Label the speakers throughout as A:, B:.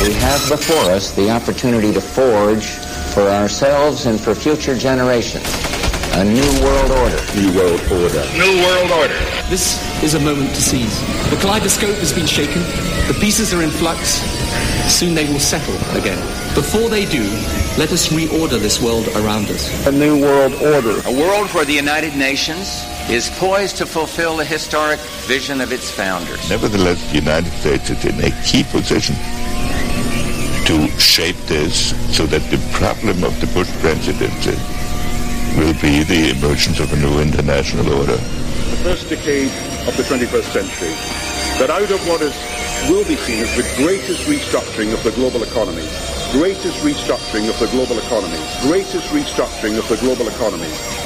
A: We have before us the opportunity to forge for ourselves and for future generations a new world order.
B: New world order.
C: New world order.
D: This is a moment to seize. The kaleidoscope has been shaken. The pieces are in flux. Soon they will settle again. Before they do, let us reorder this world around us.
B: A new world order.
A: A world where the United Nations is poised to fulfill the historic vision of its founders.
E: Nevertheless, the United States is in a key position to shape this so that the problem of the Bush presidency will be the emergence of a new international order.
B: The first decade of the 21st century, that out of what will be seen as the greatest restructuring of the global economy,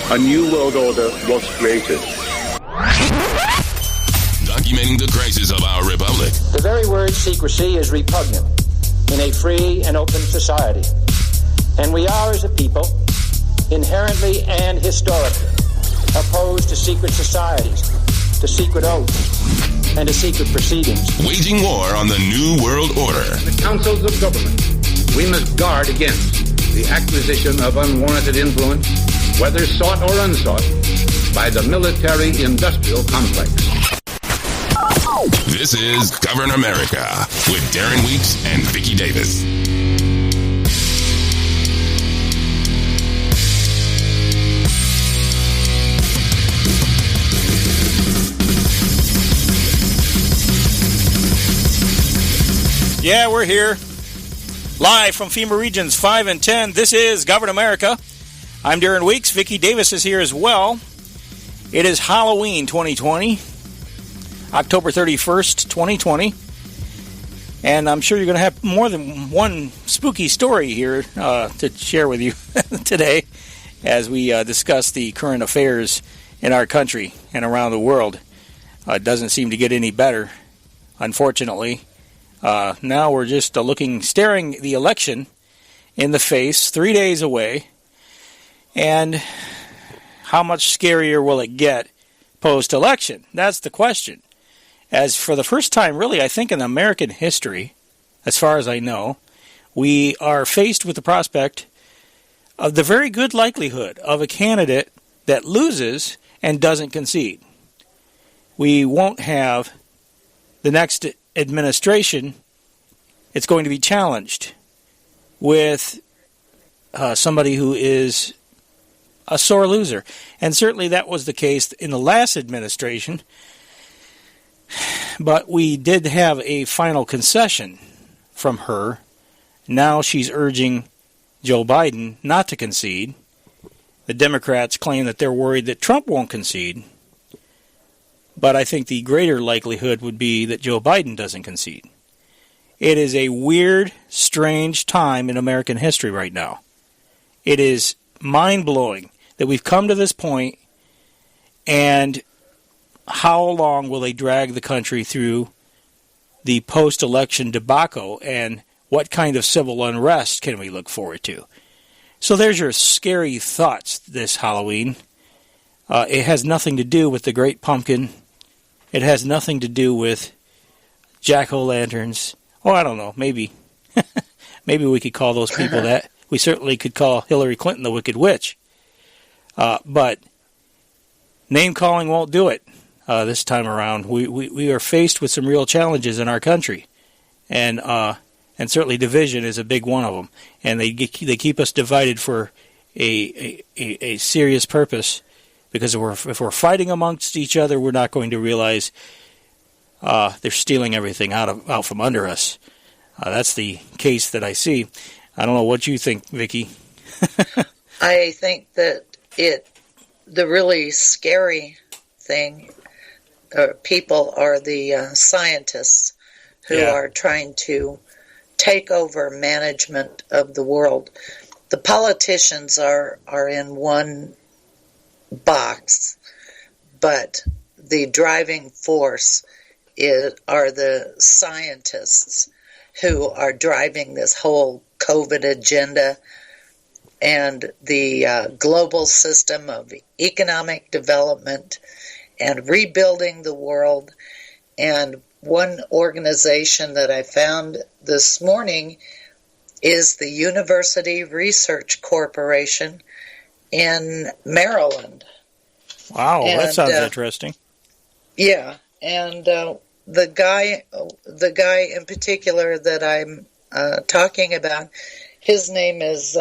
B: a new world order was created.
F: Documenting the crisis of our republic.
G: The very word secrecy is repugnant in a free and open society. And we are, as a people, inherently and historically opposed to secret societies, to secret oaths, and to secret proceedings.
F: Waging war on the New World Order.
C: In the councils of government, we must guard against the acquisition of unwarranted influence, whether sought or unsought, by the military-industrial complex.
F: This is Govern America with Darren Weeks and Vicky Davis.
H: Yeah, we're here, live from FEMA Regions 5 and 10. This is Govern America. I'm Darren Weeks. Vicky Davis is here as well. It is Halloween 2020, October 31st, 2020. And I'm sure you're going to have more than one spooky story here to share with you today as we discuss the current affairs in our country and around the world. It doesn't seem to get any better, unfortunately. Now we're just staring the election in the face, 3 days away. And how much scarier will it get post-election? That's the question. As for the first time, really, I think in American history, as far as I know, we are faced with the prospect of the very good likelihood of a candidate that loses and doesn't concede. We won't have the next administration. It's going to be challenged with somebody who is a sore loser. And certainly that was the case in the last administration. But we did have a final concession from her. Now she's urging Joe Biden not to concede. The Democrats claim that they're worried that Trump won't concede. But I think the greater likelihood would be that Joe Biden doesn't concede. It is a weird, strange time in American history right now. It is mind-blowing that we've come to this point, and how long will they drag the country through the post-election debacle, and what kind of civil unrest can we look forward to? So there's your scary thoughts this Halloween. It has nothing to do with the Great Pumpkin. It has nothing to do with jack-o'-lanterns. Oh, I don't know. Maybe maybe we could call those people that. We certainly could call Hillary Clinton the Wicked Witch. But name-calling won't do it this time around. We are faced with some real challenges in our country. And certainly division is a big one of them. And they keep us divided for a serious purpose. Because if we're fighting amongst each other, we're not going to realize they're stealing everything out from under us. That's the case that I see. I don't know what you think, Vicky.
I: I think that the really scary thing, people are the scientists who are trying to take over management of the world. The politicians are in one box, but the driving force are the scientists who are driving this whole COVID agenda and the global system of economic development and rebuilding the world. And one organization that I found this morning is the University Research Corporation in Maryland.
H: Wow, that sounds interesting.
I: Yeah, and the guy in particular that I'm talking about, his name is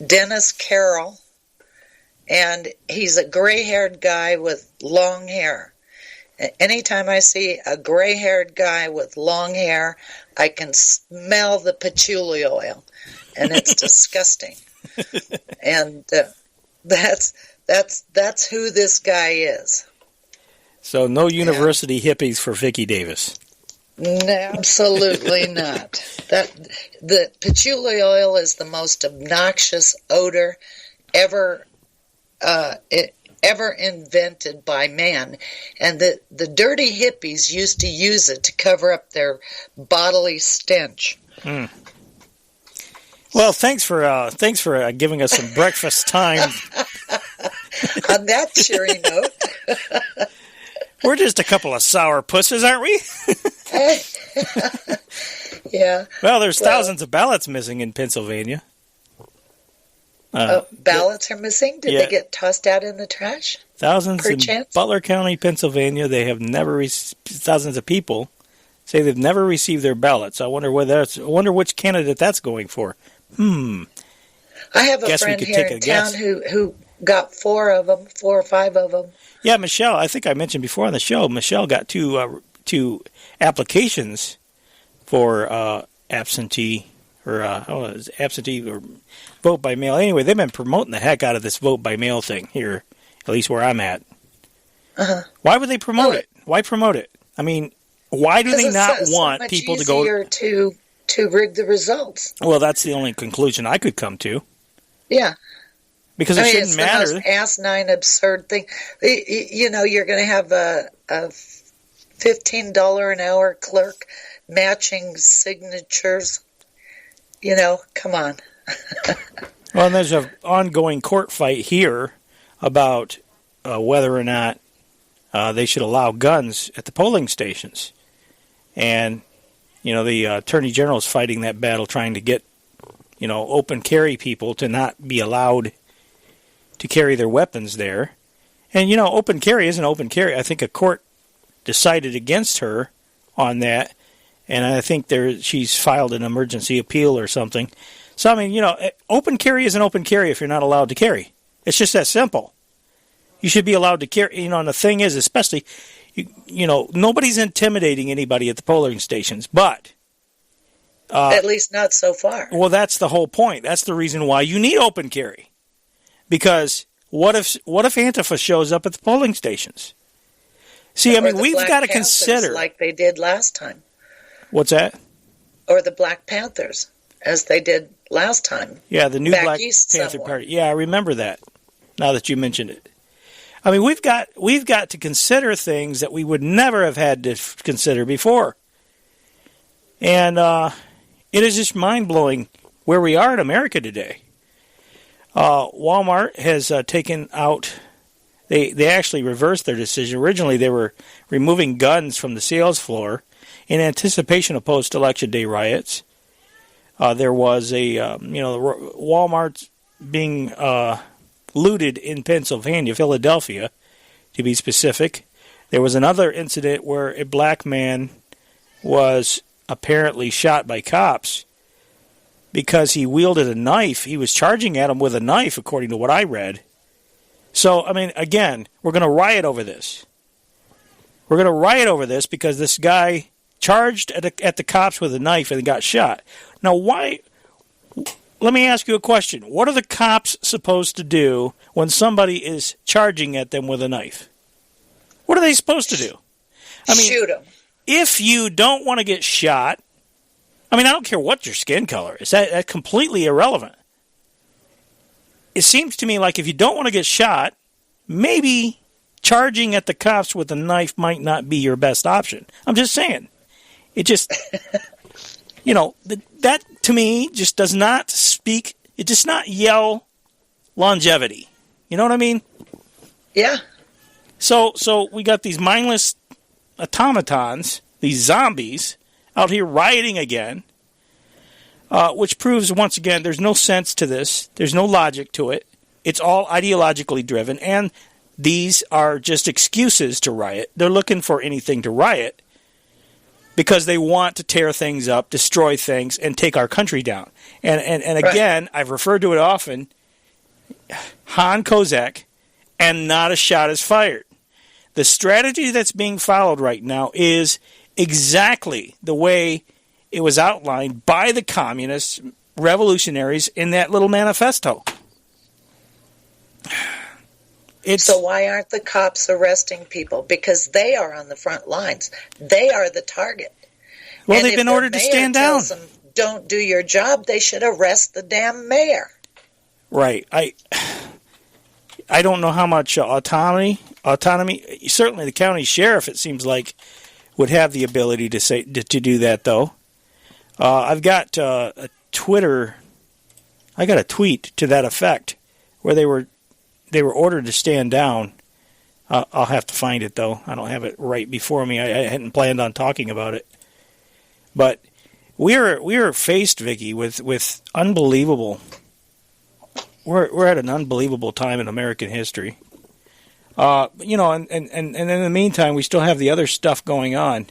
I: Dennis Carroll, and he's a gray-haired guy with long hair. Anytime I see a gray-haired guy with long hair, I can smell the patchouli oil, and it's disgusting. And that's who this guy is.
H: So no university hippies for Vicky Davis.
I: Absolutely not. The patchouli oil is the most obnoxious odor ever invented by man, and the dirty hippies used to use it to cover up their bodily stench.
H: Well, thanks for giving us some breakfast time.
I: On that cheery note.
H: We're just a couple of sour pusses, aren't we?
I: Yeah.
H: Well, there's thousands of ballots missing in Pennsylvania.
I: Ballots are missing? Did they get tossed out in the trash?
H: Thousands in Butler County, Pennsylvania. They have never thousands of people say they've never received their ballots. I wonder which candidate that's going for.
I: I have a friend here in town who got 4 or 5 of them.
H: Yeah, Michelle. I think I mentioned before on the show. Michelle got two applications for absentee or vote by mail. Anyway, they've been promoting the heck out of this vote by mail thing here, at least where I'm at. Why would they promote it? Why promote it? I mean, why do they not want people to go?
I: It's easier to rig the results.
H: Well, that's the only conclusion I could come to.
I: Yeah.
H: Because it shouldn't matter.
I: It's the most asinine, absurd thing. You know, you're going to have a $15 an hour clerk matching signatures. You know, come on.
H: Well, there's an ongoing court fight here about whether or not they should allow guns at the polling stations. And, you know, the Attorney General is fighting that battle, trying to get, you know, open carry people to not be allowed to carry their weapons there. And, you know, open carry isn't open carry. I think a court decided against her on that, and I think she's filed an emergency appeal or something. So, I mean, you know, open carry isn't open carry if you're not allowed to carry. It's just that simple. You should be allowed to carry, you know, and the thing is, especially, you know, nobody's intimidating anybody at the polling stations, but...
I: at least not so far.
H: Well, that's the whole point. That's the reason why you need open carry. Because what if Antifa shows up at the polling stations? See, I mean, we've got to consider...
I: like they did last time.
H: What's that?
I: Or the Black Panthers, as they did last time.
H: Yeah, the new Black Panther Party. Yeah, I remember that, now that you mentioned it. I mean, we've got to consider things that we would never have had to consider before. And it is just mind-blowing where we are in America today. Walmart has taken out... They actually reversed their decision. Originally, they were removing guns from the sales floor in anticipation of post-election day riots. There was Walmart being looted in Pennsylvania, Philadelphia, to be specific. There was another incident where a black man was apparently shot by cops because he wielded a knife. He was charging at him with a knife, according to what I read. So, I mean, again, we're going to riot over this. We're going to riot over this because this guy charged at the cops with a knife and got shot. Now, why? Let me ask you a question. What are the cops supposed to do when somebody is charging at them with a knife? What are they supposed to do? I mean,
I: shoot them.
H: If you don't want to get shot, I mean, I don't care what your skin color is. That's completely irrelevant. It seems to me like if you don't want to get shot, maybe charging at the cops with a knife might not be your best option. I'm just saying. It just, you know, that to me just does not speak, it does not yell longevity. You know what I mean?
I: Yeah.
H: So we got these mindless automatons, these zombies, out here rioting again, which proves, once again, there's no sense to this. There's no logic to it. It's all ideologically driven, and these are just excuses to riot. They're looking for anything to riot because they want to tear things up, destroy things, and take our country down. And again, I've referred to it often, Han Kozak, and not a shot is fired. The strategy that's being followed right now is exactly the way it was outlined by the communists, revolutionaries, in that little manifesto.
I: So why aren't the cops arresting people? Because they are on the front lines. They are the target.
H: Well, they've been ordered to stand down.
I: Them, don't do your job, they should arrest the damn mayor.
H: Right. I don't know how much autonomy. Certainly, the county sheriff, it seems like, would have the ability to do that. Though, I've got a Twitter. I got a tweet to that effect where they were ordered to stand down. I'll have to find it though. I don't have it right before me. I hadn't planned on talking about it, but we are faced, Vicky, with unbelievable. We're at an unbelievable time in American history. And in the meantime, we still have the other stuff going on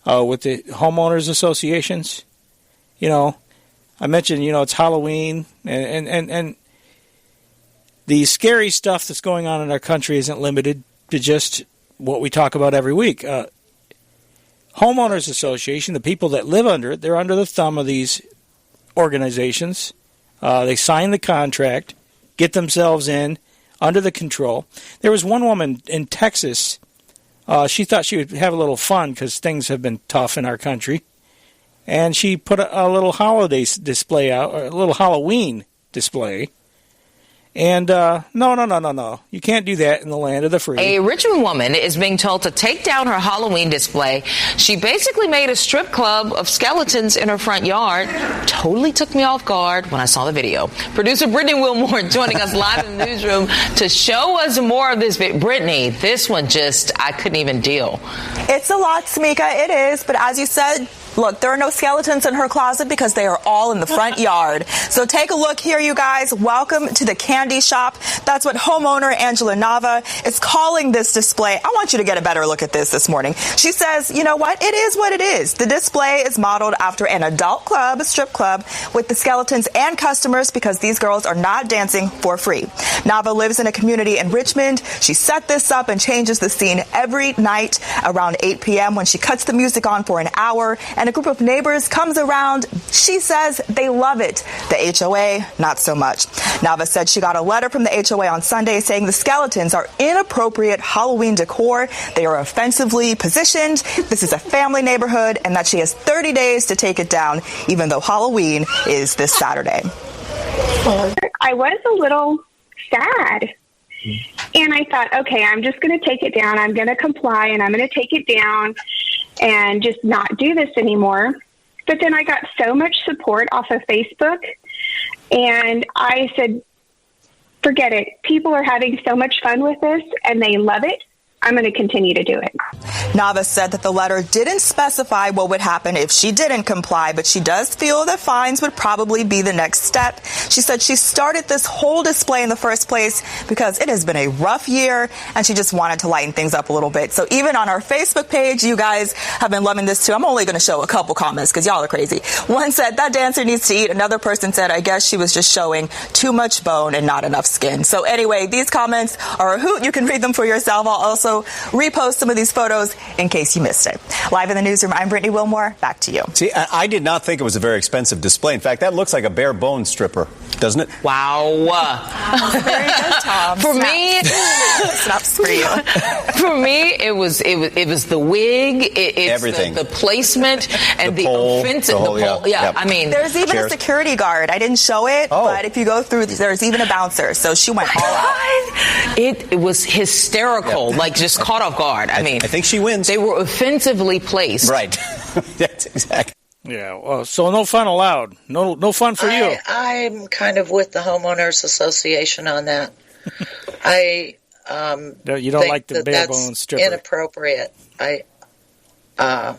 H: with the homeowners associations. I mentioned, it's Halloween, and the scary stuff that's going on in our country isn't limited to just what we talk about every week. Homeowners association, the people that live under it, they're under the thumb of these organizations. They sign the contract, get themselves in, under the control. There was one woman in Texas, she thought she would have a little fun because things have been tough in our country. And she put a little holiday display out, or a little Halloween display. And no. You can't do that in the land of the free.
J: A Richmond woman is being told to take down her Halloween display. She basically made a strip club of skeletons in her front yard. Totally took me off guard when I saw the video. Producer Brittany Wilmore joining us live in the newsroom to show us more of this. Brittany, this one I couldn't even deal.
K: It's a lot, Tamika. It is. But as you said, look, there are no skeletons in her closet because they are all in the front yard. So take a look here, you guys. Welcome to the candy shop. That's what homeowner Angela Nava is calling this display. I want you to get a better look at this morning. She says, you know what? It is what it is. The display is modeled after an adult club, a strip club, with the skeletons and customers because these girls are not dancing for free. Nava lives in a community in Richmond. She set this up and changes the scene every night around 8 p.m. when she cuts the music on for an hour. And a group of neighbors comes around. She says they love it. The HOA, not so much. Nava said she got a letter from the HOA on Sunday saying the skeletons are inappropriate Halloween decor. They are offensively positioned. This is a family neighborhood, and that she has 30 days to take it down, even though Halloween is this Saturday.
L: I was a little sad. And I thought, okay, I'm just going to take it down. I'm going to comply, and I'm going to take it down and just not do this anymore. But then I got so much support off of Facebook, and I said, forget it. People are having so much fun with this, and they love it. I'm going to continue to do it.
K: Nava said that the letter didn't specify what would happen if she didn't comply, but she does feel that fines would probably be the next step. She said she started this whole display in the first place because it has been a rough year, and she just wanted to lighten things up a little bit. So even on our Facebook page, you guys have been loving this too. I'm only going to show a couple comments because y'all are crazy. One said, that dancer needs to eat. Another person said, I guess she was just showing too much bone and not enough skin. So anyway, these comments are a hoot. You can read them for yourself. I'll also repost some of these photos in case you missed it. Live in the newsroom, I'm Brittany Wilmore. Back to you.
M: See, I did not think it was a very expensive display. In fact, that looks like a bare bone stripper, doesn't it?
J: Wow.
K: Very good, Tom.
J: For me,
K: snaps for you.
J: For me, it was the wig, it's
M: everything,
J: the placement, and the
M: pole,
J: offensive. The pole, yeah. I mean,
K: there's even a security guard. I didn't show it, but if you go through, there's even a bouncer. So she went all out.
J: It was hysterical, like just caught off guard. I mean,
M: I think she wins.
J: They were offensively placed.
M: Right. That's exactly.
H: Yeah, well, so no fun allowed. No fun for you.
I: I'm kind of with the homeowners association on that.
H: You don't like the bare bones stripper.
I: Inappropriate. I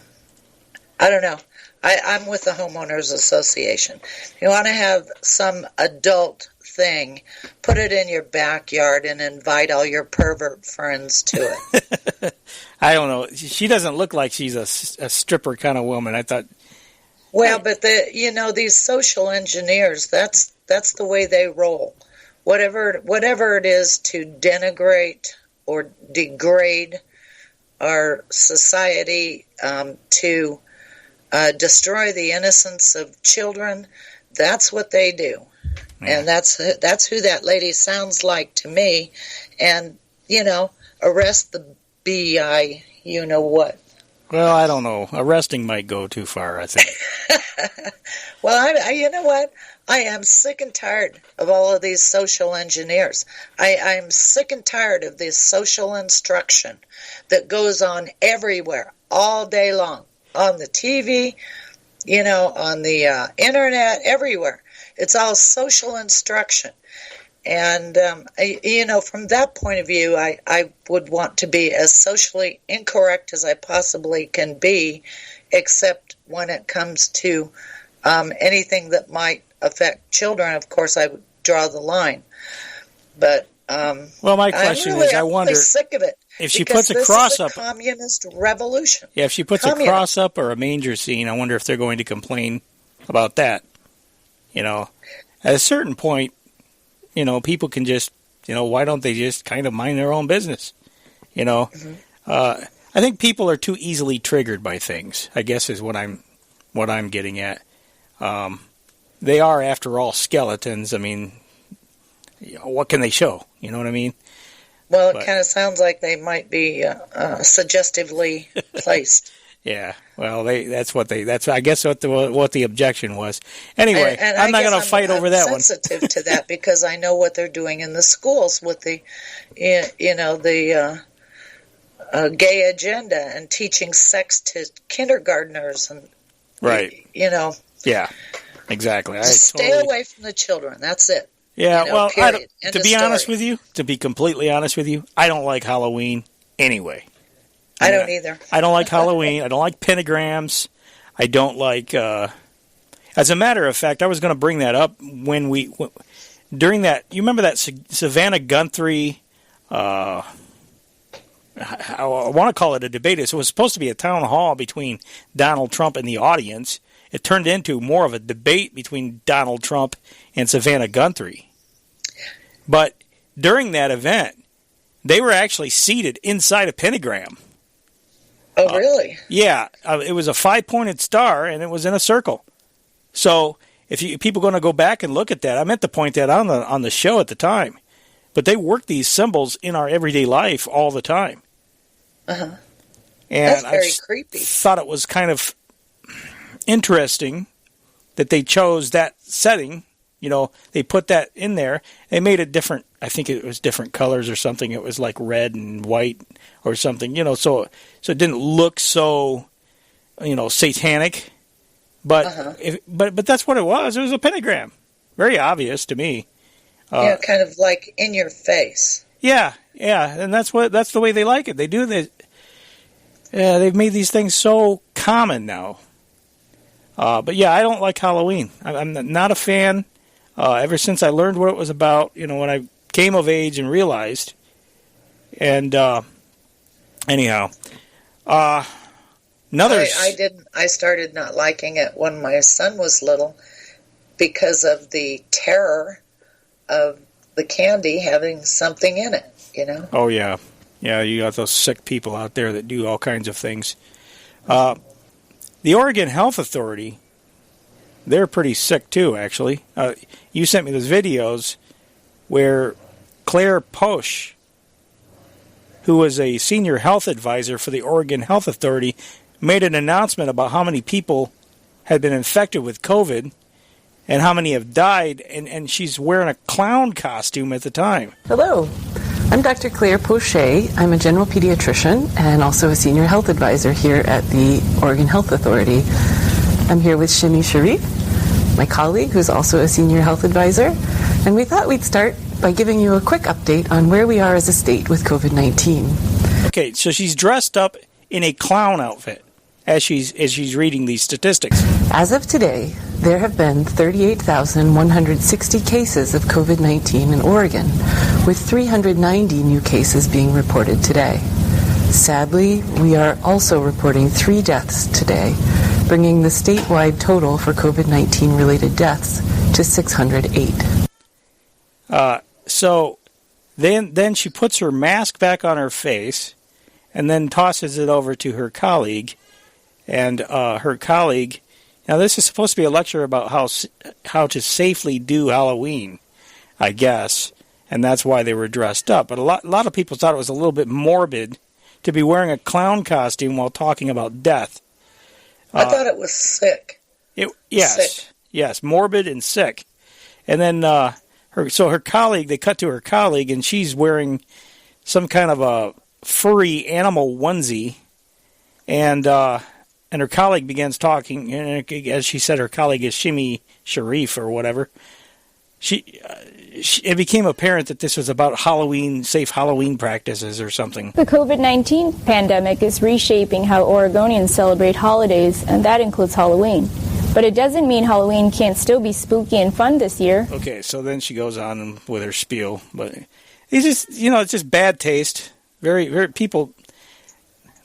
I: don't know. I'm with the Homeowners Association. If you want to have some adult thing, put it in your backyard and invite all your pervert friends to it.
H: I don't know. She doesn't look like she's a stripper kind of woman. I thought.
I: Well, but these social engineers, that's the way they roll. Whatever it is to denigrate or degrade our society, to destroy the innocence of children, that's what they do. Yeah. And that's who that lady sounds like to me. And, arrest the BI, what.
H: Well, I don't know. Arresting might go too far, I think.
I: Well, I you know what? I am sick and tired of all of these social engineers. I'm sick and tired of this social instruction that goes on everywhere, all day long, on the TV, on the internet, everywhere. It's all social instruction. And, from that point of view, I would want to be as socially incorrect as I possibly can be, except when it comes to anything that might affect children. Of course, I would draw the line. But
H: well, my question is, I wonder,
I: I'm sick of it.
H: If she puts a cross up,
I: communist revolution.
H: Yeah, if she puts a cross up or a manger scene, I wonder if they're going to complain about that. At a certain point, people can just, why don't they just kind of mind their own business? Mm-hmm. I think people are too easily triggered by things, I guess is what I'm getting at. They are, after all, skeletons. I mean, what can they show? You know what I mean?
I: Well, it kind of sounds like they might be suggestively placed.
H: Yeah, well, that's I guess what the objection was. Anyway, and I'm not going to fight over that one.
I: I'm sensitive to that because I know what they're doing in the schools with the, the gay agenda and teaching sex to kindergartners and
H: right. Yeah, exactly.
I: Stay away from the children. That's it.
H: Yeah, well, to be honest with you, to be completely honest with you, I don't like Halloween anyway.
I: I don't either.
H: I don't like Halloween. I don't like pentagrams. I don't like... as a matter of fact, I was going to bring that up during that... You remember that Savannah Guthrie... I want to call it a debate. It was supposed to be a town hall between Donald Trump and the audience. It turned into more of a debate between Donald Trump and Savannah Guthrie. But during that event, they were actually seated inside a pentagram.
I: Oh, really?
H: Yeah. It was a 5-pointed star, and it was in a circle. So if people are going to go back and look at that, I meant to point that out on the show at the time. But they work these symbols in our everyday life all the time.
I: Uh-huh.
H: And
I: that's very creepy.
H: I thought it was kind of interesting that they chose that setting. They put that in there. They made it different. I think it was different colors or something. It was like red and white or something. So it didn't look so, satanic. But but that's what it was. It was a pentagram. Very obvious to me.
I: Kind of like in your face.
H: Yeah, and that's the way they like it. They do this. They've made these things so common now. But yeah, I don't like Halloween. I'm not a fan. Ever since I learned what it was about, when I came of age and realized. And anyhow, I
I: started not liking it when my son was little because of the terror of the candy having something in it.
H: Oh yeah, you got those sick people out there that do all kinds of things. The Oregon Health Authority, they're pretty sick too, actually. You sent me those videos where Claire Posh, who was a senior health advisor for the Oregon Health Authority, made an announcement about how many people had been infected with COVID and how many have died, and she's wearing a clown costume at the time.
N: Hello. I'm Dr. Claire Pochet. I'm a general pediatrician and also a senior health advisor here at the Oregon Health Authority. I'm here with Shimi Sharif, my colleague, who's also a senior health advisor, and we thought we'd start by giving you a quick update on where we are as a state with COVID-19.
H: Okay, so she's dressed up in a clown outfit. as she's reading these statistics.
N: As of today, there have been 38,160 cases of COVID-19 in Oregon, with 390 new cases being reported today. Sadly, we are also reporting 3 deaths today, bringing the statewide total for COVID-19 related deaths to 608.
H: So then she puts her mask back on her face and then tosses it over to her colleague. And her colleague, now this is supposed to be a lecture about how to safely do Halloween, I guess, and that's why they were dressed up. But a lot of people thought it was a little bit morbid to be wearing a clown costume while talking about death.
I: I thought it was sick.
H: Yes, morbid and sick. And then her colleague, they cut to her colleague, and she's wearing some kind of a furry animal onesie, and her colleague begins talking, and as she said, her colleague is Shimmy Sharif or whatever. It became apparent that this was about safe Halloween practices or something.
O: The COVID-19 pandemic is reshaping how Oregonians celebrate holidays, and that includes Halloween. But it doesn't mean Halloween can't still be spooky and fun this year. Okay, so then she goes on with her spiel, but it's just, it's just bad taste. Very, very people,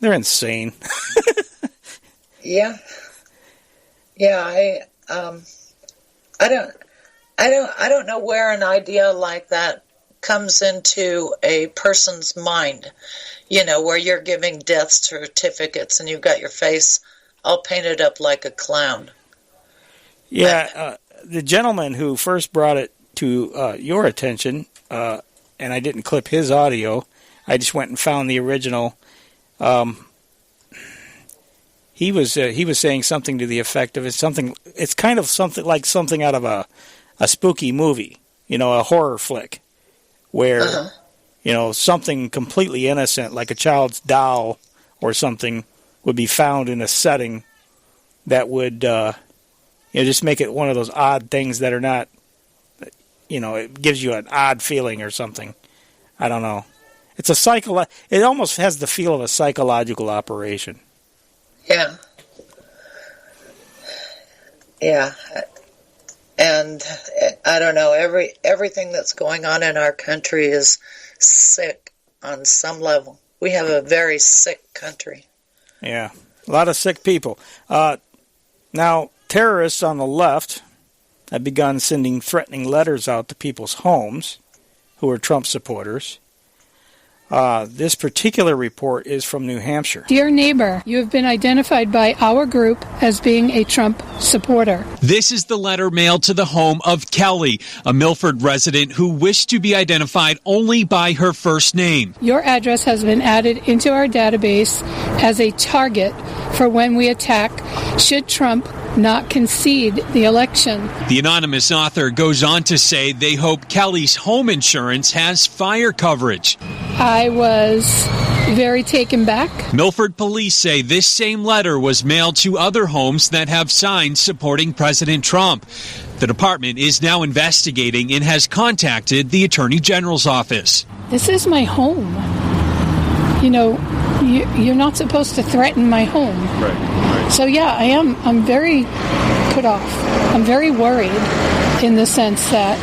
O: they're insane.
I: Yeah. I don't know where an idea like that comes into a person's mind, where you're giving death certificates and you've got your face all painted up like a clown.
H: Yeah, the gentleman who first brought it to your attention, and I didn't clip his audio, I just went and found the original. He was saying something to the effect of it's kind of something out of a spooky movie, a horror flick, where, something completely innocent, like a child's doll or something, would be found in a setting that would, just make it one of those odd things that are not, it gives you an odd feeling or something. I don't know. It's it almost has the feel of a psychological operation.
I: Yeah. Yeah. And I don't know, everything that's going on in our country is sick on some level. We have a very sick country.
H: Yeah, a lot of sick people. Now, terrorists on the left have begun sending threatening letters out to people's homes who are Trump supporters. This particular report is from New Hampshire.
P: Dear neighbor, you have been identified by our group as being a Trump supporter.
Q: This is the letter mailed to the home of Kelly, a Milford resident who wished to be identified only by her first name.
P: Your address has been added into our database as a target for when we attack should Trump not concede the election.
Q: The anonymous author goes on to say they hope Kelly's home insurance has fire coverage.
P: I was very taken back.
Q: Milford police say this same letter was mailed to other homes that have signs supporting President Trump. The department is now investigating and has contacted the Attorney General's office.
P: This is my home. You're not supposed to threaten my home. Right. So yeah, I'm very put off. I'm very worried in the sense that,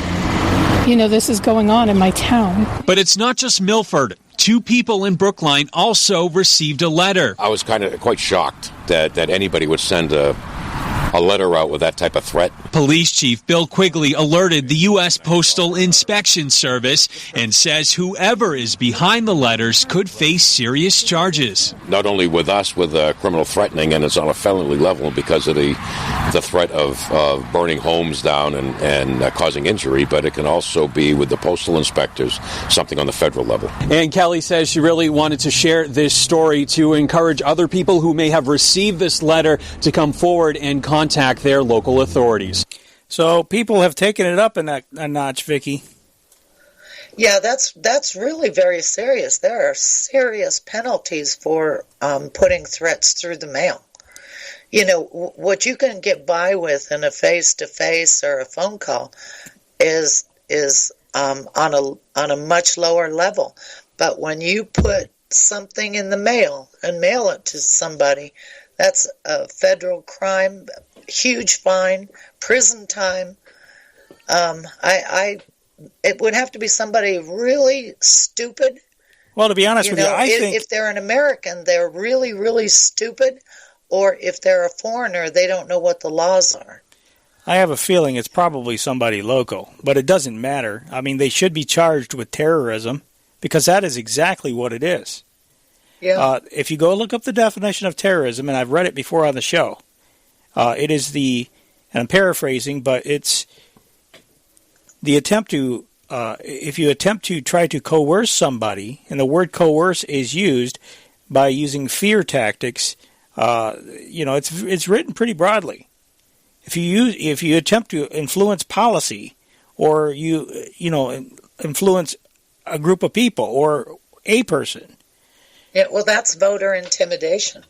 P: this is going on in my town.
Q: But it's not just Milford. 2 people in Brookline also received a letter.
R: I was quite shocked that anybody would send a letter out with that type of threat.
Q: Police Chief Bill Quigley alerted the U.S. Postal Inspection Service and says whoever is behind the letters could face serious charges.
R: Not only with us, with criminal threatening, and it's on a felony level because of the threat of burning homes down and causing injury, but it can also be with the postal inspectors, something on the federal level.
S: And Kelly says she really wanted to share this story to encourage other people who may have received this letter to come forward and contact their local authorities.
H: So people have taken it up a notch, Vicky.
I: Yeah, that's really very serious. There are serious penalties for putting threats through the mail. What you can get by with in a face-to-face or a phone call is on a much lower level. But when you put something in the mail and mail it to somebody, That's a federal crime, huge fine, prison time. It would have to be somebody really stupid.
H: Well, to be honest with you, I think
I: if they're an American, they're really, really stupid, or if they're a foreigner, they don't know what the laws are.
H: I have a feeling it's probably somebody local, but it doesn't matter. I mean, they should be charged with terrorism because that is exactly what it is.
I: Yeah.
H: If you go look up the definition of terrorism, and I've read it before on the show, it is and I'm paraphrasing, but it's the attempt to, if you attempt to try to coerce somebody, and the word coerce is used by using fear tactics, it's written pretty broadly. If you attempt to influence policy, or influence a group of people or a person.
I: Yeah, well, that's voter intimidation.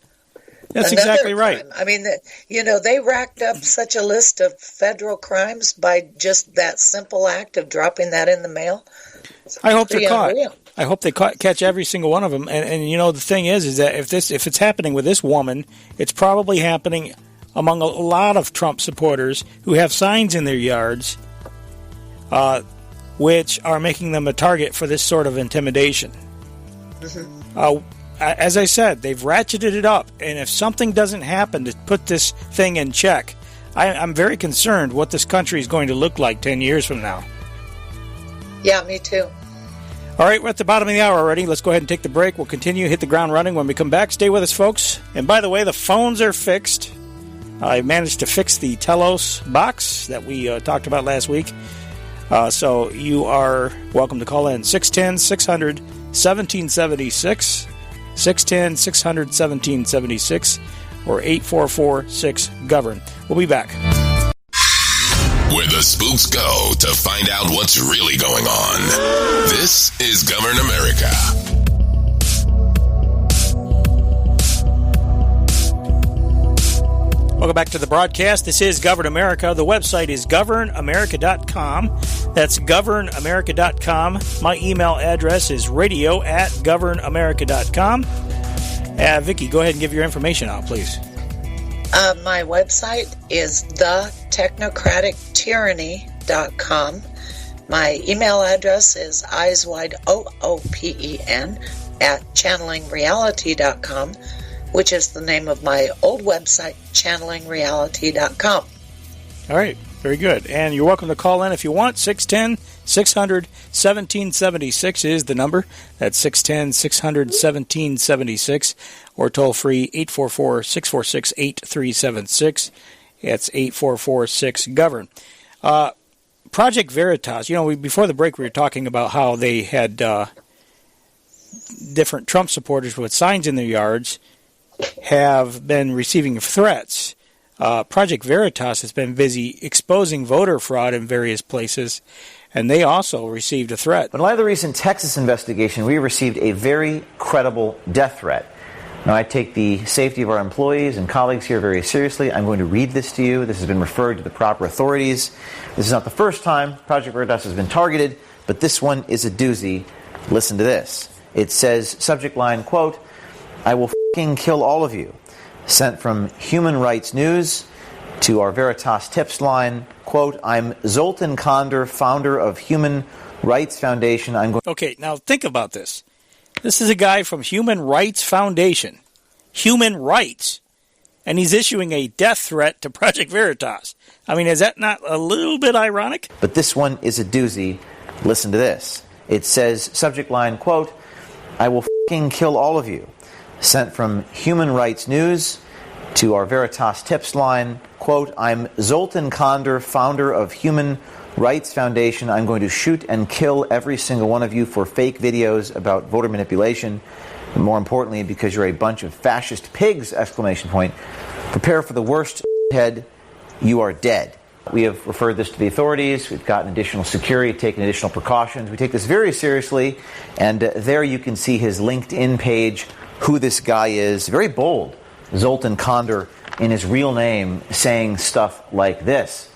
H: That's exactly right.
I: I mean, they racked up such a list of federal crimes by just that simple act of dropping that in the mail.
H: I hope they're caught. I hope they catch every single one of them. And the thing is that if it's happening with this woman, it's probably happening among a lot of Trump supporters who have signs in their yards, which are making them a target for this sort of intimidation. Mm-hmm. As I said, they've ratcheted it up, and if something doesn't happen to put this thing in check, I'm very concerned what this country is going to look like 10 years from now.
I: Yeah, me too.
H: All right, we're at the bottom of the hour already. Let's go ahead and take the break. We'll continue, hit the ground running. When we come back, stay with us, folks. And by the way, the phones are fixed. I managed to fix the Telos box that we talked about last week. So you are welcome to call in 610-600-1776, 610-600-1776, or 844-6-GOVERN. We'll be back.
F: Where the spooks go to find out what's really going on. This is Govern America.
H: Welcome back to the broadcast. This is Govern America. The website is governamerica.com. That's governamerica.com. My email address is radio@governamerica.com. Vicky, go ahead and give your information out, please.
I: My website is thetechnocratictyranny.com. My email address is eyeswideoopen@channelingreality.com, which is the name of my old website, channelingreality.com.
H: All right, very good. And you're welcome to call in if you want. 610-600-1776 is the number. That's 610-600-1776, or toll-free 844-646-8376. It's 844-6-GOVERN. Project Veritas, before the break we were talking about how they had different Trump supporters with signs in their yards have been receiving threats. Project Veritas has been busy exposing voter fraud in various places, and they also received a threat.
T: In light of the recent Texas investigation, we received a very credible death threat. Now, I take the safety of our employees and colleagues here very seriously. I'm going to read this to you. This has been referred to the proper authorities. This is not the first time Project Veritas has been targeted, but this one is a doozy. Listen to this. It says, subject line, quote, "I will f***ing kill all of you." Sent from Human Rights News to our Veritas tips line, quote, "I'm Zoltan Konder, founder of Human Rights Foundation. I'm going..."
H: Okay, now think about this. This is a guy from Human Rights Foundation. Human Rights. And he's issuing a death threat to Project Veritas. I mean, is that not a little bit ironic?
T: But this one is a doozy. Listen to this. It says, subject line, quote, "I will f***ing kill all of you." Sent from Human Rights News to our Veritas tips line, quote, "I'm Zoltan Konder, founder of Human Rights Foundation. I'm going to shoot and kill every single one of you for fake videos about voter manipulation. And more importantly, because you're a bunch of fascist pigs, exclamation point. Prepare for the worst, head. You are dead." We have referred this to the authorities. We've gotten additional security, taken additional precautions. We take this very seriously. And there you can see his LinkedIn page, who this guy is. Very bold. Zoltan Konder, in his real name, saying stuff like this.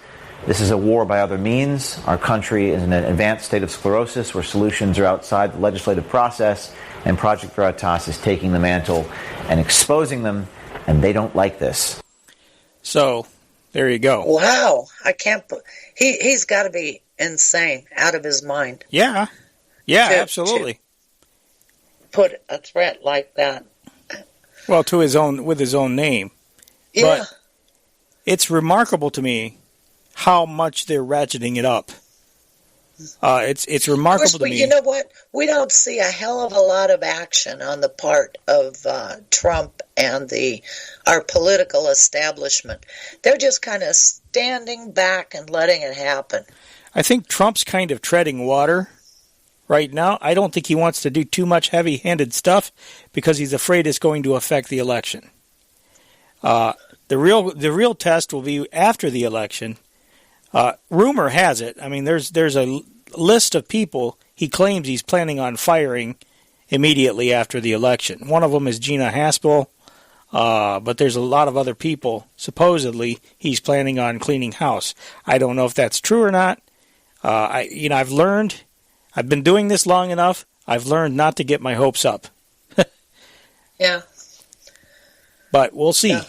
T: This is a war by other means. Our country is in an advanced state of sclerosis where solutions are outside the legislative process, and Project Veritas is taking the mantle and exposing them. and they don't like this.
H: So, there you go.
I: Wow. I can't... He's got to be insane, out of his mind.
H: Yeah. Yeah, absolutely.
I: To put a threat like that.
H: Well, with his own name.
I: Yeah.
H: But it's remarkable to me how much they're ratcheting it up. It's remarkable to me.
I: You know what? We don't see a hell of a lot of action on the part of Trump and our political establishment. They're just kind of standing back and letting it happen.
H: I think Trump's kind of treading water right now. I don't think he wants to do too much heavy-handed stuff because he's afraid it's going to affect the election. The real test will be after the election. Rumor has it, I mean, there's a list of people he claims he's planning on firing immediately after the election. One of them is Gina Haspel, but there's a lot of other people supposedly he's planning on cleaning house. I don't know if that's true or not. I've been doing this long enough. I've learned not to get my hopes up.
I: Yeah.
H: But we'll see.
I: Yeah.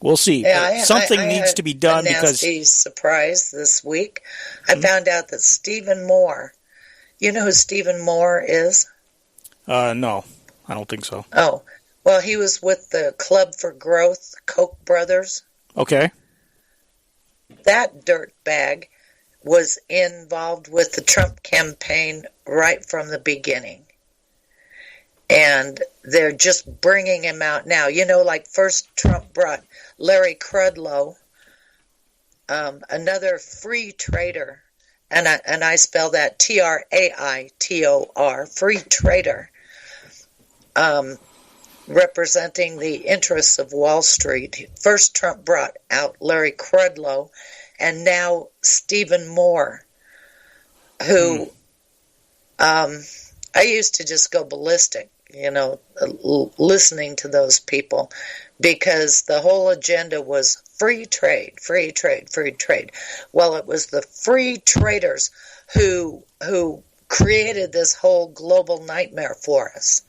H: We'll see.
I: Yeah,
H: Something
I: I
H: needs to be done
I: a nasty surprise this week. I found out that Stephen Moore. You know who Stephen Moore is?
H: No, I don't think so.
I: Oh, well, he was with the Club for Growth, Koch brothers.
H: Okay.
I: That dirtbag was involved with the Trump campaign right from the beginning. And they're just bringing him out now. You know, like first Trump brought Larry Kudlow, another free trader, and I spell that Traitor, free trader, representing the interests of Wall Street. First Trump brought out Larry Kudlow, and now Stephen Moore, who I used to just go ballistic, listening to those people, because the whole agenda was free trade, free trade, free trade. Well, it was the free traders who created this whole global nightmare for us.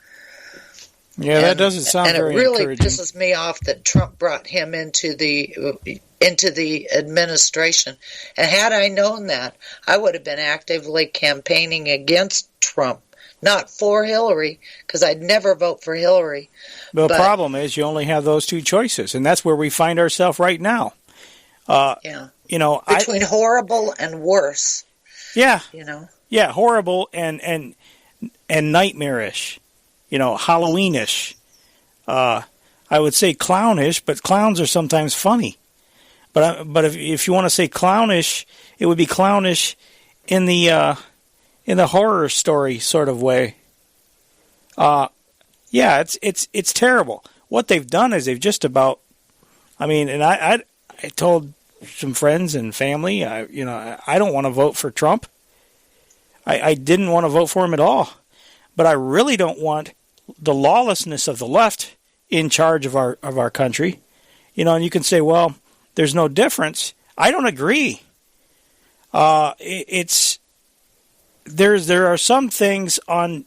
H: Yeah, that doesn't sound very encouraging.
I: And it really pisses me off that Trump brought him into the administration. And had I known that, I would have been actively campaigning against Trump. Not for Hillary, because I'd never vote for Hillary.
H: The problem is you only have those two choices, and that's where we find ourselves right now.
I: Between horrible and worse.
H: Yeah. Yeah, horrible and nightmarish. Halloweenish. I would say clownish, but clowns are sometimes funny. But if you want to say clownish, it would be clownish in the horror story sort of way. It's terrible. What they've done is they've just about, and I told some friends and family, I don't want to vote for Trump. I didn't want to vote for him at all. But I really don't want the lawlessness of the left in charge of our country. And you can say, well, there's no difference. I don't agree. There are some things on,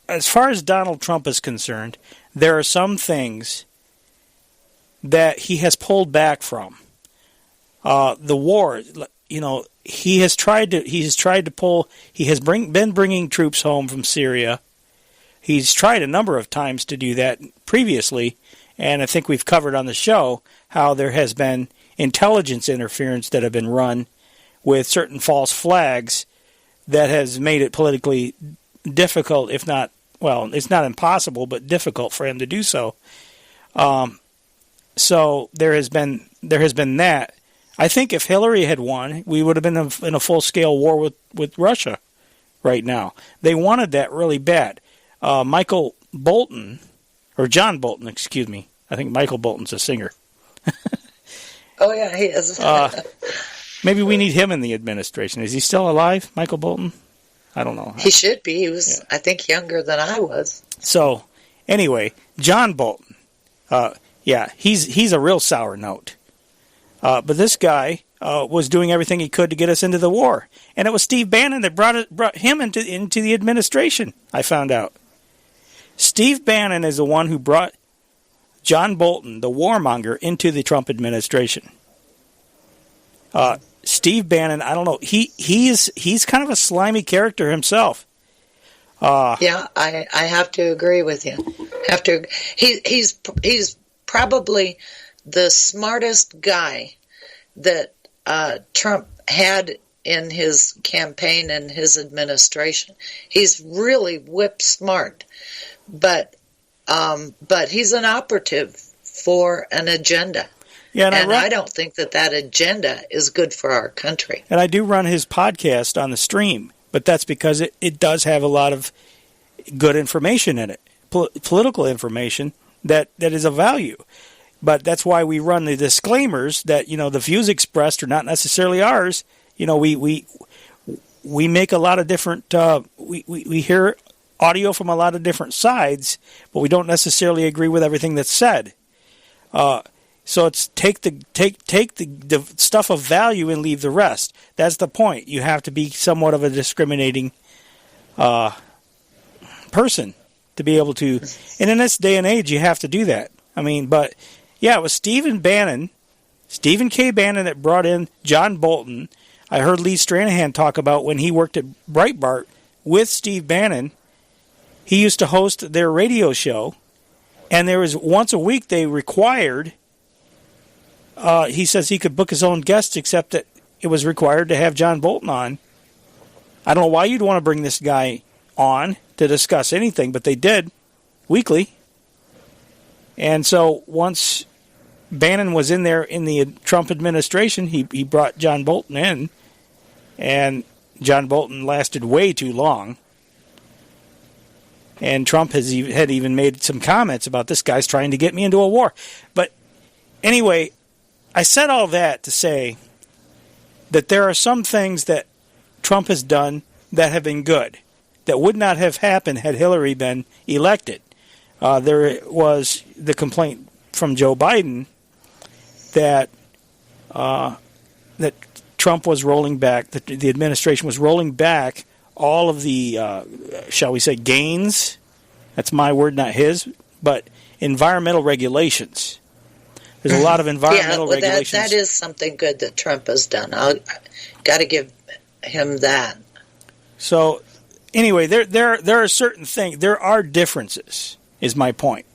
H: as far as Donald Trump is concerned, there are some things that he has pulled back from. The war, he has tried to pull. He has been bringing troops home from Syria. He's tried a number of times to do that previously, and I think we've covered on the show how there has been intelligence interference that have been run with certain false flags that has made it politically difficult, if not, well, it's not impossible, but difficult for him to do so. So there has been that. I think if Hillary had won, we would have been in a full-scale war with Russia right now. They wanted that really bad. Michael Bolton, or John Bolton, excuse me. I think Michael Bolton's a singer.
I: Oh, yeah, he is.
H: Maybe we need him in the administration. Is he still alive, Michael Bolton? I don't know.
I: He should be. He was, I think, younger than I was.
H: So, anyway, John Bolton. He's a real sour note. But this guy was doing everything he could to get us into the war. And it was Steve Bannon that brought him into the administration, I found out. Steve Bannon is the one who brought John Bolton, the warmonger, into the Trump administration. Steve Bannon, I don't know. He's kind of a slimy character himself.
I: Yeah, I have to agree with you. He's probably the smartest guy that Trump had in his campaign and his administration. He's really whip smart, but he's an operative for an agenda. Yeah, and I don't think that agenda is good for our country.
H: And I do run his podcast on the stream, but that's because it does have a lot of good information in it, political information that is of value. But that's why we run the disclaimers that, the views expressed are not necessarily ours. We make a lot of different, we hear audio from a lot of different sides, but we don't necessarily agree with everything that's said. So it's take the stuff of value and leave the rest. That's the point. You have to be somewhat of a discriminating person to be able to. And in this day and age, you have to do that. But yeah, it was Stephen K. Bannon, that brought in John Bolton. I heard Lee Stranahan talk about when he worked at Breitbart with Steve Bannon. He used to host their radio show, and there was once a week they required. He says he could book his own guests, except that it was required to have John Bolton on. I don't know why you'd want to bring this guy on to discuss anything, but they did, weekly. And so once Bannon was in there in the Trump administration, he brought John Bolton in, and John Bolton lasted way too long. And Trump had even made some comments about this guy's trying to get me into a war. But anyway, I said all that to say that there are some things that Trump has done that have been good, that would not have happened had Hillary been elected. There was the complaint from Joe Biden that that Trump was rolling back, that the administration was rolling back all of the, shall we say, gains. That's my word, not his, but environmental regulations. There's a lot of environmental regulations.
I: That is something good that Trump has done. I got to give him that.
H: So, anyway, there are certain things. There are differences, is my point.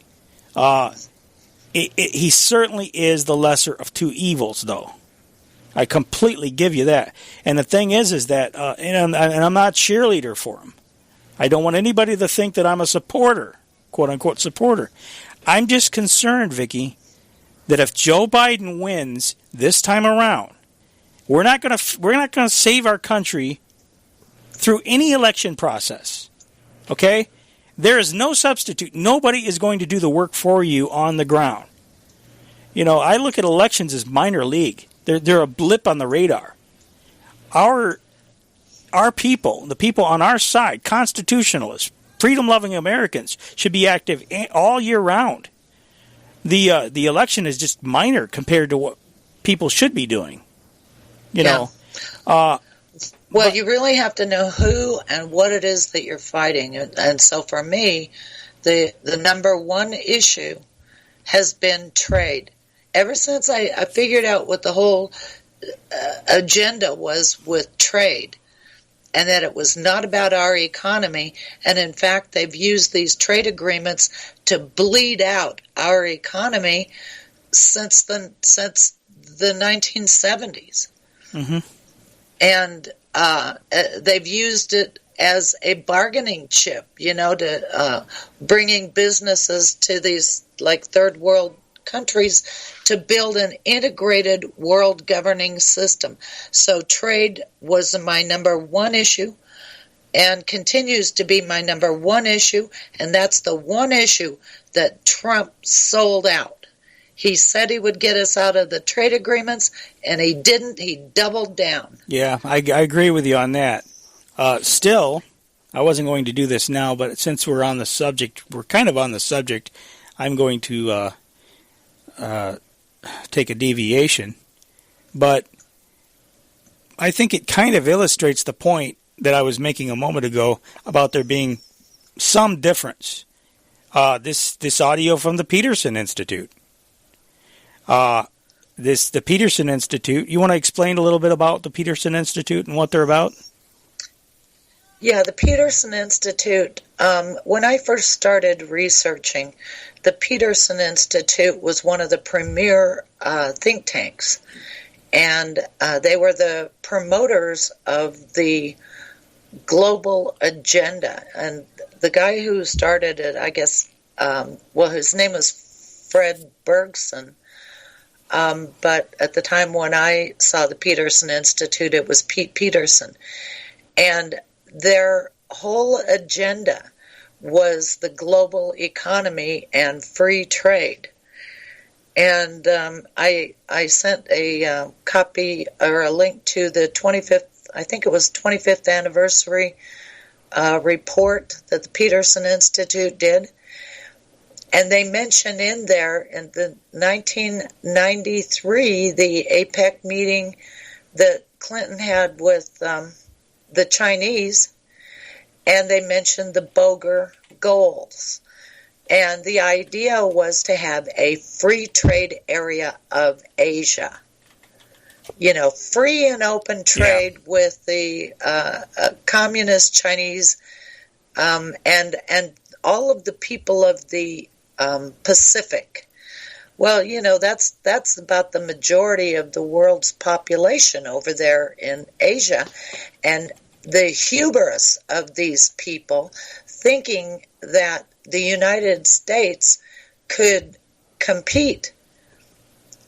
H: He certainly is the lesser of two evils, though. I completely give you that. And the thing is that, and I'm not cheerleader for him. I don't want anybody to think that I'm a supporter, quote unquote supporter. I'm just concerned, Vicky, that if Joe Biden wins this time around, we're not going to save our country through any election process. Okay? There is no substitute. Nobody is going to do the work for you on the ground. I look at elections as minor league. They're a blip on the radar. Our people, the people on our side, constitutionalists, freedom-loving Americans, should be active all year round. The election is just minor compared to what people should be doing. Well,
I: you really have to know who and what it is that you're fighting. And so for me, the number one issue has been trade. Ever since I figured out what the whole agenda was with trade, and that it was not about our economy, and in fact they've used these trade agreements to bleed out our economy since the 1970s. Mm-hmm. And they've used it as a bargaining chip, to bringing businesses to these third world countries to build an integrated world governing system. So trade was my number one issue and continues to be my number one issue, and that's the one issue that Trump sold out. He said he would get us out of the trade agreements, and he didn't. He doubled down.
H: Yeah, I agree with you on that. Still, I wasn't going to do this now, but since we're kind of on the subject, I'm going to take a deviation, but I think it kind of illustrates the point that I was making a moment ago about there being some difference This audio from the Peterson Institute. The Peterson Institute. You want to explain a little bit about the Peterson Institute and what they're about?
I: Yeah, the Peterson Institute, when I first started researching, the Peterson Institute was one of the premier think tanks. And they were the promoters of the global agenda. And the guy who started it, I guess, his name was Fred Bergson. But at the time when I saw the Peterson Institute, it was Pete Peterson. And their whole agenda was the global economy and free trade. And I sent a copy or a link to the 25th, I think it was 25th anniversary report that the Peterson Institute did. And they mention in there in the 1993, the APEC meeting that Clinton had with the Chinese, and they mentioned the Boger goals. And the idea was to have a free trade area of Asia. You know, free and open trade with the communist Chinese and all of the people of the Pacific. Well, you know, that's about the majority of the world's population over there in Asia. And the hubris of these people thinking that the United States could compete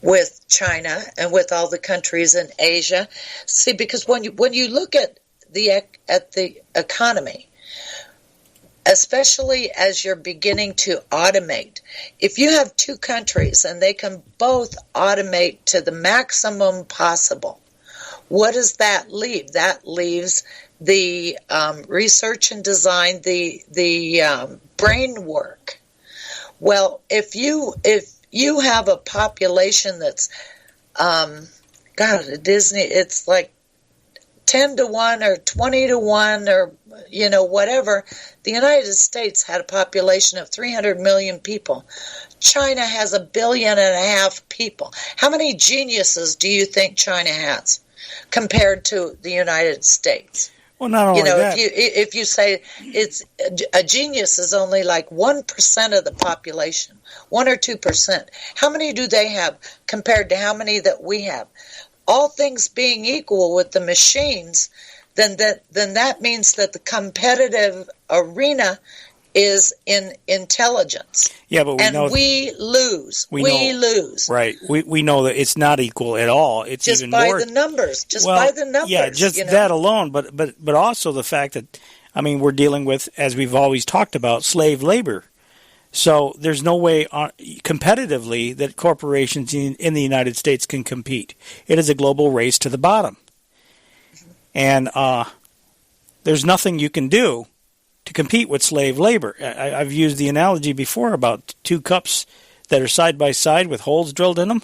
I: with China and with all the countries in Asia. See, because when you look at the economy, especially as you're beginning to automate, if you have two countries and they can both automate to the maximum possible, what does that leave? That leaves the research and design, the brain work. Well, if you have a population that's, at Disney, it's like 10 to 1 or 20 to 1 or, you know, whatever. The United States had a population of 300 million people. China has 1.5 billion people. How many geniuses do you think China has compared to the United States?
H: Well, not only that.
I: If you say it's a genius is only like 1% of the population, 1 or 2%. How many do they have compared to how many that we have? All things being equal with the machines, then that means that the competitive arena is in intelligence.
H: Yeah, but
I: we lose. We lose.
H: Right. We know that it's not equal at all. It's
I: just
H: even
I: by
H: more.
I: The numbers. Just by the numbers.
H: Yeah, just that alone. But also the fact that, I mean, we're dealing with, as we've always talked about, slave labor. So there's no way competitively that corporations in the United States can compete. It is a global race to the bottom. And there's nothing you can do to compete with slave labor. I've used the analogy before about 2 cups that are side by side with holes drilled in them.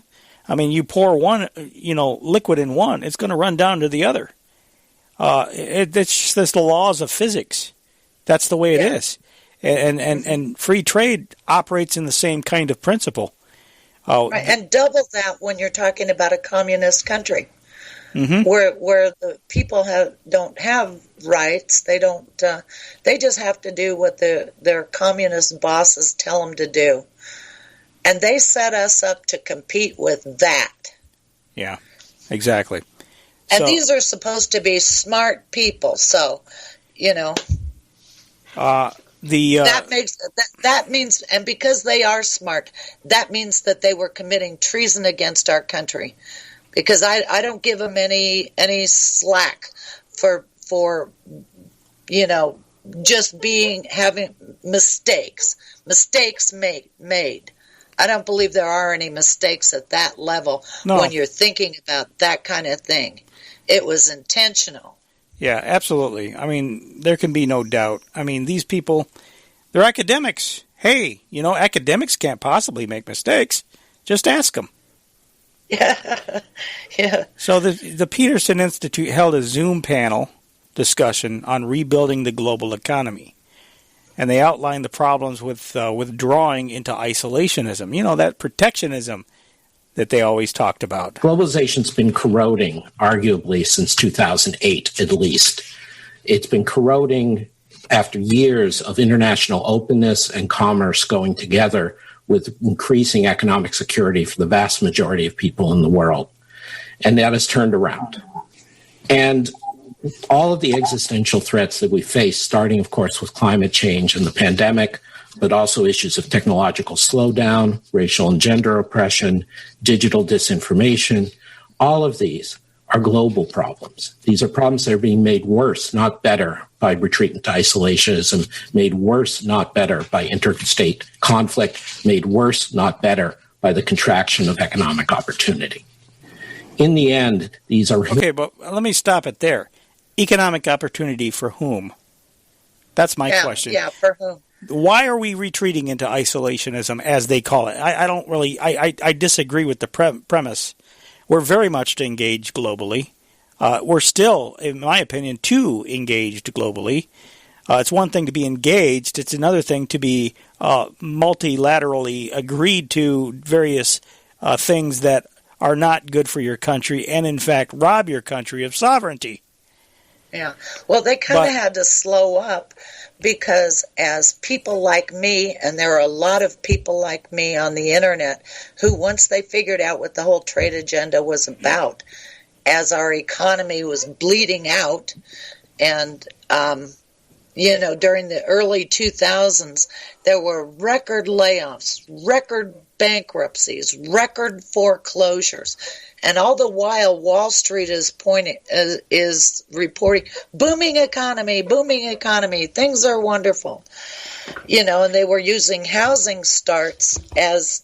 H: I mean, you pour one, liquid in one, it's going to run down to the other. It's just the laws of physics. That's the way it is. And free trade operates in the same kind of principle.
I: Right. And double that when you're talking about a communist country. Mm-hmm. Where the people don't have rights, they don't. They just have to do what their communist bosses tell them to do, and they set us up to compete with that.
H: Yeah, exactly.
I: And these are supposed to be smart people, so that means, and because they are smart, that means that they were committing treason against our country. Because I don't give them any slack for just having mistakes made. I don't believe there are any mistakes at that level when you're thinking about that kind of thing. It was intentional.
H: Yeah, absolutely. I mean, there can be no doubt. I mean, these people, they're academics. Hey, academics can't possibly make mistakes. Just ask them.
I: Yeah.
H: So the Peterson Institute held a Zoom panel discussion on rebuilding the global economy. and they outline the problems with withdrawing into isolationism. You know, that protectionism that they always talked about.
U: Globalization's been corroding, arguably, since 2008 at least. It's been corroding after years of international openness and commerce going together with increasing economic security for the vast majority of people in the world. And that has turned around. And all of the existential threats that we face, starting, of course, with climate change and the pandemic, but also issues of technological slowdown, racial and gender oppression, digital disinformation, all of these are global problems. These are problems that are being made worse, not better, by retreat into isolationism, made worse, not better, by interstate conflict, made worse, not better, by the contraction of economic opportunity. In the end, these are...
H: Okay, but let me stop it there. Economic opportunity for whom? That's my question.
I: Yeah, for whom?
H: Why are we retreating into isolationism, as they call it? I disagree with the premise. We're very much engaged globally. We're still, in my opinion, too engaged globally. It's one thing to be engaged. It's another thing to be multilaterally agreed to various things that are not good for your country and, in fact, rob your country of sovereignty.
I: Yeah. Well, they kind of had to slow up because as people like me, and there are a lot of people like me on the internet who, once they figured out what the whole trade agenda was about, as our economy was bleeding out, and, during the early 2000s, there were record layoffs, record bankruptcies, record foreclosures. And all the while, Wall Street is reporting, booming economy, things are wonderful. And they were using housing starts as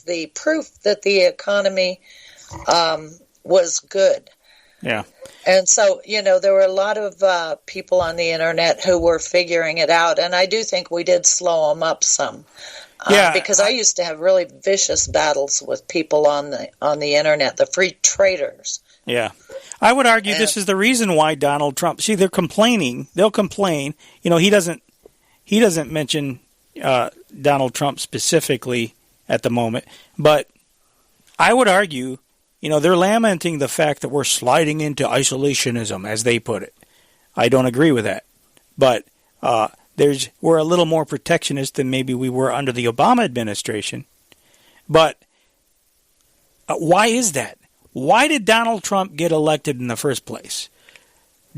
I: the proof that the economy was good.
H: Yeah.
I: And so, there were a lot of people on the internet who were figuring it out. And I do think we did slow them up some. Because I used to have really vicious battles with people on the internet, the free traders.
H: Yeah. I would argue this is the reason why Donald Trump, see, they're complaining. They'll complain. He doesn't mention Donald Trump specifically at the moment. But I would argue, they're lamenting the fact that we're sliding into isolationism, as they put it. I don't agree with that. But we're a little more protectionist than maybe we were under the Obama administration. But why is that? Why did Donald Trump get elected in the first place?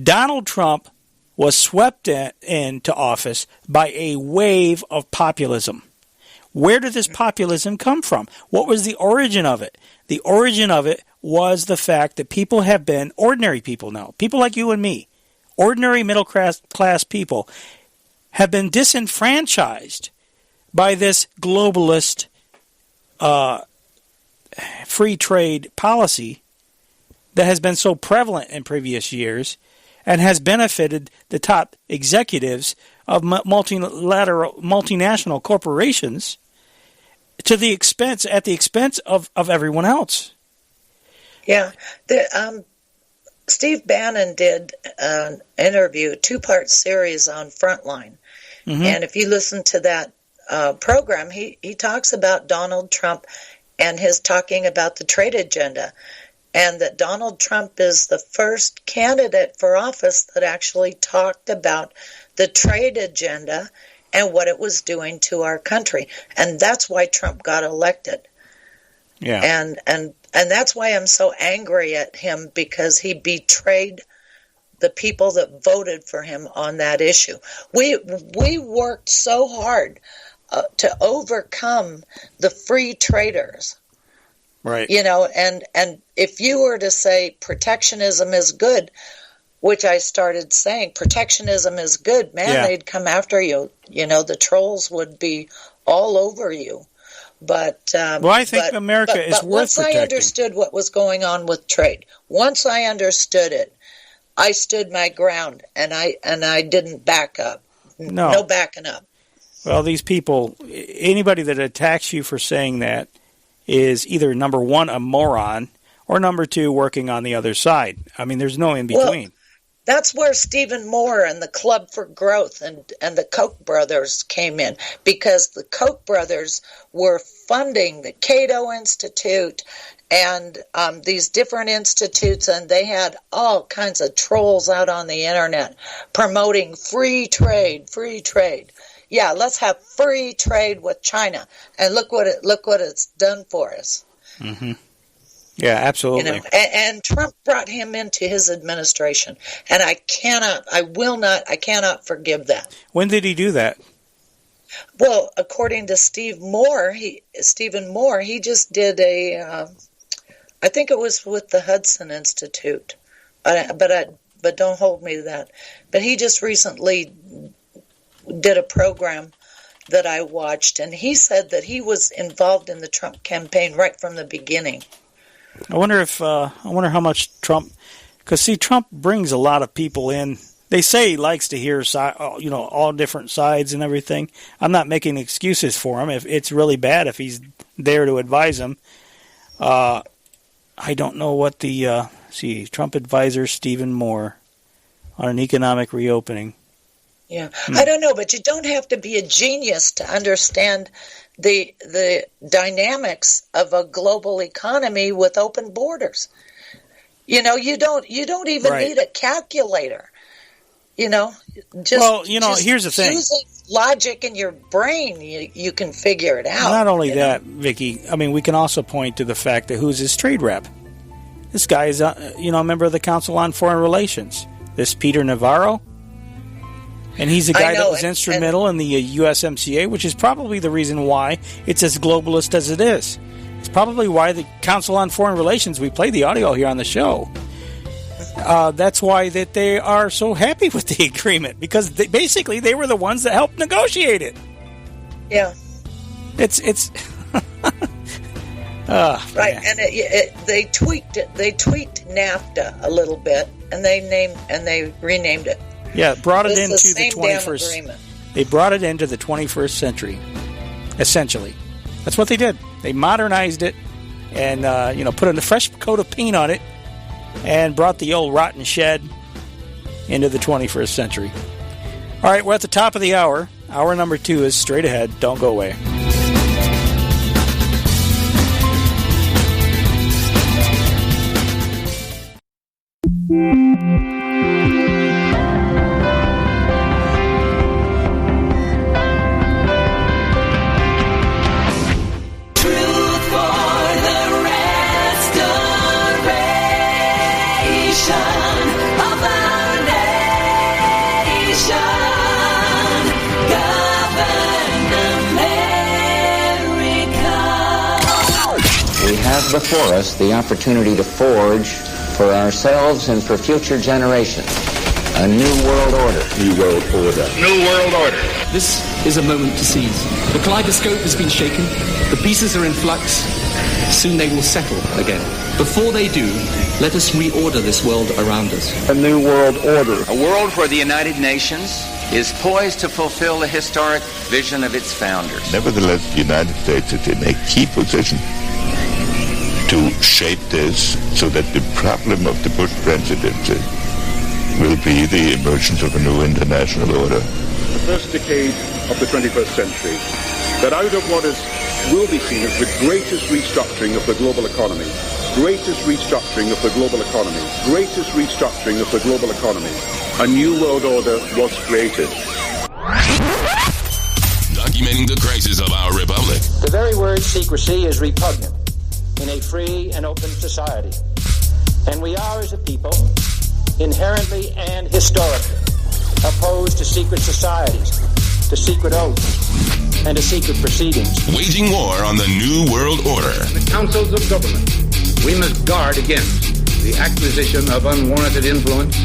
H: Donald Trump was swept into office by a wave of populism. Where did this populism come from? What was the origin of it? The origin of it was the fact that people have been, ordinary people now, people like you and me, ordinary middle-class people, have been disenfranchised by this globalist free trade policy that has been so prevalent in previous years and has benefited the top executives of multinational corporations at the expense of everyone else.
I: Yeah. Steve Bannon did an interview, a two-part series on Frontline. Mm-hmm. And if you listen to that program, he talks about Donald Trump and his talking about the trade agenda, and that Donald Trump is the first candidate for office that actually talked about the trade agenda and what it was doing to our country. And that's why Trump got elected.
H: Yeah.
I: And that's why I'm so angry at him, because he betrayed the people that voted for him on that issue. We worked so hard to overcome the free traders.
H: Right.
I: And if you were to say protectionism is good, which I started saying, protectionism is good, man, they'd come after you. The trolls would be all over you. But
H: I think America is worth protecting.
I: Once I understood what was going on with trade, once I understood it, I stood my ground, and I didn't back up. No backing up.
H: Well, these people, anybody that attacks you for saying that is either, number one, a moron, or number two, working on the other side. I mean, there's no in between.
I: That's where Stephen Moore and the Club for Growth and the Koch brothers came in, because the Koch brothers were funding the Cato Institute and these different institutes, and they had all kinds of trolls out on the internet promoting free trade. Yeah, let's have free trade with China, and look what it's done for us.
H: Mm-hmm. Yeah, absolutely.
I: You know, and Trump brought him into his administration, and I cannot forgive that.
H: When did he do that?
I: Well, according to Stephen Moore, he just did I think it was with the Hudson Institute, but don't hold me to that. But he just recently did a program that I watched, and he said that he was involved in the Trump campaign right from the beginning.
H: I wonder how much Trump, because see, Trump brings a lot of people in. They say he likes to hear, all different sides and everything. I'm not making excuses for him. If it's really bad, if he's there to advise them, I don't know what the Trump advisor Stephen Moore on an economic reopening.
I: Yeah, I don't know, but you don't have to be a genius to understand the dynamics of a global economy with open borders. You know, you don't even need a calculator. You know,
H: here's the thing:
I: using logic in your brain, you can figure it out.
H: Not only that, Vicky. I mean, we can also point to the fact that who's his trade rep. This guy is, a member of the Council on Foreign Relations. This Peter Navarro. And he's a guy that was instrumental in the USMCA, which is probably the reason why it's as globalist as it is. It's probably why the Council on Foreign Relations, we played the audio here on the show, that's why that they are so happy with the agreement, because they were the ones that helped negotiate it.
I: Yeah.
H: It's
I: right, man. And they tweaked it. They tweaked NAFTA a little bit, and they renamed it.
H: Yeah, brought it into the 21st. They brought it into the 21st century, essentially. That's what they did. They modernized it, and put a fresh coat of paint on it, and brought the old rotten shed into the 21st century. All right, we're at the top of the hour. Hour number 2 is straight ahead. Don't go away.
A: Before us the opportunity to forge for ourselves and for future generations a new world order.
B: New world order.
F: New world order.
D: This is a moment to seize. The kaleidoscope has been shaken. The pieces are in flux. Soon they will settle again. Before they do, let us reorder this world around us.
B: A new world order.
A: A world where the United Nations is poised to fulfill the historic vision of its founders.
E: Nevertheless, the United States is in a key position to shape this so that the problem of the Bush presidency will be the emergence of a new international order.
B: The first decade of the 21st century, that out of what will be seen as the greatest restructuring of the global economy, a new world order was created.
F: Documenting the crisis of our republic.
G: The very word secrecy is repugnant in a free and open society. And we are, as a people, inherently and historically opposed to secret societies, to secret oaths, and to secret proceedings.
F: Waging war on the New World Order.
C: In the councils of government, we must guard against the acquisition of unwarranted influence,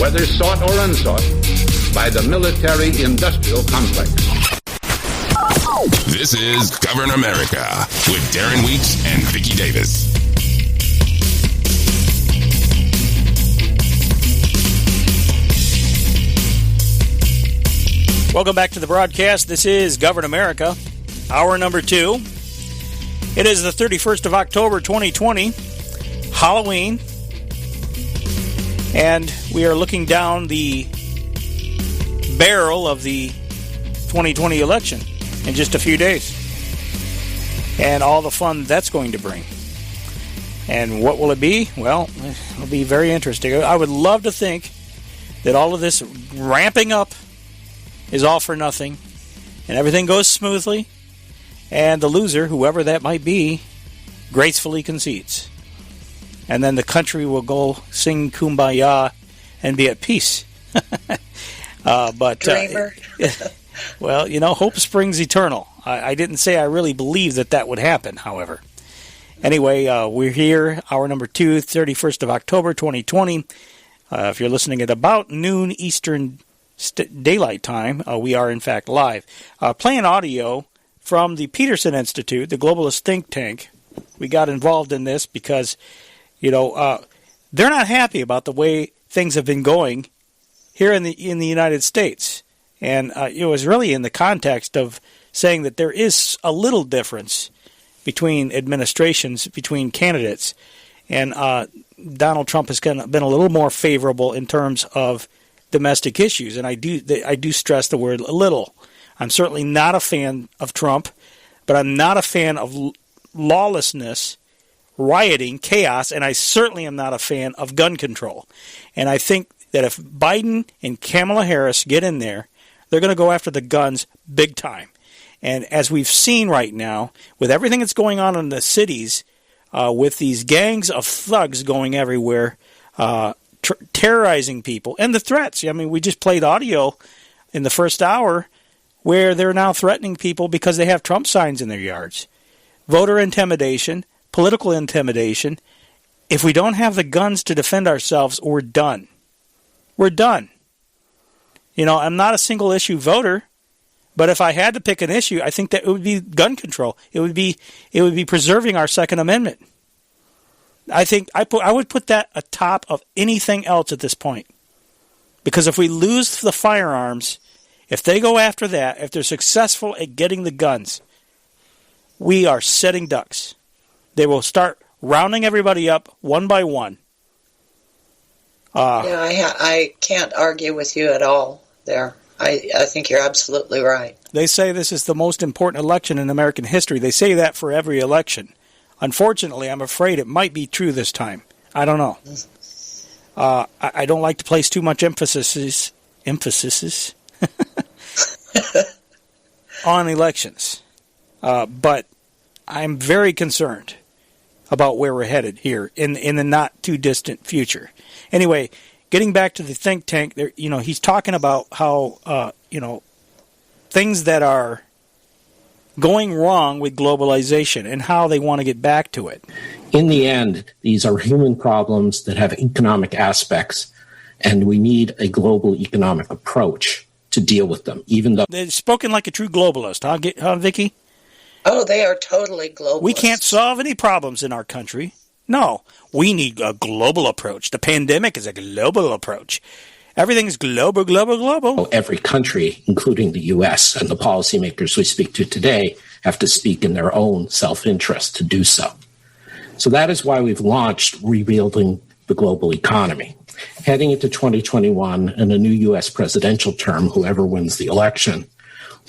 C: whether sought or unsought, by the military-industrial complex.
F: This is Govern America with Darren Weeks and Vicky Davis.
H: Welcome back to the broadcast. This is Govern America, hour number 2. It is the 31st of October, 2020, Halloween. And we are looking down the barrel of the 2020 election in just a few days. And all the fun that's going to bring. And what will it be? Well, it'll be very interesting. I would love to think that all of this ramping up is all for nothing, and everything goes smoothly, and the loser, whoever that might be, gracefully concedes. And then the country will go sing Kumbaya and be at peace.
I: Dreamer.
H: Well, you know, hope springs eternal. I didn't say I really believe that would happen, however. Anyway, we're here, hour number 2, 31st of October, 2020. If you're listening at about noon Eastern Daylight Time, we are, in fact, live. Playing audio from the Peterson Institute, the globalist think tank. We got involved in this because, you know, they're not happy about the way things have been going here in the United States. And it was really in the context of saying that there is a little difference between administrations, between candidates. And Donald Trump has been a little more favorable in terms of domestic issues. And I do stress the word a little. I'm certainly not a fan of Trump, but I'm not a fan of lawlessness, rioting, chaos, and I certainly am not a fan of gun control. And I think that if Biden and Kamala Harris get in there, they're going to go after the guns big time. And as we've seen right now, with everything that's going on in the cities, with these gangs of thugs going everywhere, terrorizing people, and the threats. I mean, we just played audio in the first hour where they're now threatening people because they have Trump signs in their yards. Voter intimidation, political intimidation. If we don't have the guns to defend ourselves, we're done. We're done. You know, I'm not a single issue voter, but if I had to pick an issue, I think that it would be gun control. It would be preserving our Second Amendment. I think I would put that atop of anything else at this point. Because if we lose the firearms, if they go after that, if they're successful at getting the guns, we are sitting ducks. They will start rounding everybody up one by one.
I: I can't argue with you at all there. I think you're absolutely right. They
H: say this is the most important election in American history. They say that for every election. Unfortunately, I'm afraid it might be true this time. I don't know. I don't like to place too much emphasis on elections. But I'm very concerned about where we're headed here in the not too distant future. Anyway, getting back to the think tank, there, you know, he's talking about how things that are going wrong with globalization and how they want to get back to it.
U: In the end, these are human problems that have economic aspects, and we need a global economic approach to deal with them, even though...
H: They're spoken like a true globalist, huh, Vicky?
I: Oh, they are totally globalist.
H: We can't solve any problems in our country. No, we need a global approach. The pandemic is a global approach. Everything's global.
U: Every country, including the U.S., and the policymakers we speak to today have to speak in their own self-interest to do so. So that is why we've launched Rebuilding the Global Economy. Heading into 2021 and a new U.S. presidential term, whoever wins the election,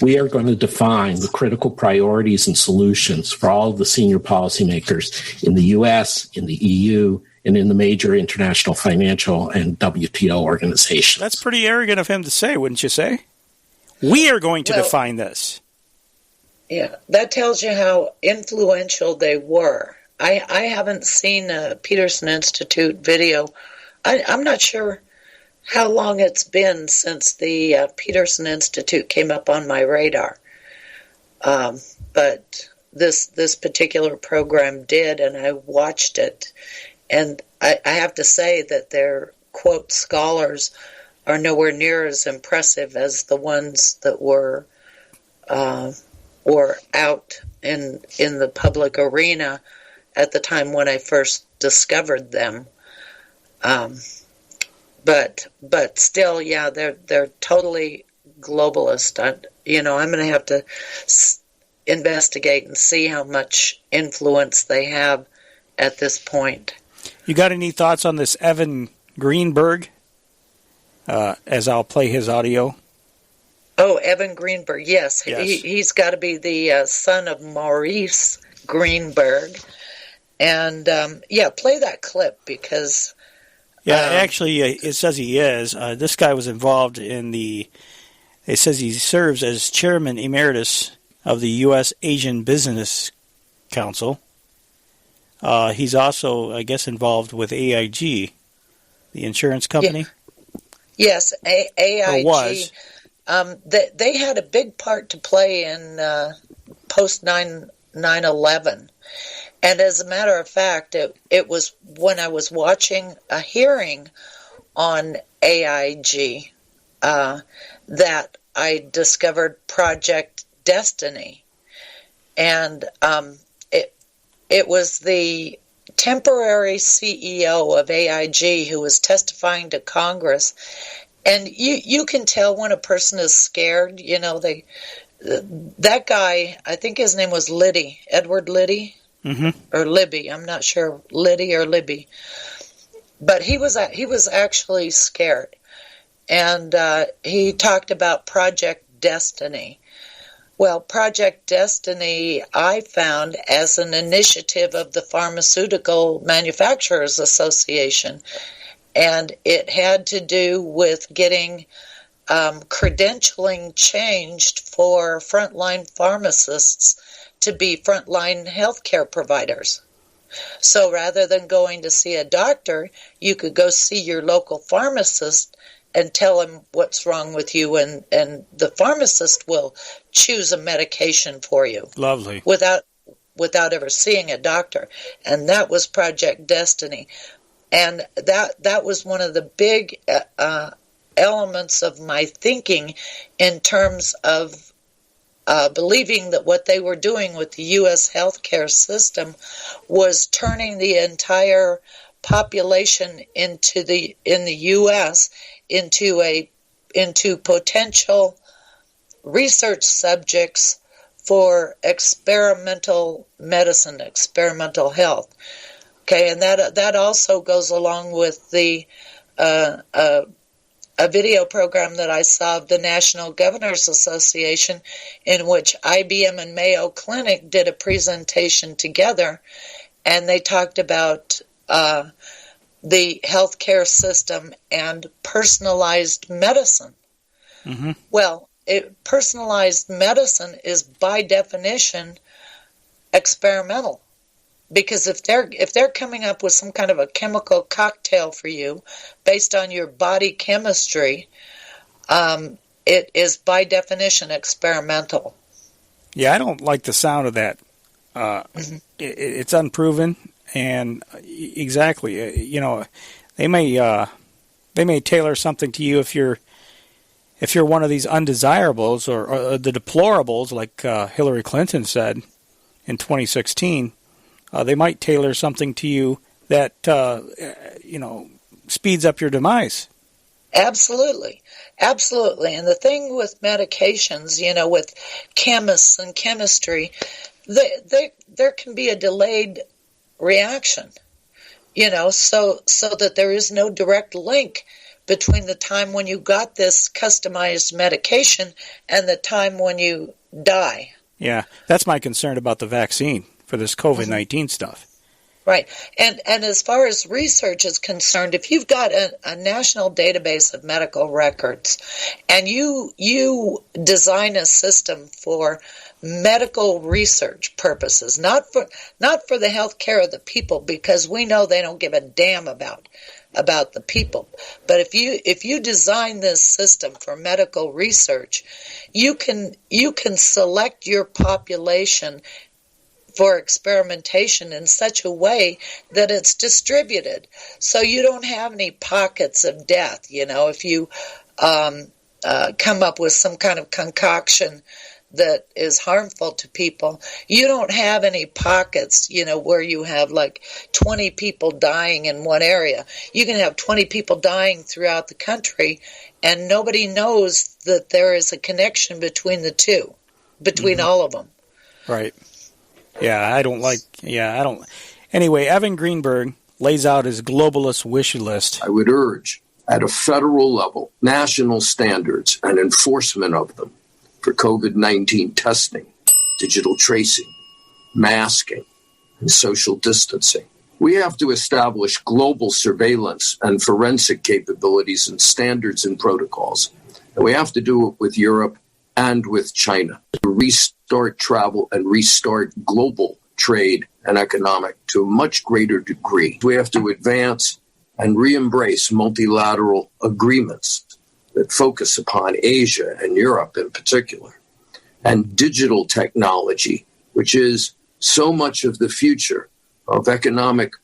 U: we are going to define the critical priorities and solutions for all of the senior policymakers in the U.S., in the EU, and in the major international financial and WTO organizations.
H: That's pretty arrogant of him to say, wouldn't you say? We are going to define this.
I: Yeah, that tells you how influential they were. I haven't seen a Peterson Institute video. I'm not sure how long it's been since the Peterson Institute came up on my radar. But this particular program did, and I watched it. And I have to say that their, quote, scholars are nowhere near as impressive as the ones that were out in the public arena at the time when I first discovered them. But still, yeah, they're totally globalist. I'm going to have to investigate and see how much influence they have at this point.
H: You got any thoughts on this Evan Greenberg, as I'll play his audio.
I: Oh, Evan Greenberg, yes. He's got to be the son of Maurice Greenberg. And, play that clip because...
H: actually, it says he is. This guy was involved in it says he serves as chairman emeritus of the U.S. Asian Business Council. He's also, I guess, involved with AIG, the insurance company.
I: Yes, AIG.
H: Or was.
I: They had a big part to play in post 9/11. And as a matter of fact, it was when I was watching a hearing on AIG that I discovered Project Destiny. And it was the temporary CEO of AIG who was testifying to Congress. And you can tell when a person is scared. You know, that guy, I think his name was Liddy, Edward Liddy.
H: Mm-hmm.
I: Or Libby, I'm not sure, Liddy or Libby, but he was actually scared, and he talked about Project Destiny. Well, Project Destiny I found as an initiative of the Pharmaceutical Manufacturers Association, and it had to do with getting credentialing changed for frontline pharmacists to be frontline healthcare providers. So rather than going to see a doctor, you could go see your local pharmacist and tell him what's wrong with you, and the pharmacist will choose a medication for you.
H: Lovely.
I: Without ever seeing a doctor. And that was Project Destiny. And that was one of the big elements of my thinking in terms of believing that what they were doing with the U.S. healthcare system was turning the entire population in the U.S. into potential research subjects for experimental medicine, experimental health. Okay, and that also goes along with the a video program that I saw of the National Governors Association, in which IBM and Mayo Clinic did a presentation together, and they talked about the healthcare system and personalized medicine.
H: Mm-hmm.
I: Well, personalized medicine is by definition experimental. Because if they're coming up with some kind of a chemical cocktail for you based on your body chemistry, it is by definition experimental.
H: Yeah, I don't like the sound of that. It's unproven, and exactly, they may tailor something to you if you're one of these undesirables or the deplorables, like Hillary Clinton said in 2016. They might tailor something to you that, speeds up your demise.
I: Absolutely. Absolutely. And the thing with medications, with chemists and chemistry, there can be a delayed reaction, so that there is no direct link between the time when you got this customized medication and the time when you die.
H: Yeah, that's my concern about the vaccine for this COVID-19 stuff.
I: Right. And as far as research is concerned, if you've got a national database of medical records and you design a system for medical research purposes, not for the health care of the people, because we know they don't give a damn about the people. But if you design this system for medical research, you can select your population for experimentation in such a way that it's distributed, so you don't have any pockets of death. If you come up with some kind of concoction that is harmful to people, you don't have any pockets, where you have like 20 people dying in one area. You can have 20 people dying throughout the country, and nobody knows that there is a connection between the two, between all of them.
H: Right. Yeah, I don't. Anyway, Evan Greenberg, lays out his globalist wish list.
L: I would urge, at a federal level, national standards and enforcement of them for COVID-19 testing, digital tracing, masking, and social distancing. We have to establish global surveillance and forensic capabilities and standards and protocols. And we have to do it with Europe and with China to restart travel and restart global trade and economic to a much greater degree. We have to advance and re-embrace multilateral agreements that focus upon Asia and Europe in particular, and digital technology, which is so much of the future of economic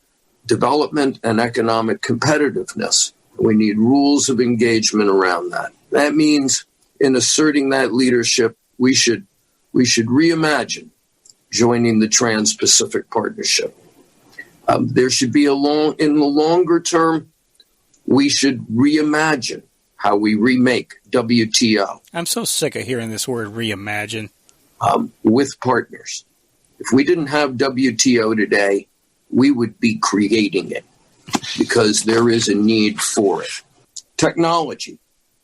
L: development and economic competitiveness. We need rules of engagement around that. That means in asserting that leadership, we should reimagine joining the Trans-Pacific Partnership. There should be in the longer term, we should reimagine how we remake WTO.
H: I'm so sick of hearing this word reimagine.
L: With partners. If we didn't have WTO today, we would be creating it because there is a need for it. Technology.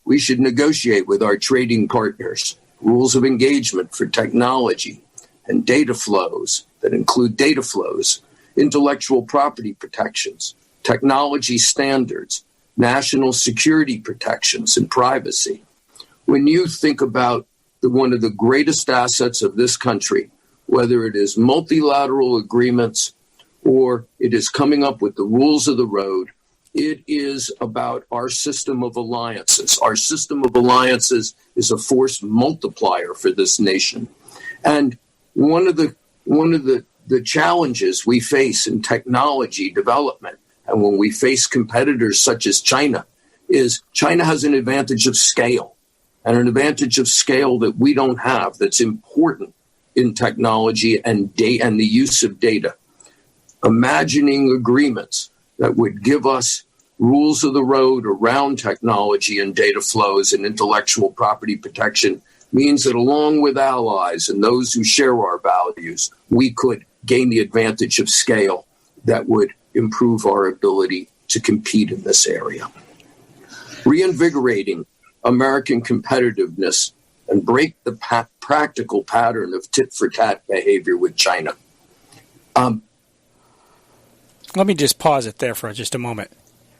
L: We should negotiate with our trading partners rules of engagement for technology and data flows that include data flows, intellectual property protections, technology standards, national security protections, and privacy. When you think about one of the greatest assets of this country, whether it is multilateral agreements or it is coming up with the rules of the road, it is about our system of alliances. Our system of alliances is a force multiplier for this nation. And one of the challenges we face in technology development, and when we face competitors such as China, is China has an advantage of scale, and an advantage of scale that we don't have that's important in technology and the use of data. Imagining agreements that would give us rules of the road around technology and data flows and intellectual property protection means that along with allies and those who share our values, we could gain the advantage of scale that would improve our ability to compete in this area. Reinvigorating American competitiveness and break the practical pattern of tit-for-tat behavior with China.
H: Let me just pause it there for just a moment.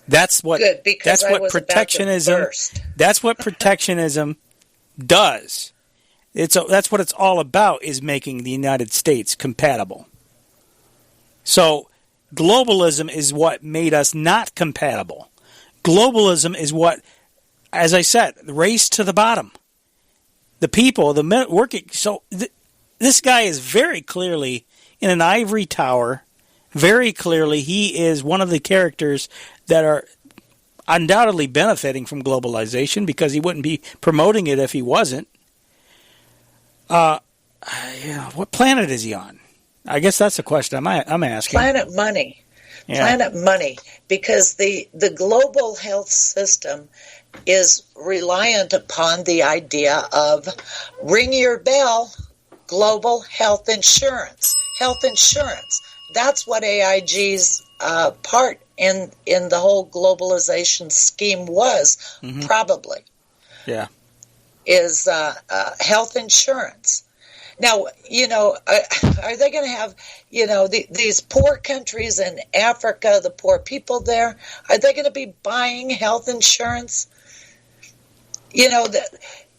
H: That's what protectionism. That's what protectionism does. That's what it's all about, is making the United States compatible. So globalism is what made us not compatible. Globalism is what, as I said, the race to the bottom. The people, the men working. So this guy is very clearly in an ivory tower. Very clearly, he is one of the characters that are undoubtedly benefiting from globalization, because he wouldn't be promoting it if he wasn't. What planet is he on? I guess that's the question I'm asking.
I: Planet Money. Yeah. Planet Money. Because the global health system is reliant upon the idea of ring your bell, global health insurance. Health insurance. That's what AIG's part in the whole globalization scheme was, probably.
H: Yeah.
I: Is health insurance. Now, are they going to have, these poor countries in Africa, the poor people there, are they going to be buying health insurance?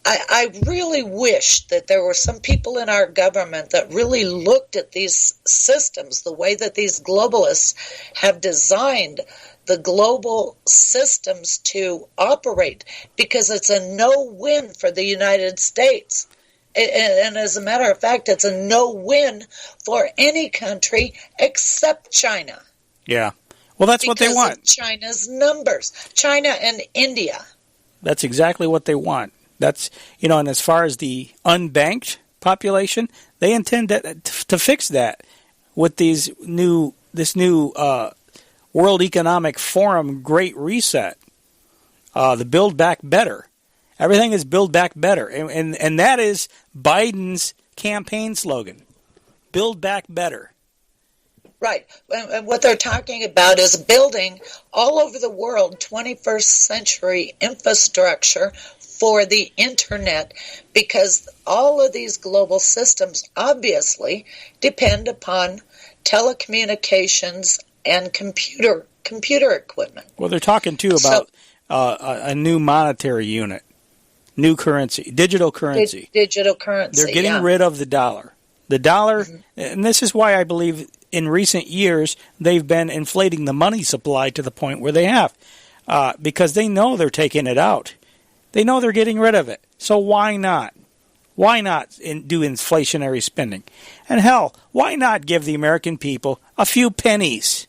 I: I really wish that there were some people in our government that really looked at these systems, the way that these globalists have designed the global systems to operate, because it's a no-win for the United States. And as a matter of fact, it's a no-win for any country except China.
H: Yeah. Well, that's what they want.
I: Because of China's numbers. China and India.
H: That's exactly what they want. That's, and as far as the unbanked population, they intend to fix that with this new World Economic Forum Great Reset, the Build Back Better. Everything is Build Back Better, and that is Biden's campaign slogan, Build Back Better.
I: Right. And what they're talking about is building all over the world 21st century infrastructure for the internet, because all of these global systems obviously depend upon telecommunications and computer equipment.
H: Well, they're talking too about a new monetary unit, new currency, digital currency.
I: Digital currency.
H: They're getting rid of the dollar. The dollar, and this is why I believe in recent years they've been inflating the money supply to the point where they have, because they know they're taking it out. They know they're getting rid of it. So why not? Why not do inflationary spending? And hell, why not give the American people a few pennies,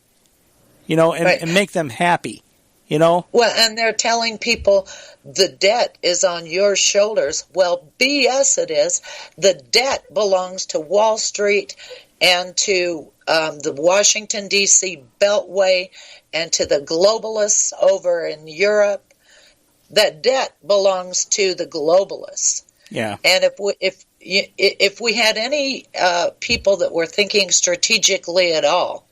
H: and make them happy, Well,
I: and they're telling people the debt is on your shoulders. Well, BS it is. The debt belongs to Wall Street and to the Washington, D.C. Beltway and to the globalists over in Europe. That debt belongs to the globalists.
H: Yeah.
I: And if we had any people that were thinking strategically at all,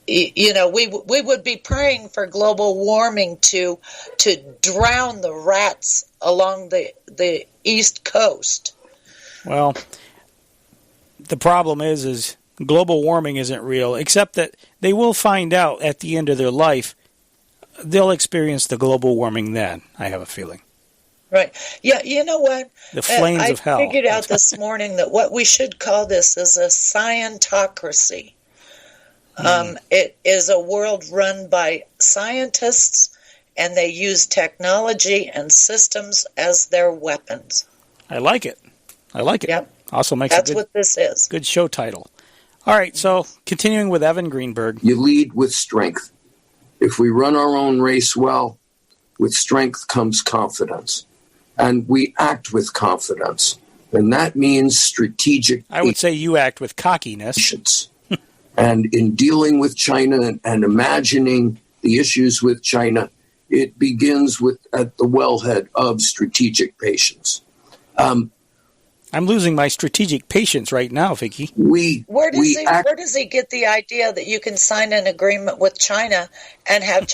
I: we would be praying for global warming to drown the rats along the East Coast.
H: Well, the problem is global warming isn't real, except that they will find out at the end of their life. They'll experience the global warming then, I have a feeling.
I: Right. Yeah, you know what?
H: The flames of hell.
I: I figured out this morning that what we should call this is a Scientocrisy. It is a world run by scientists, and they use technology and systems as their weapons.
H: I like it.
I: Yep.
H: Also makes
I: That's what this is.
H: Good show title. All right, so continuing with Evan Greenberg.
L: You lead with strength. If we run our own race well, with strength comes confidence. And we act with confidence. And that means strategic.
H: I would say you act with cockiness.
L: And in dealing with China and imagining the issues with China, it begins at the wellhead of strategic patience.
H: I'm losing my strategic patience right now, Vicky.
I: Where does he get the idea that you can sign an agreement with China and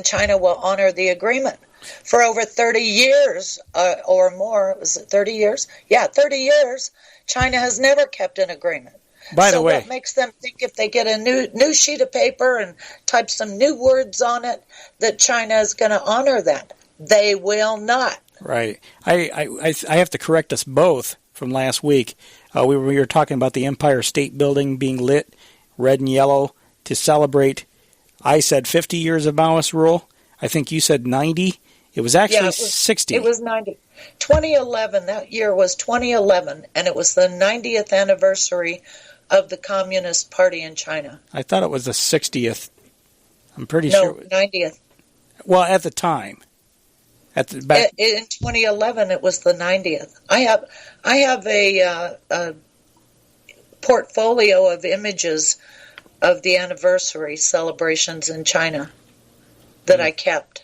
I: China will honor the agreement? For over 30 years or more, was it 30 years? Yeah, 30 years, China has never kept an agreement.
H: By the way,
I: what makes them think if they get a new sheet of paper and type some new words on it that China is going to honor that? They will not.
H: Right. I have to correct us both from last week. We were talking about the Empire State Building being lit red and yellow to celebrate. I said 50 years of Maoist rule. I think you said 90. It was actually 60.
I: It was 90. 2011, that year was 2011, and it was the 90th anniversary of the Communist Party in China.
H: I thought it was the 60th. I'm pretty sure.
I: No, 90th.
H: Well, at the time. In
I: 2011, it was the 90th. I have a portfolio of images of the anniversary celebrations in China that I kept.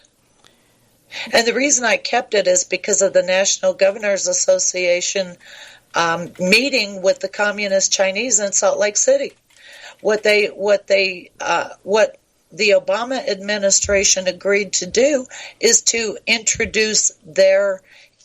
I: And the reason I kept it is because of the National Governors Association meeting with the Communist Chinese in Salt Lake City. What the Obama administration agreed to do is to introduce their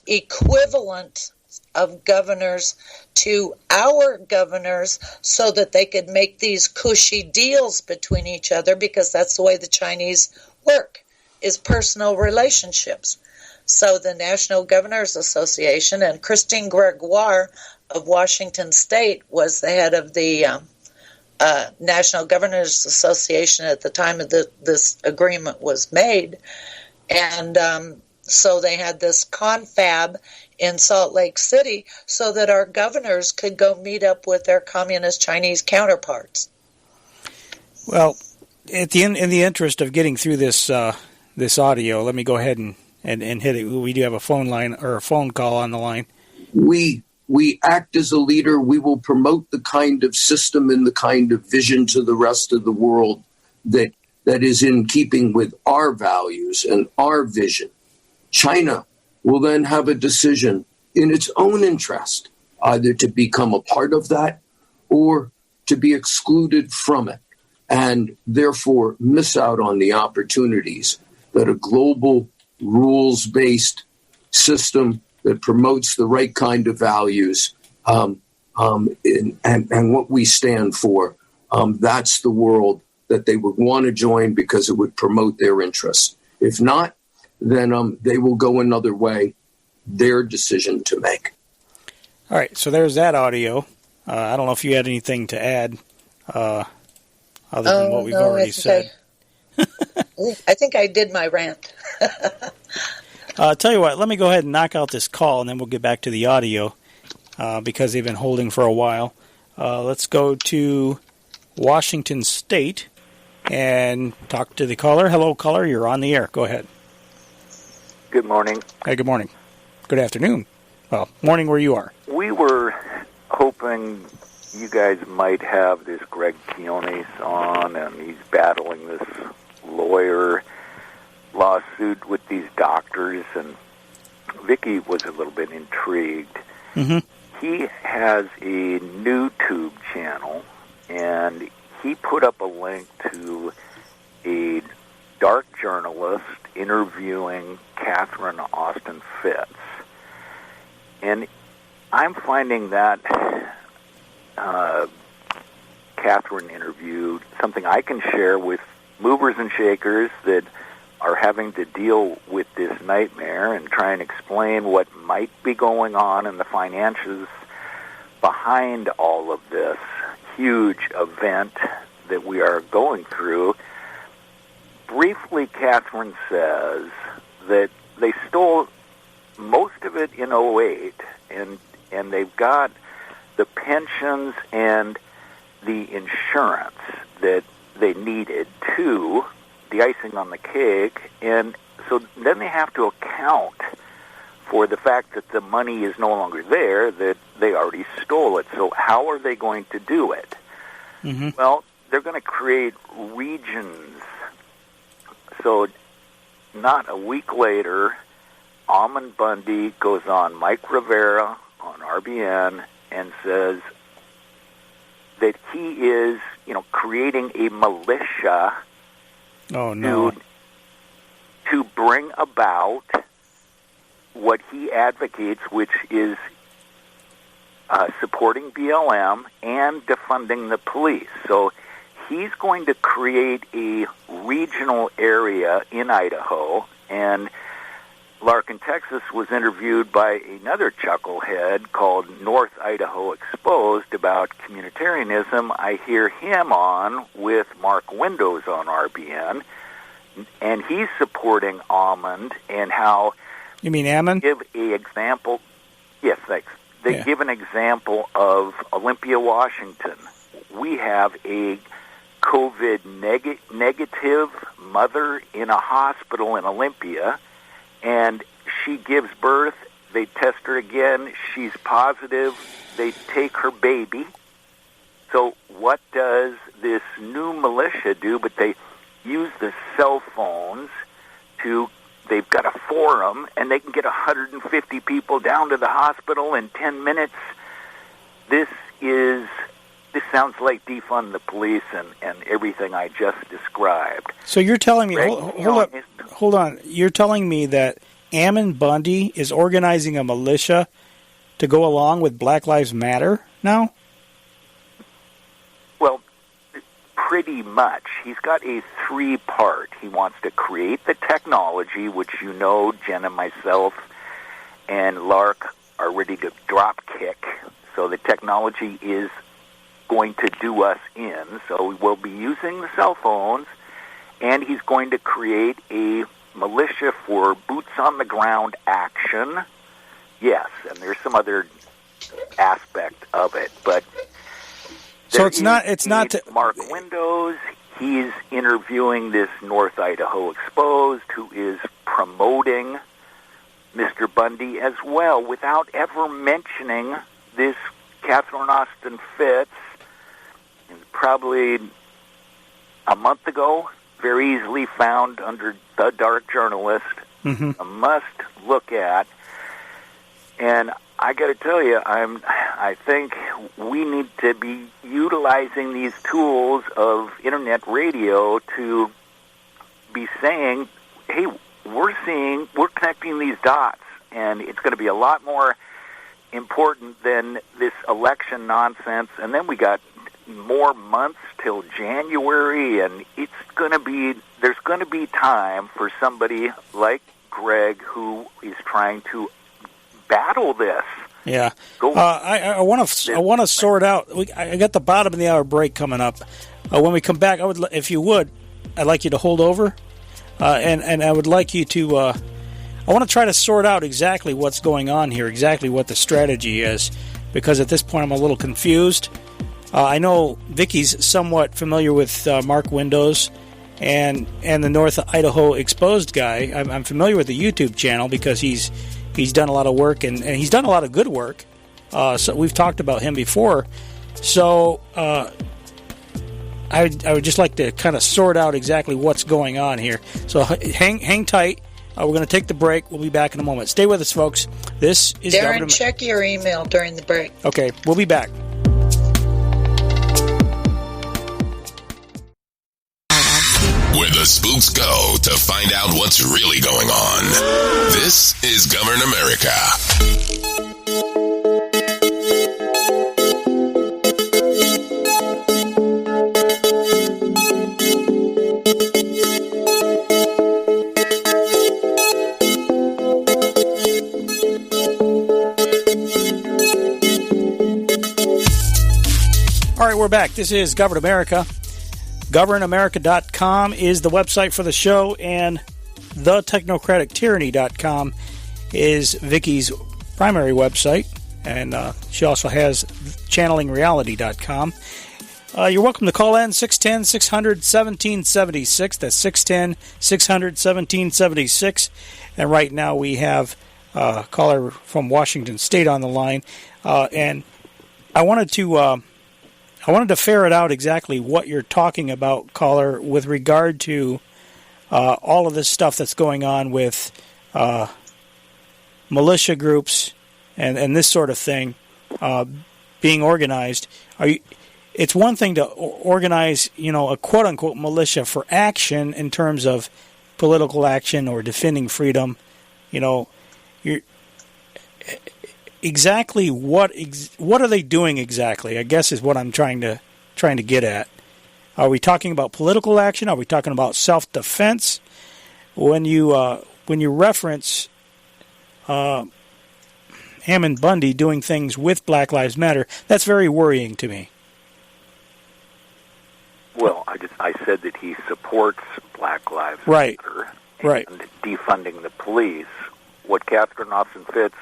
I: equivalent of governors to our governors so that they could make these cushy deals between each other, because that's the way the Chinese work, is personal relationships. So the National Governors Association, and Christine Gregoire of Washington State was the head of the National Governors Association at the time of this agreement was made. And so they had this confab in Salt Lake City so that our governors could go meet up with their communist Chinese counterparts.
H: Well, in the interest of getting through this audio, let me go ahead and hit it. We do have a phone line or a phone call on the line.
L: We act as a leader. We will promote the kind of system and the kind of vision to the rest of the world that is in keeping with our values and our vision. China will then have a decision in its own interest, either to become a part of that or to be excluded from it and therefore miss out on the opportunities that a global rules-based system that promotes the right kind of values and what we stand for, that's the world that they would want to join because it would promote their interests. If not, then they will go another way, their decision to make.
H: All right, so there's that audio. I don't know if you had anything to add other than what we've already said.
I: I think I did my rant.
H: I'll tell you what, let me go ahead and knock out this call, and then we'll get back to the audio because they've been holding for a while. Let's go to Washington State and talk to the caller. Hello, caller. You're on the air. Go ahead.
K: Good morning.
H: Hey, good morning. Good afternoon. Well, morning where you are.
K: We were hoping you guys might have this Greg Quiones on, and he's battling this lawyer lawsuit with these doctors, and Vicky was a little bit intrigued.
H: Mm-hmm.
K: He has a YouTube channel, and he put up a link to a dark journalist interviewing Catherine Austin Fitts. And I'm finding that Catherine interview something I can share with movers and shakers that are having to deal with this nightmare and try and explain what might be going on in the finances behind all of this huge event that we are going through. Briefly, Catherine says that they stole most of it in 2008, and they've got the pensions and the insurance that they needed too, the icing on the cake, and so then they have to account for the fact that the money is no longer there, that they already stole it. So how are they going to do it?
H: Mm-hmm.
K: Well, they're going to create regions. So not a week later, Almond Bundy goes on Mike Rivera on RBN and says that he is, creating a militia to bring about what he advocates, which is supporting BLM and defunding the police. So he's going to create a regional area in Idaho, and Larkin, Texas was interviewed by another chucklehead called North Idaho Exposed about communitarianism. I hear him on with Mark Windows on RBN, and he's supporting Almond and how...
H: You mean Ammon?
K: Give a example. Yes, thanks. They give an example of Olympia, Washington. We have a COVID negative mother in a hospital in Olympia, and she gives birth, they test her again, she's positive, they take her baby. So what does this new militia do? But they use the cell phones they've got a forum, and they can get 150 people down to the hospital in 10 minutes. This sounds like defund the police and everything I just described.
H: So you're telling me, hold on. You're telling me that Ammon Bundy is organizing a militia to go along with Black Lives Matter now?
K: Well, pretty much. He's got a three-part. He wants to create the technology, which Jen and myself and Lark are ready to drop kick. So the technology is going to do us in. So we will be using the cell phones, and he's going to create a militia for boots-on-the-ground action. Yes, and there's some other aspect of it, but
H: so it's not
K: Mark Windows. He's interviewing this North Idaho Exposed, who is promoting Mr. Bundy as well, without ever mentioning this Catherine Austin Fitts. Probably a month ago, very easily found under The Dark Journalist, a must look at. And I got to tell you, I'm I think we need to be utilizing these tools of internet radio to be saying, hey, we're connecting these dots, and it's going to be a lot more important than this election nonsense. And then we got more months till January, and there's going to be time for somebody like Greg who is trying to battle this.
H: Yeah, I want to sort out. I got the bottom of the hour break coming up. When we come back, I'd like you to hold over, and I would like you to. I want to try to sort out exactly what's going on here, exactly what the strategy is, because at this point I'm a little confused. I know Vicky's somewhat familiar with Mark Windows and the North Idaho Exposed guy. I'm familiar with the YouTube channel because he's done a lot of work, and he's done a lot of good work. So we've talked about him before. So I would just like to kind of sort out exactly what's going on here. So hang tight. We're going to take the break. We'll be back in a moment. Stay with us, folks. This is
I: Darren, check your email during the break.
H: Okay, we'll be back.
F: Where the spooks go to find out what's really going on. This is Govern America.
H: All right, we're back. This is Govern America. GovernAmerica.com is the website for the show, and thetechnocratictyranny.com is Vicky's primary website, and she also has channelingreality.com. You're welcome to call in 610-600-1776. That's 610-600-1776. And right now we have a caller from Washington State on the line, and I wanted to ferret out exactly what you're talking about, caller, with regard to all of this stuff that's going on with militia groups and this sort of thing being organized. It's one thing to organize, a quote-unquote militia for action in terms of political action or defending freedom. Exactly what are they doing exactly? I guess is what I'm trying to get at. Are we talking about political action? Are we talking about self-defense? When you reference Ammon Bundy doing things with Black Lives Matter, that's very worrying to me.
K: Well, I said that he supports Black Lives Matter and defunding the police. What Catherine Austin Fitts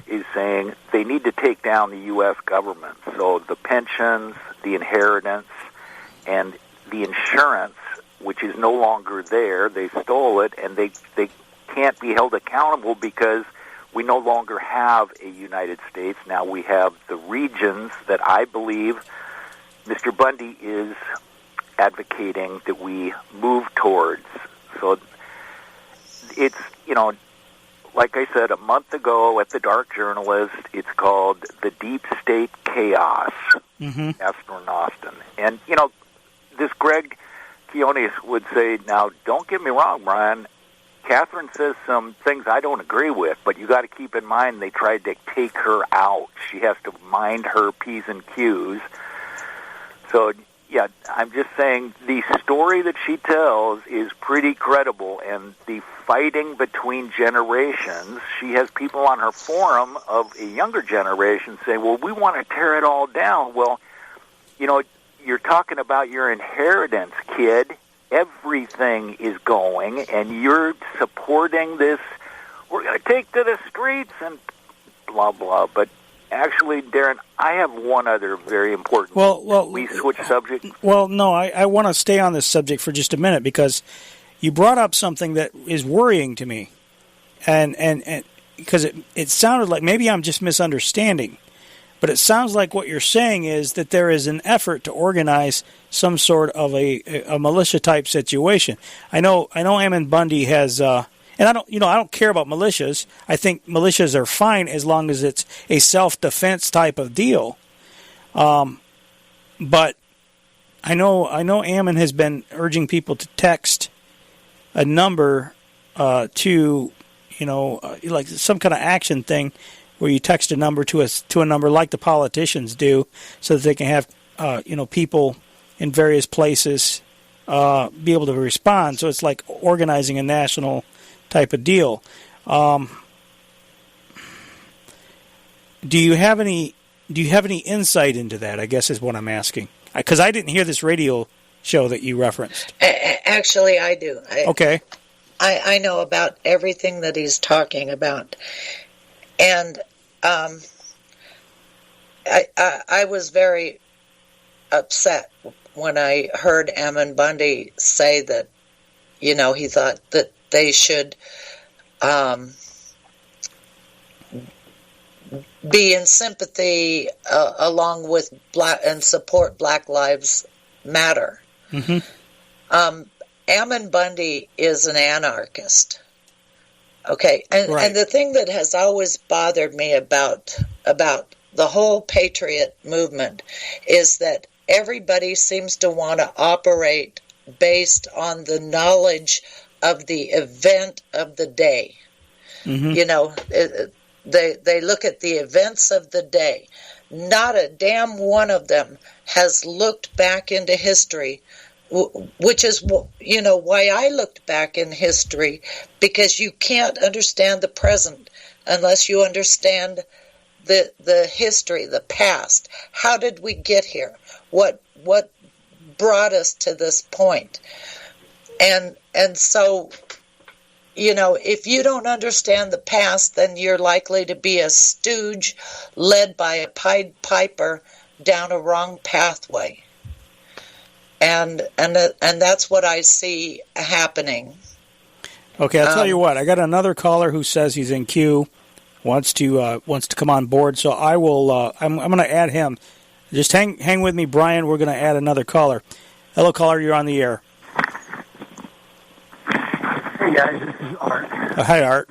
K: is saying, they need to take down the U.S. government. So the pensions, the inheritance, and the insurance, which is no longer there, they stole it, and they can't be held accountable because we no longer have a United States. Now we have the regions that I believe Mr. Bundy is advocating that we move towards. So it's, like I said a month ago at the Dark Journalist, it's called The Deep State Chaos, Catherine Austin. And, this Greg Kionis would say, now, don't get me wrong, Brian, Catherine says some things I don't agree with, but you got to keep in mind they tried to take her out. She has to mind her P's and Q's. So, yeah, I'm just saying the story that she tells is pretty credible, and the fighting between generations, she has people on her forum of a younger generation saying, well, we want to tear it all down. Well, you're talking about your inheritance, kid. Everything is going, and you're supporting this. We're going to take to the streets and blah, blah. But actually, Darren, I have one other very important. We switch subject.
H: Well, no, I want to stay on this subject for just a minute because you brought up something that is worrying to me, and because it sounded like maybe I'm just misunderstanding, but it sounds like what you're saying is that there is an effort to organize some sort of a militia type situation. I know Ammon Bundy has, and And I don't care about militias. I think militias are fine as long as it's a self-defense type of deal. But I know Ammon has been urging people to text a number to, like some kind of action thing where you text a number to a number like the politicians do, so that they can have people in various places be able to respond. So it's like organizing a national type of deal. Do you have any insight into that, I guess is what I'm asking? Because I didn't hear this radio show that you referenced.
I: Actually, I do.
H: Okay.
I: I know about everything that he's talking about. And I was very upset when I heard Ammon Bundy say that, he thought that they should be in sympathy along with and support Black Lives Matter. Mm-hmm. Ammon Bundy is an anarchist. Okay, and the thing that has always bothered me about the whole patriot movement is that everybody seems to want to operate based on the knowledge of the event of the day. Mm-hmm. They look at the events of the day. Not a damn one of them has looked back into history, which is, why I looked back in history, because you can't understand the present unless you understand the history, the past. How did we get here? What brought us to this point? And so, if you don't understand the past, then you're likely to be a stooge led by a Pied Piper down a wrong pathway. And that's what I see happening.
H: Okay, I'll tell you what. I got another caller who says he's in queue, wants to come on board. So I will. I'm going to add him. Just hang with me, Brian. We're going to add another caller. Hello, caller. You're on the air.
J: Hey guys, this is Art.
H: Hi, Art.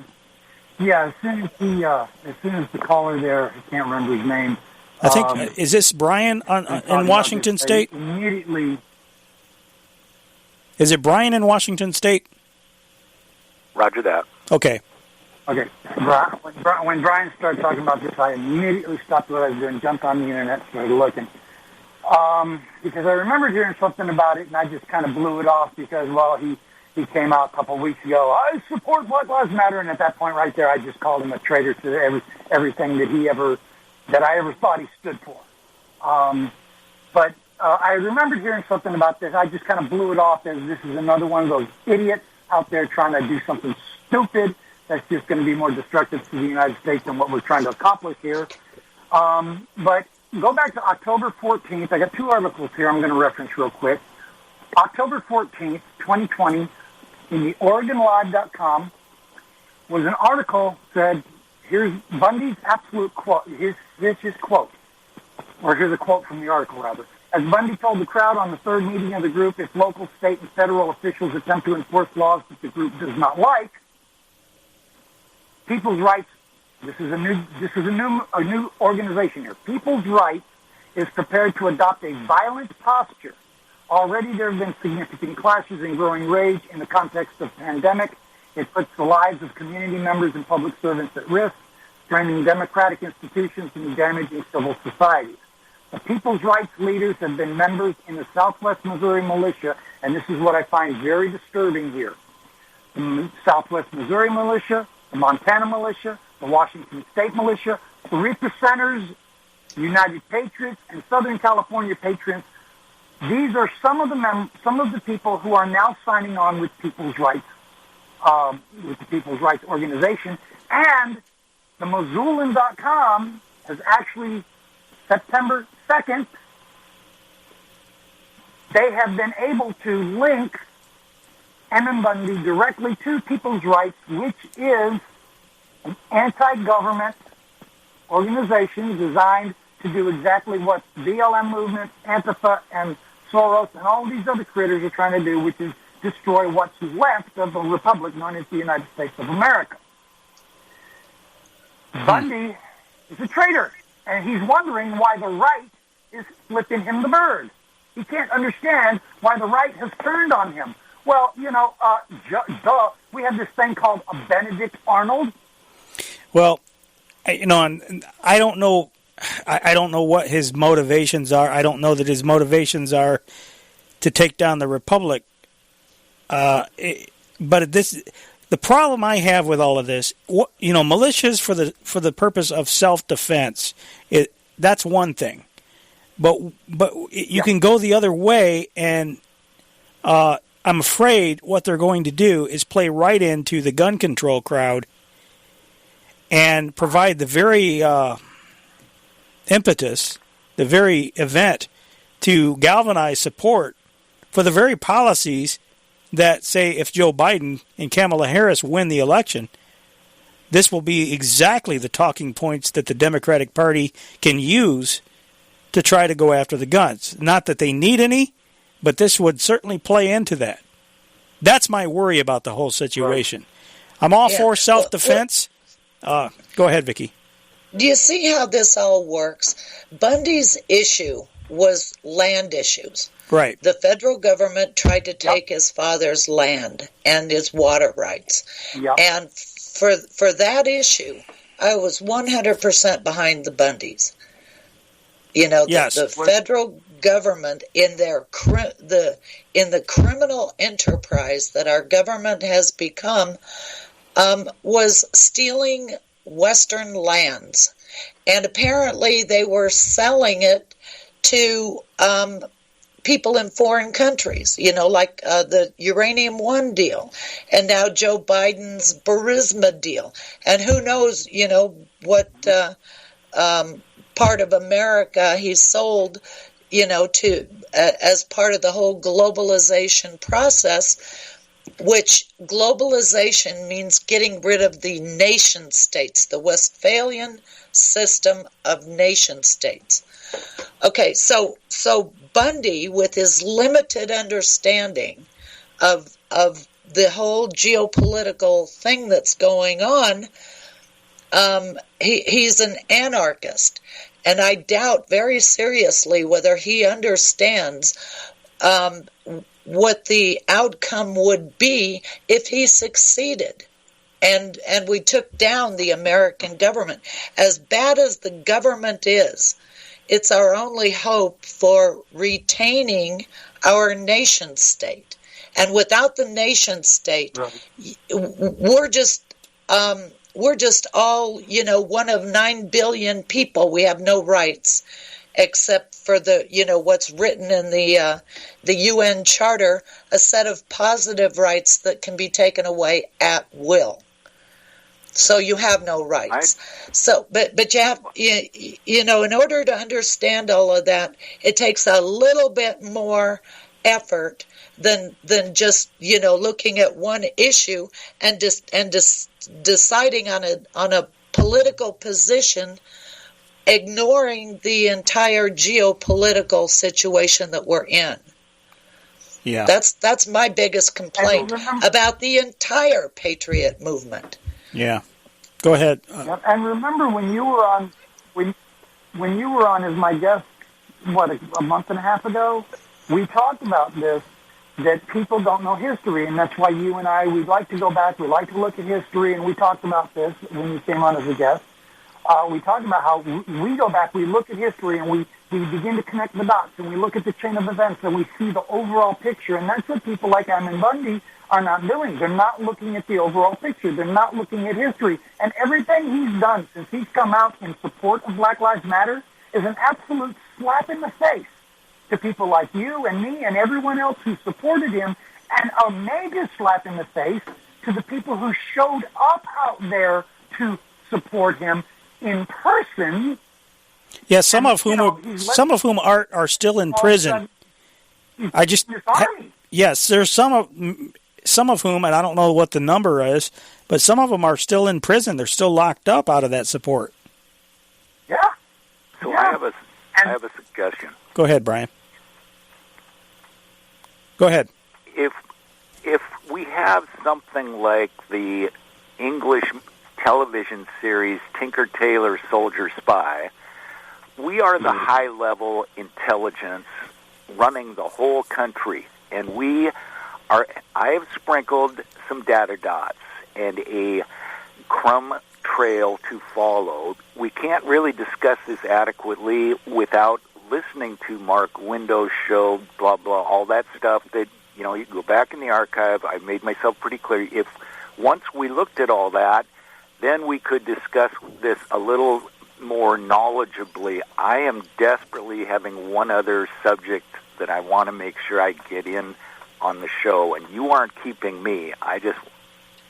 J: Yeah, as soon as the caller there, I can't remember his name.
H: I think is this Brian in Washington State?
J: Immediately.
H: Is it Brian in Washington State?
K: Roger that.
H: Okay.
J: Okay. When Brian started talking about this, I immediately stopped what I was doing, jumped on the internet, started looking. Because I remembered hearing something about it, and I just kind of blew it off because, he came out a couple of weeks ago. I support Black Lives Matter, and at that point right there, I just called him a traitor to everything that I ever thought he stood for. But I remembered hearing something about this. I just kind of blew it off as this is another one of those idiots out there trying to do something stupid that's just going to be more destructive to the United States than what we're trying to accomplish here. But go back to October 14th. I got two articles here I'm going to reference real quick. October 14th, 2020, in the OregonLive.com was an article said, here's Bundy's absolute quote. Here's his quote. Or here's a quote from the article, rather. As Bundy told the crowd on the third meeting of the group, if local, state, and federal officials attempt to enforce laws that the group does not like, People's Rights, this is a new organization here. People's Rights is prepared to adopt a violent posture. Already there have been significant clashes and growing rage in the context of pandemic. It puts the lives of community members and public servants at risk, straining democratic institutions and damaging civil societies. The People's Rights leaders have been members in the Southwest Missouri Militia, and this is what I find very disturbing here. The Southwest Missouri Militia, the Montana Militia, the Washington State Militia, the 3%ers, United Patriots, and Southern California Patriots. These are some of the people who are now signing on with People's Rights, with the People's Rights Organization, and the Missoulian.com has actually, September 2nd, they have been able to link Ammon Bundy directly to People's Rights, which is an anti-government organization designed to do exactly what BLM movement, Antifa, and Soros, and all these other critters are trying to do, which is destroy what's left of a republic known as the United States of America. Bundy is a traitor, and he's wondering why the right is flipping him the bird. He can't understand why the right has turned on him. Well, we have this thing called a Benedict Arnold.
H: Well, I don't know. I don't know what his motivations are. I don't know that his motivations are to take down the republic. But the problem I have with all of this, militias for the purpose of self-defense, that's one thing. But you can go the other way, and I'm afraid what they're going to do is play right into the gun control crowd and provide the very impetus, the very event to galvanize support for the very policies that say if Joe Biden and Kamala Harris win the election, this will be exactly the talking points that the Democratic Party can use to try to go after the guns. Not that they need any, but this would certainly play into that. That's my worry about the whole situation. I'm all for self-defense. Go ahead, Vicky.
I: Do you see how this all works? Bundy's issue was land issues.
H: Right.
I: The federal government tried to take his father's land and his water rights.
J: Yep.
I: And for that issue, I was 100% behind the Bundys. The federal government in the criminal enterprise that our government has become was stealing Western lands, and apparently they were selling it to people in foreign countries, like the Uranium One deal, and now Joe Biden's Burisma deal, and who knows, what part of America he sold, to as part of the whole globalization process. Which globalization means getting rid of the nation states, the Westphalian system of nation states. Okay, so Bundy, with his limited understanding of the whole geopolitical thing that's going on, he's an anarchist, and I doubt very seriously whether he understands what the outcome would be if he succeeded and we took down the American government. As bad as the government is, it's our only hope for retaining our nation state. And without the nation state, we're just all, one of 9 billion people. We have no rights except for the, what's written in the UN Charter, a set of positive rights that can be taken away at will. So you have no rights. But you have, in order to understand all of that, it takes a little bit more effort than just, looking at one issue and deciding on a political position, ignoring the entire geopolitical situation that we're in.
H: Yeah,
I: that's my biggest complaint about the entire Patriot movement.
H: Yeah, go ahead.
J: And remember when you were on, when you were on as my guest, a month and a half ago, we talked about this, that people don't know history, and that's why you and I, we'd like to go back, we like to look at history, and we talked about this when you came on as a guest. We talked about how we go back, we look at history, and we begin to connect the dots, and we look at the chain of events, and we see the overall picture, and that's what people like Ammon Bundy are not doing. They're not looking at the overall picture. They're not looking at history. And everything he's done since he's come out in support of Black Lives Matter is an absolute slap in the face to people like you and me and everyone else who supported him, and a major slap in the face to the people who showed up out there to support him in person.
H: Yeah, some of whom are still in prison. Yes, there's some of whom, and I don't know what the number is, but some of them are still in prison. They're still locked up out of that support.
J: Yeah.
K: So I have a suggestion.
H: Go ahead, Brian. Go ahead.
K: If if we have something like the English television series Tinker Tailor Soldier Spy, we are the high-level intelligence running the whole country, and I have sprinkled some data dots and a crumb trail to follow. We can't really discuss this adequately without listening to Mark Window's show, blah, blah, all that stuff that, you can go back in the archive. I made myself pretty clear. If once we looked at all that, then we could discuss this a little more knowledgeably. I am desperately having one other subject that I want to make sure I get in on the show, and you aren't keeping me. I just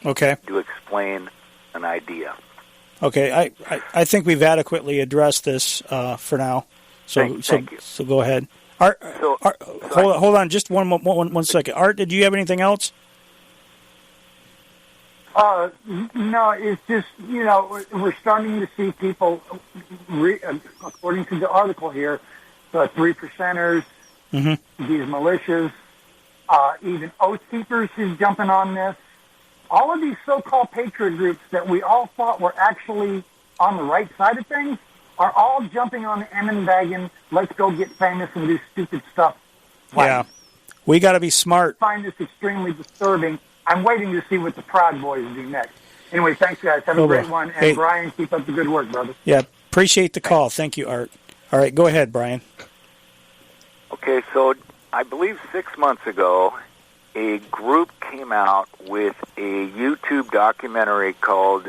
K: to explain an idea.
H: Okay, I think we've adequately addressed this for now.
K: Thank you.
H: So go ahead. Art, hold on, just one second. Art, did you have anything else?
J: No, it's just, we're starting to see people, according to the article here, the 3%ers, these militias, even Oath Keepers who's jumping on this. All of these so-called patriot groups that we all thought were actually on the right side of things are all jumping on the Emin wagon, let's go get famous and do stupid stuff.
H: Yeah, we got to be smart.
J: I find this extremely disturbing. I'm waiting to see what the Proud Boys do next. Anyway, thanks, guys. Have a great one. And hey, Brian, keep up the good work, brother.
H: Yeah, appreciate the call. Thank you, Art. All right, go ahead, Brian.
K: Okay, so I believe 6 months ago, a group came out with a YouTube documentary called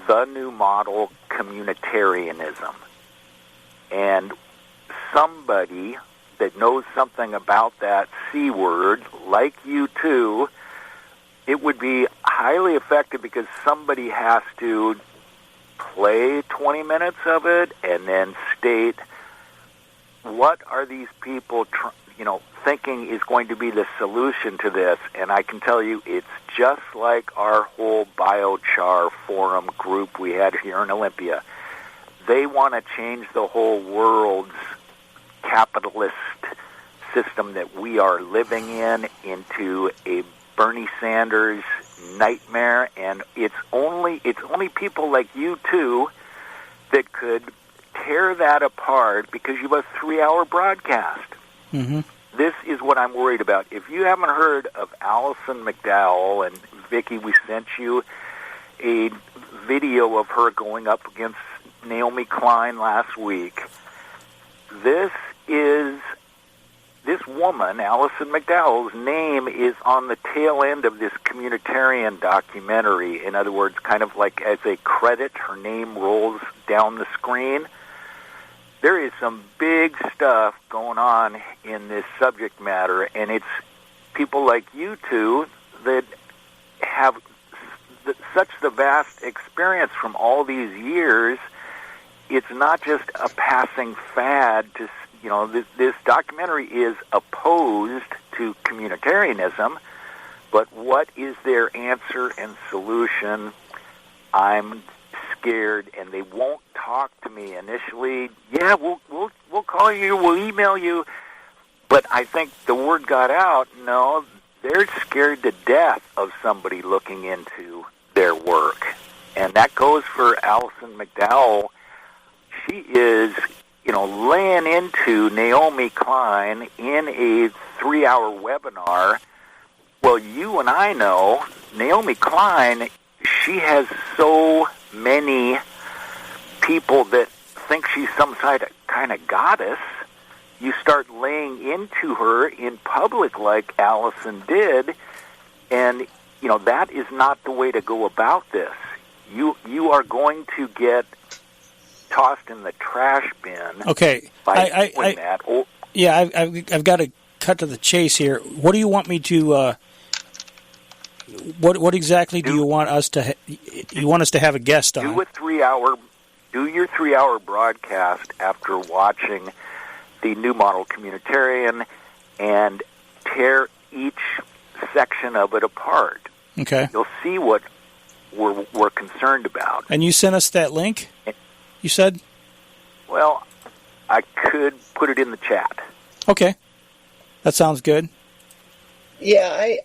K: The New Model Communitarianism. And somebody that knows something about that C word, like you too, it would be highly effective because somebody has to play 20 minutes of it and then state what are these people thinking is going to be the solution to this. And I can tell you it's just like our whole biochar forum group we had here in Olympia. They want to change the whole world's capitalist system that we are living in into a Bernie Sanders nightmare, and it's only people like you two that could tear that apart because you have a 3-hour broadcast.
H: Mm-hmm.
K: This is what I'm worried about. If you haven't heard of Alison McDowell, and Vicky, we sent you a video of her going up against Naomi Klein last week. This woman, Alison McDowell's name is on the tail end of this communitarian documentary. In other words, kind of like as a credit, her name rolls down the screen. There is some big stuff going on in this subject matter, and it's people like you two that have such the vast experience from all these years. It's not just a passing fad to, this documentary is opposed to communitarianism, but what is their answer and solution? I'm scared, and they won't talk to me initially. Yeah, we'll call you, we'll email you, but I think the word got out. No, they're scared to death of somebody looking into their work, and that goes for Alison McDowell. She is, laying into Naomi Klein in a 3-hour webinar. Well, you and I know Naomi Klein, she has so many people that think she's some kind of goddess. You start laying into her in public like Allison did, and, that is not the way to go about this. You are going to get tossed in the trash bin.
H: Okay,
K: by doing that.
H: Yeah, I've got to cut to the chase here. What do you want me to? What exactly do you want us to? You want us to have a guest on?
K: Do your 3-hour broadcast after watching the New Model Communitarian and tear each section of it apart.
H: Okay,
K: you'll see what we're concerned about.
H: And you sent us that link. You said?
K: Well, I could put it in the chat.
H: Okay. That sounds good.
I: Yeah,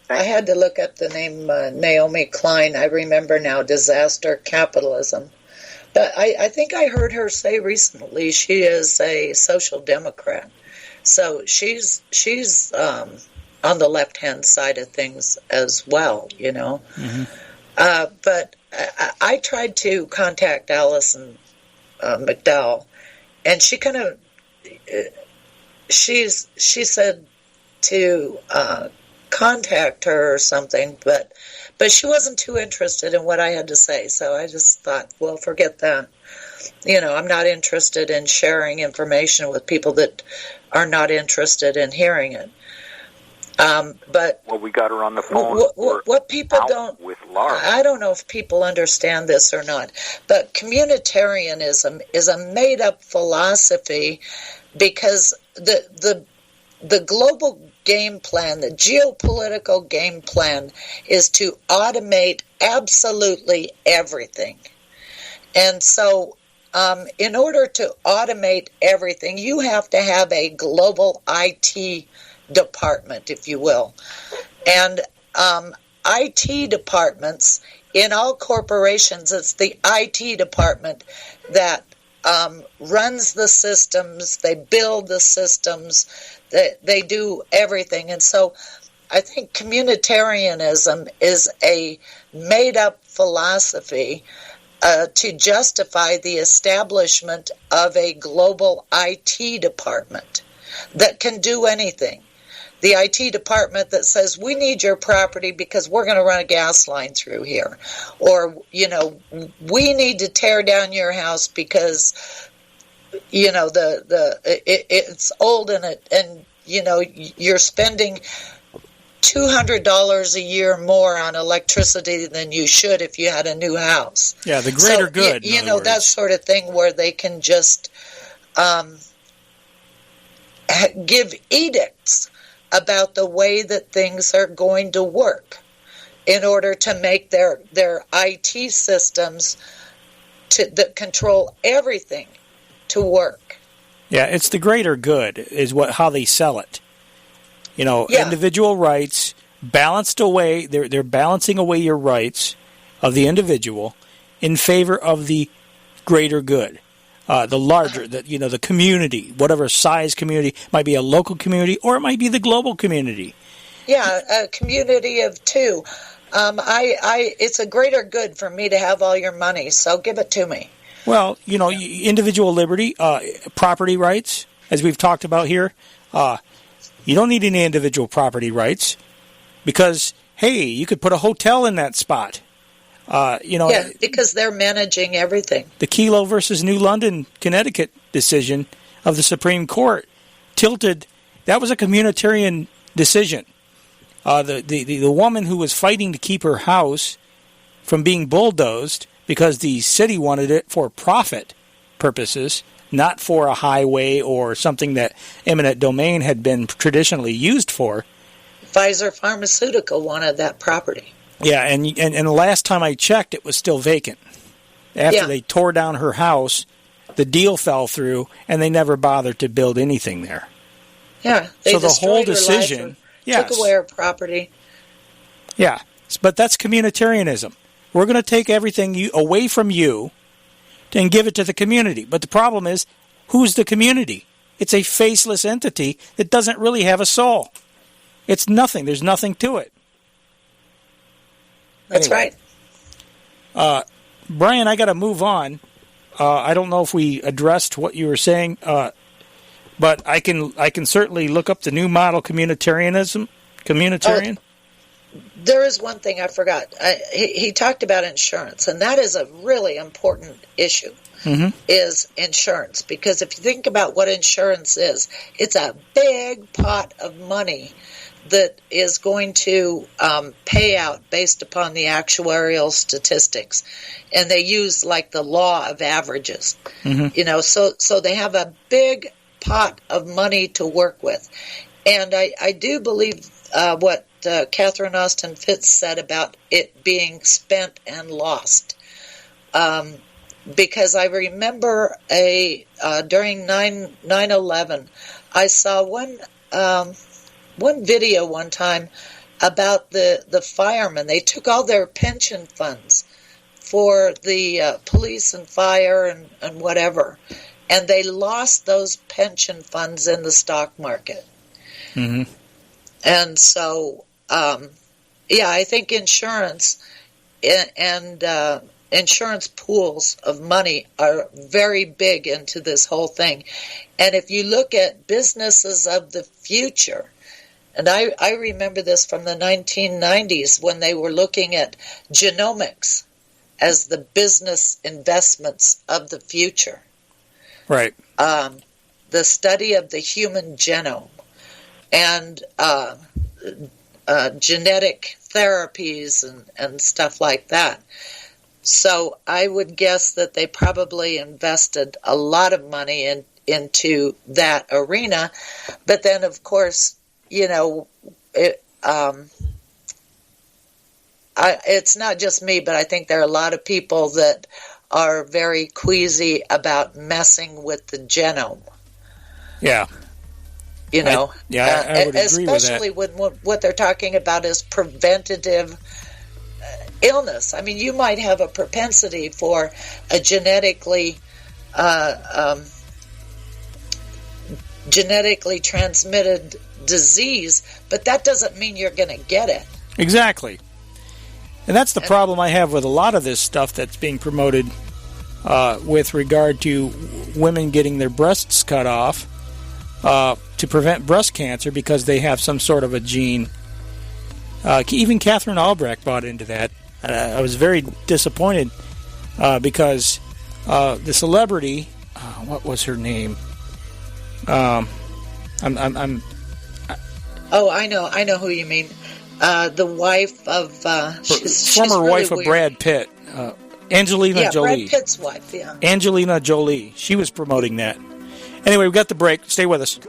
I: I had to look up the name Naomi Klein. I remember now, Disaster Capitalism. But I think I heard her say recently she is a social democrat. So she's on the left-hand side of things as well, you know. Mm-hmm. But I tried to contact Alison McDowell, and she kind of she said to contact her or something, but she wasn't too interested in what I had to say. So I just thought, well, forget that. You know, I'm not interested in sharing information with people that are not interested in hearing it. But
K: well, we got her on the phone.
I: What people don't,
K: with Laura.
I: I don't know if people understand this or not, but communitarianism is a made-up philosophy because the global game plan, the geopolitical game plan, is to automate absolutely everything. And so in order to automate everything, you have to have a global IT department, if you will. And IT departments, in all corporations, it's the IT department that runs the systems, they build the systems, they do everything. And so I think communitarianism is a made-up philosophy to justify the establishment of a global IT department that can do anything. The IT department that says, we need your property because we're going to run a gas line through here. Or, you know, we need to tear down your house because, you know, it's old and you know, you're spending $200 a year more on electricity than you should if you had a new house.
H: Yeah, the greater good.
I: You know, that sort of thing where they can just give edicts about the way that things are going to work in order to make their IT systems that control everything to work.
H: Yeah, it's the greater good is how they sell it. You know, individual rights balanced away. They're balancing away your rights of the individual in favor of the greater good. The larger, the community, whatever size community, might be a local community or it might be the global community.
I: Yeah, a community of two. It's a greater good for me to have all your money, so give it to me.
H: Well, you know, individual liberty, property rights, as we've talked about here. You don't need any individual property rights because, hey, you could put a hotel in that spot.
I: Yeah, because they're managing everything.
H: The Kelo versus New London, Connecticut decision of the Supreme Court tilted. That was a communitarian decision. The woman who was fighting to keep her house from being bulldozed because the city wanted it for profit purposes, not for a highway or something that eminent domain had been traditionally used for.
I: Pfizer Pharmaceutical wanted that property.
H: Yeah, and the last time I checked, it was still vacant. After they tore down her house, the deal fell through, and they never bothered to build anything there.
I: Yeah,
H: so the whole decision,
I: took away her property.
H: Yeah, but that's communitarianism. We're going to take everything away from you and give it to the community. But the problem is, who's the community? It's a faceless entity that doesn't really have a soul. It's nothing. There's nothing to it.
I: That's right.
H: Brian, I got to move on. I don't know if we addressed what you were saying, but I can certainly look up the new model communitarian.
I: There is one thing I forgot. He talked about insurance, and that is a really important issue, is insurance. Because if you think about what insurance is, it's a big pot of money that is going to pay out based upon the actuarial statistics. And they use like the law of averages. You know, so they have a big pot of money to work with. And I do believe what Catherine Austin Fitts said about it being spent and lost. Because I remember during 9/11, I saw one video one time about the firemen. They took all their pension funds for the police and fire and whatever, and they lost those pension funds in the stock market.
H: Mm-hmm.
I: And so, I think insurance and insurance pools of money are very big into this whole thing. And if you look at businesses of the future, and I remember this from the 1990s when they were looking at genomics as the business investments of the future.
H: Right.
I: The study of the human genome and genetic therapies and stuff like that. So I would guess that they probably invested a lot of money into that arena. But then, of course, it's not just me, but I think there are a lot of people that are very queasy about messing with the genome.
H: Yeah.
I: I would agree with that. Especially when what they're talking about is preventative illness. I mean, you might have a propensity for a genetically transmitted disease, but that doesn't mean you're going to get it.
H: Exactly. And that's the problem I have with a lot of this stuff that's being promoted with regard to women getting their breasts cut off to prevent breast cancer because they have some sort of a gene. Even Catherine Albrecht bought into that. I was very disappointed because the celebrity, what was her name?
I: Oh, I know who you mean. The wife of she's
H: former
I: really
H: wife of
I: weird.
H: Brad Pitt, Angelina Jolie.
I: Brad Pitt's wife, yeah.
H: Angelina Jolie. She was promoting that. Anyway, we've got the break. Stay with us.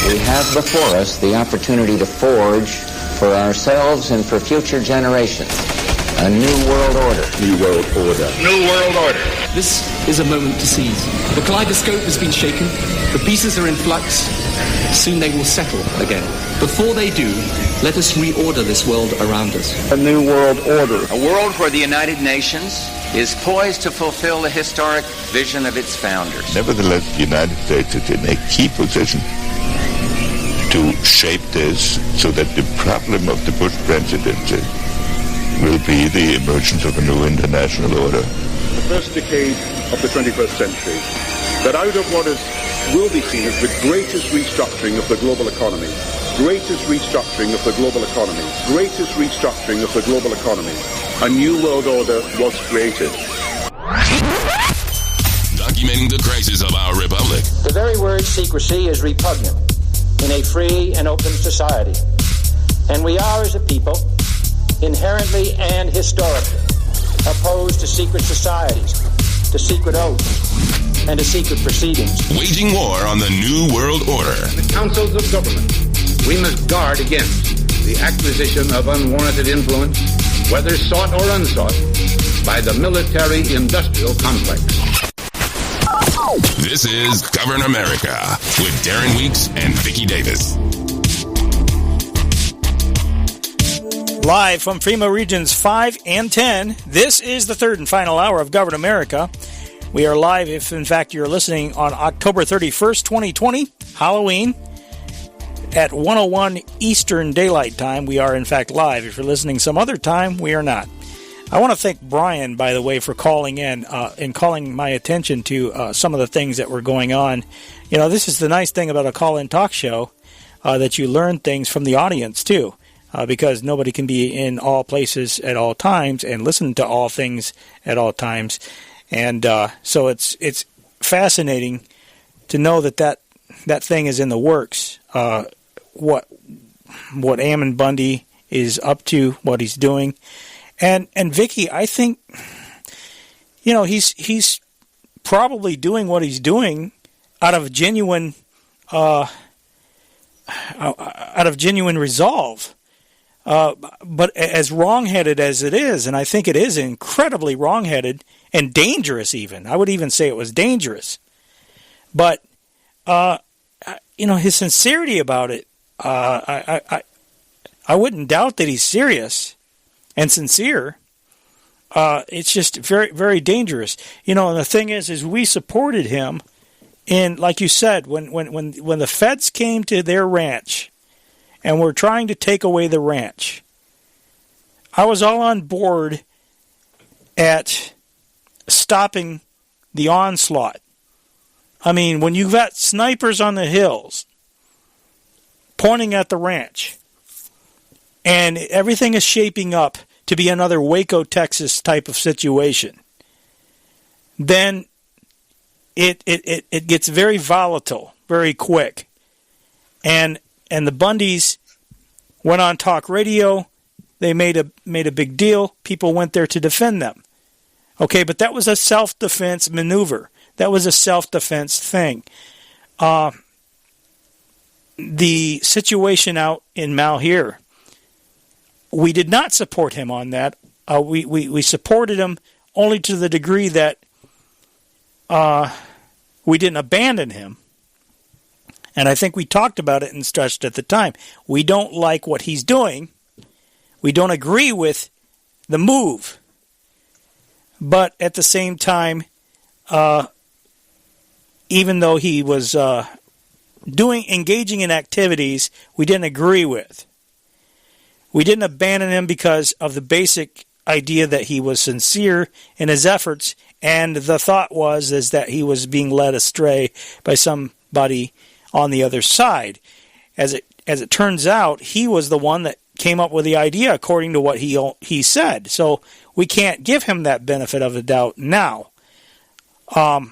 A: We have before us the opportunity to forge for ourselves and for future generations a new world order.
C: New world order. New world order.
D: This is a moment to seize. The kaleidoscope has been shaken. The pieces are in flux. Soon they will settle again. Before they do, let us reorder this world around us.
B: A new world order.
A: A world where the United Nations is poised to fulfill the historic vision of its founders.
E: Nevertheless, the United States is in a key position to shape this so that the problem of the Bush presidency will be the emergence of a new international order.
B: The first decade of the 21st century, that out of what will be seen as the greatest restructuring of the global economy, a new world order was created.
F: Documenting the crisis of our republic.
G: The very word secrecy is repugnant in a free and open society. And we are, as a people, inherently and historically opposed to secret societies, to secret oaths, and to secret proceedings.
F: Waging war on the New World Order.
C: The councils of government, we must guard against the acquisition of unwarranted influence, whether sought or unsought, by the military-industrial complex.
F: This is Govern America with Darren Weeks and Vicky Davis.
H: Live from FEMA Regions 5 and 10, this is the third and final hour of Govern America. We are live, if in fact you're listening, on October 31st, 2020, Halloween, at 1:01 Eastern Daylight Time. We are in fact live. If you're listening some other time, we are not. I want to thank Brian, by the way, for calling in and calling my attention to some of the things that were going on. You know, this is the nice thing about a call-in talk show, that you learn things from the audience, too, because nobody can be in all places at all times and listen to all things at all times. And so it's fascinating to know that thing is in the works, what Ammon Bundy is up to, what he's doing. And Vicky, I think he's probably doing what he's doing out of genuine resolve. But as wrongheaded as it is, and I think it is incredibly wrongheaded and dangerous even. I would even say it was dangerous. But, his sincerity about it, I wouldn't doubt that he's serious and sincere. It's just very, very dangerous. And the thing is we supported him in, like you said, when the feds came to their ranch and were trying to take away the ranch. I was all on board at stopping the onslaught. I mean, when you've got snipers on the hills pointing at the ranch and everything is shaping up to be another Waco, Texas type of situation, then it gets very volatile very quick. And the Bundys went on talk radio. They made a big deal. People went there to defend them. Okay, but that was a self-defense maneuver. That was a self-defense thing. The situation out in Malheur, we did not support him on that. We supported him only to the degree that we didn't abandon him. And I think we talked about it and stressed at the time. We don't like what he's doing. We don't agree with the move. But at the same time, even though he was engaging in activities we didn't agree with, we didn't abandon him because of the basic idea that he was sincere in his efforts, and the thought is that he was being led astray by somebody on the other side. As it turns out, he was the one that came up with the idea, according to what he said. So we can't give him that benefit of the doubt now. I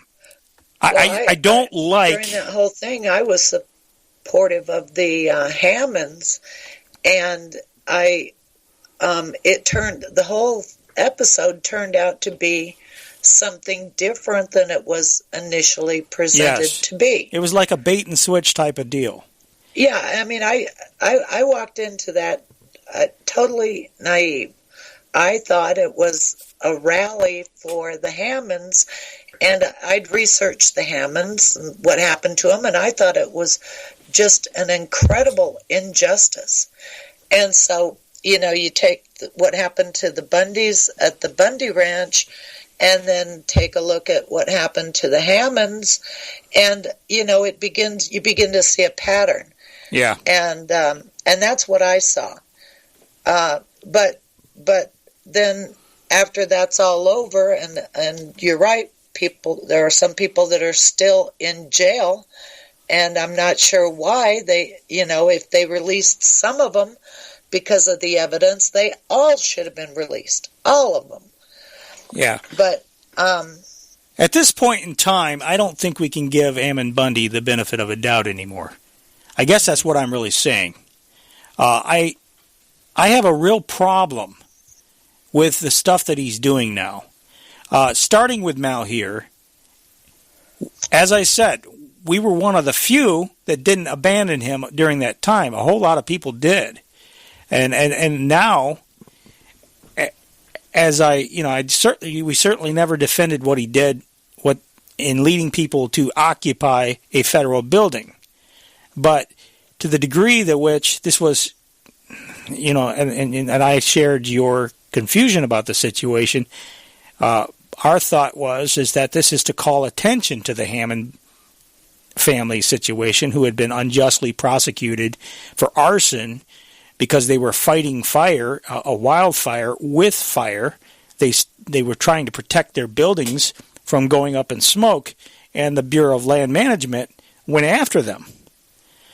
H: don't like...
I: During that whole thing, I was supportive of the Hammonds, and the whole episode turned out to be something different than it was initially presented to be.
H: It was like a bait and switch type of deal.
I: Yeah, I mean, I walked into that totally naive. I thought it was a rally for the Hammonds, and I'd researched the Hammonds and what happened to them, and I thought it was just an incredible injustice. And so, you take what happened to the Bundys at the Bundy Ranch, and then take a look at what happened to the Hammonds, and you begin to see a pattern.
H: Yeah.
I: And that's what I saw. But then after that's all over, and you're right, there are some people that are still in jail, and I'm not sure why if they released some of them because of the evidence, they all should have been released, all of them.
H: Yeah.
I: But
H: at this point in time, I don't think we can give Ammon Bundy the benefit of a doubt anymore. I guess that's what I'm really saying. I have a real problem with the stuff that he's doing now. Starting with Malheur, as I said, we were one of the few that didn't abandon him during that time. A whole lot of people did. And now, as we certainly never defended what he did, in leading people to occupy a federal building. But to the degree that which this was, and I shared your confusion about the situation, our thought is that this is to call attention to the Hammond family situation, who had been unjustly prosecuted for arson because they were fighting fire, a wildfire with fire. They were trying to protect their buildings from going up in smoke, and the Bureau of Land Management went after them.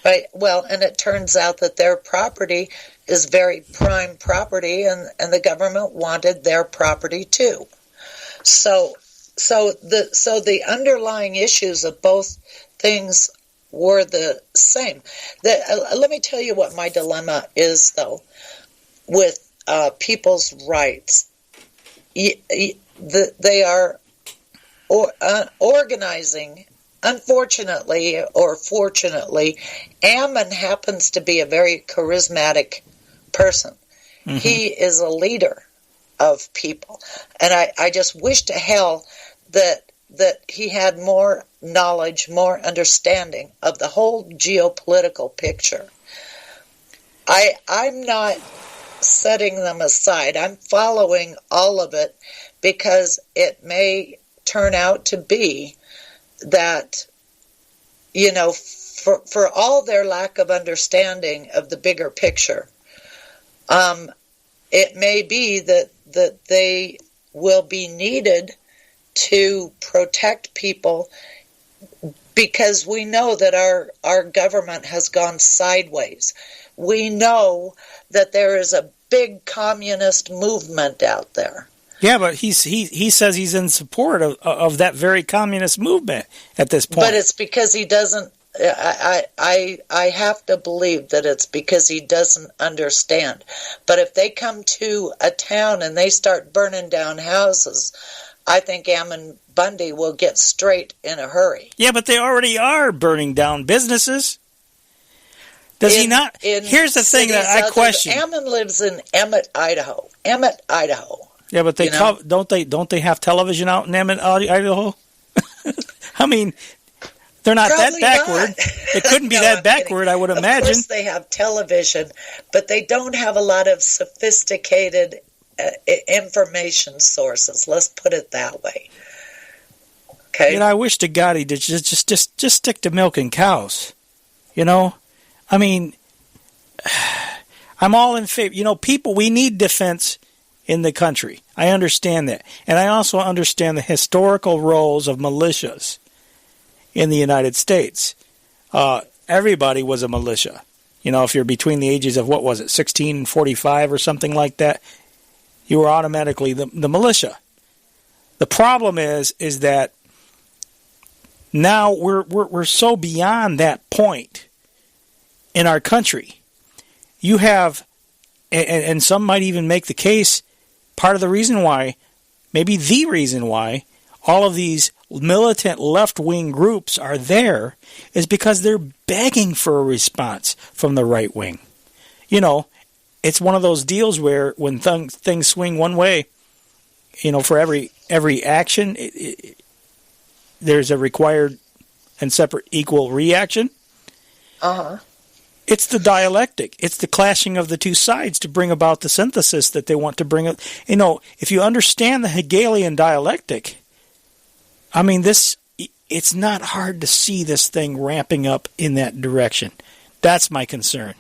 I: Right. Well, and it turns out that their property is very prime property, and the government wanted their property too. So the underlying issues of both things were the same. Let me tell you what my dilemma is, though, with people's rights. They are organizing. Unfortunately, or fortunately, Ammon happens to be a very charismatic person. Mm-hmm. He is a leader of people. And I just wish to hell that he had more knowledge, more understanding of the whole geopolitical picture. I'm not setting them aside. I'm following all of it because it may turn out to be that, for all their lack of understanding of the bigger picture, it may be that they will be needed to protect people because we know that our government has gone sideways. We know that there is a big communist movement out there.
H: Yeah, but he says he's in support of that very communist movement at this point.
I: But it's because he doesn't. I have to believe that it's because he doesn't understand. But if they come to a town and they start burning down houses, I think Ammon Bundy will get straight in a hurry.
H: Yeah, but they already are burning down businesses. Does he not? Here's the thing that I question.
I: Ammon lives in Emmett, Idaho.
H: Yeah, but don't they have television out in Emmett, Idaho? I mean, they're not
I: Probably
H: that backward.
I: Not.
H: It couldn't be that backward, I would imagine.
I: Of course they have television, but they don't have a lot of sophisticated information sources. Let's put it that way. Okay.
H: I wish to God he'd just stick to milking cows. I mean, I'm all in favor. People, we need defense in the country. I understand that. And I also understand the historical roles of militias in the United States. Everybody was a militia. If you're between the ages of, 16 and 45 or something like that, you were automatically the militia. The problem is that now we're so beyond that point in our country. You have, and some might even make the case, part of the reason why, maybe the reason why, all of these militant left-wing groups are there is because they're begging for a response from the right wing. It's one of those deals where when things swing one way, for every action, there's a required and separate equal reaction.
I: Uh-huh.
H: It's the dialectic. It's the clashing of the two sides to bring about the synthesis that they want to bring up. If you understand the Hegelian dialectic, I mean, it's not hard to see this thing ramping up in that direction. That's my concern.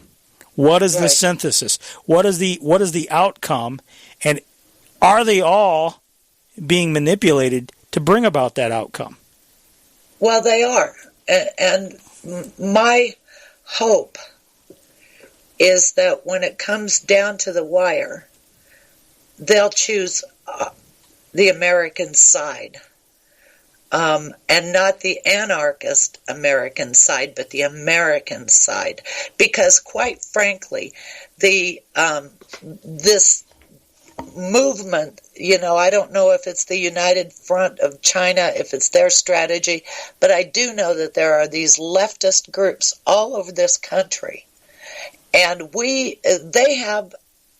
H: What is the synthesis? What is the outcome? And are they all being manipulated to bring about that outcome?
I: Well, they are. And my hope is that when it comes down to the wire, they'll choose the American side. And not the anarchist American side, but the American side. Because quite frankly, this movement, I don't know if it's the United Front of China, if it's their strategy, but I do know that there are these leftist groups all over this country. And they have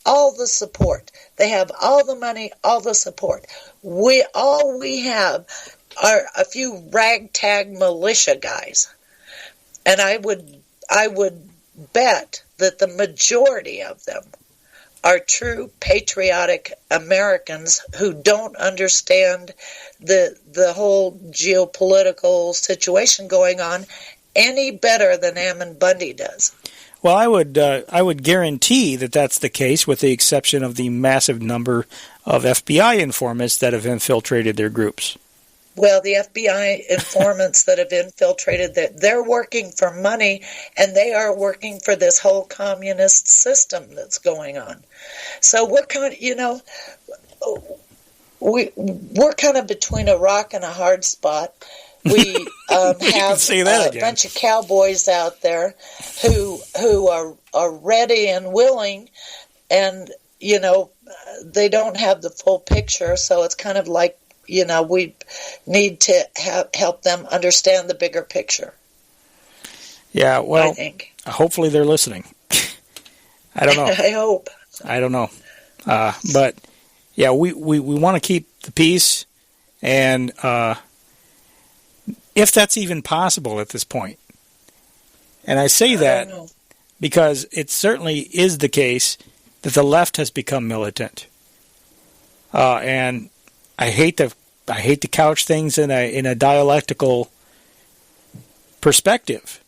I: all the support. They have all the money, all the support. All we have are a few ragtag militia guys. And I would bet that the majority of them are true patriotic Americans who don't understand the whole geopolitical situation going on any better than Ammon Bundy does.
H: Well, I would guarantee that that's the case, with the exception of the massive number of FBI informants that have infiltrated their groups.
I: Well, the FBI informants that have infiltrated, they're working for money, and they are working for this whole communist system that's going on. So we're kind of, we're kind of between a rock and a hard spot. We have a bunch of cowboys out there who are ready and willing, and they don't have the full picture. So it's kind of like we need to help them understand the bigger picture.
H: Yeah, well,
I: I think.
H: Hopefully they're listening. I don't know.
I: I hope.
H: I don't know. But, yeah, we want to keep the peace, and if that's even possible at this point. And I say that because it certainly is the case that the left has become militant. And I hate to couch things in a dialectical perspective,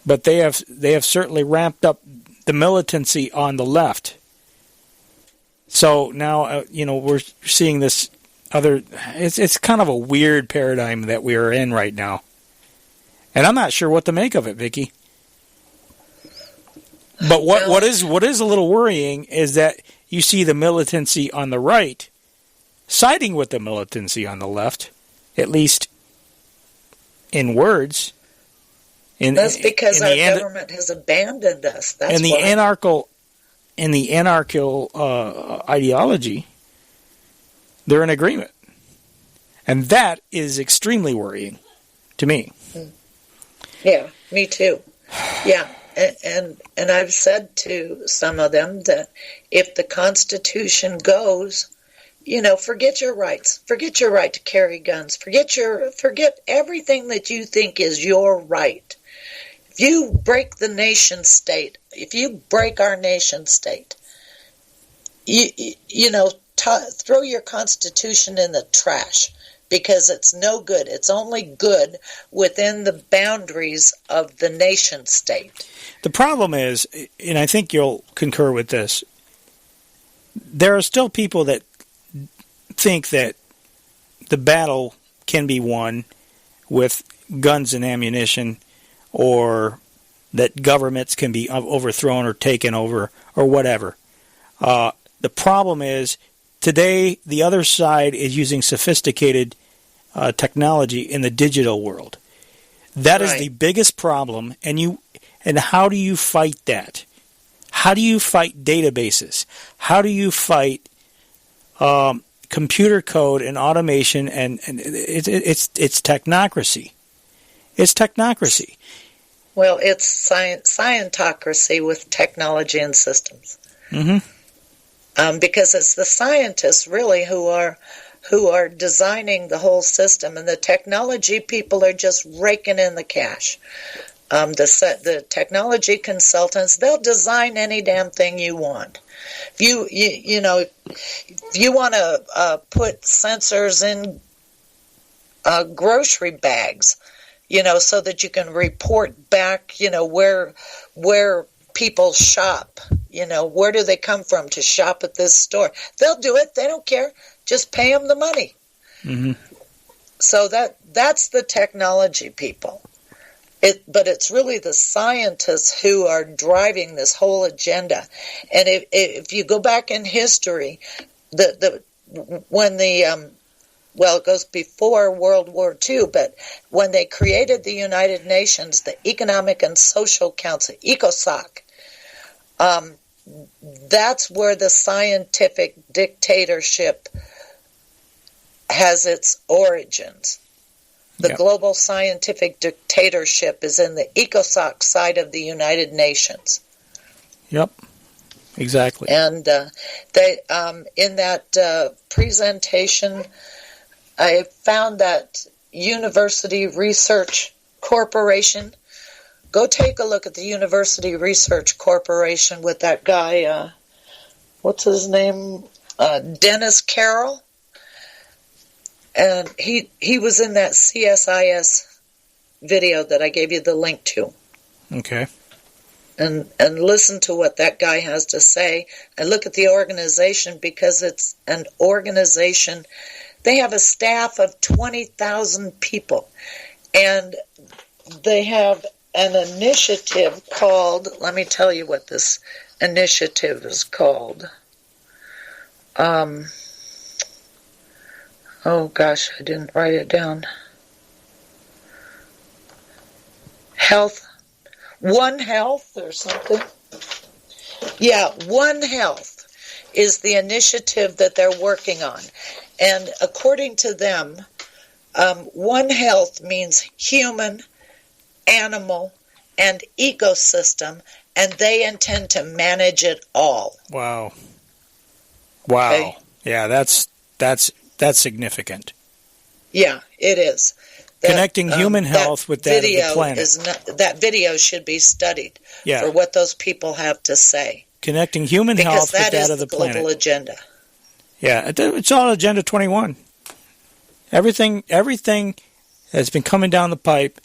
H: but they have certainly ramped up the militancy on the left. So now we're seeing this other. It's kind of a weird paradigm that we are in right now, and I'm not sure what to make of it, Vicky. But what is a little worrying is that you see the militancy on the right siding with the militancy on the left, at least in words.
I: That's because our government has abandoned us. That's
H: in the anarcho ideology, they're in agreement, and that is extremely worrying to me.
I: Yeah, me too. Yeah. And I've said to some of them that if the Constitution goes, forget your rights. Forget your right to carry guns. Forget everything that you think is your right. If you break the nation state, if you break our nation state, throw your Constitution in the trash. Because it's no good. It's only good within the boundaries of the nation state.
H: The problem is, and I think you'll concur with this, there are still people that think that the battle can be won with guns and ammunition, or that governments can be overthrown or taken over or whatever. The problem is, today the other side is using sophisticated technology in the digital world. That is the biggest problem, and how do you fight that? How do you fight databases? How do you fight computer code and automation? And it's technocracy. It's technocracy.
I: Well, it's Scientocrisy with technology and systems. Mm-hmm. Because it's the scientists really who are designing the whole system, and the technology people are just raking in the cash. The technology consultants, they'll design any damn thing you want. If you want to put sensors in grocery bags, so that you can report back, where people shop, where do they come from to shop at this store? They'll do it. They don't care. Just pay them the money. Mm-hmm. So that's the technology people. But it's really the scientists who are driving this whole agenda. And if you go back in history, it goes before World War II, but when they created the United Nations, the Economic and Social Council, ECOSOC, that's where the scientific dictatorship has its origins. The global scientific dictatorship is in the ECOSOC side of the United Nations.
H: Yep, exactly.
I: And they in that presentation, I found that University Research Corporation. Go take a look at the University Research Corporation with that guy, what's his name? Dennis Carroll. And he was in that CSIS video that I gave you the link to.
H: Okay.
I: And listen to what that guy has to say. And look at the organization, because it's an organization. They have a staff of 20,000 people. And they have an initiative called, let me tell you what this initiative is called. Oh gosh, I didn't write it down. One Health or something. Yeah, One Health is the initiative that they're working on. And according to them, One Health means human, animal, and ecosystem, and they intend to manage it all.
H: Wow.
I: Okay?
H: Yeah, that's significant.
I: Yeah, it is.
H: Connecting human health with that of the planet.
I: That video should be studied for what those people have to say.
H: Connecting human health with that of the planet.
I: Global agenda.
H: Yeah, it's all Agenda 21. Everything that's been coming down the pipe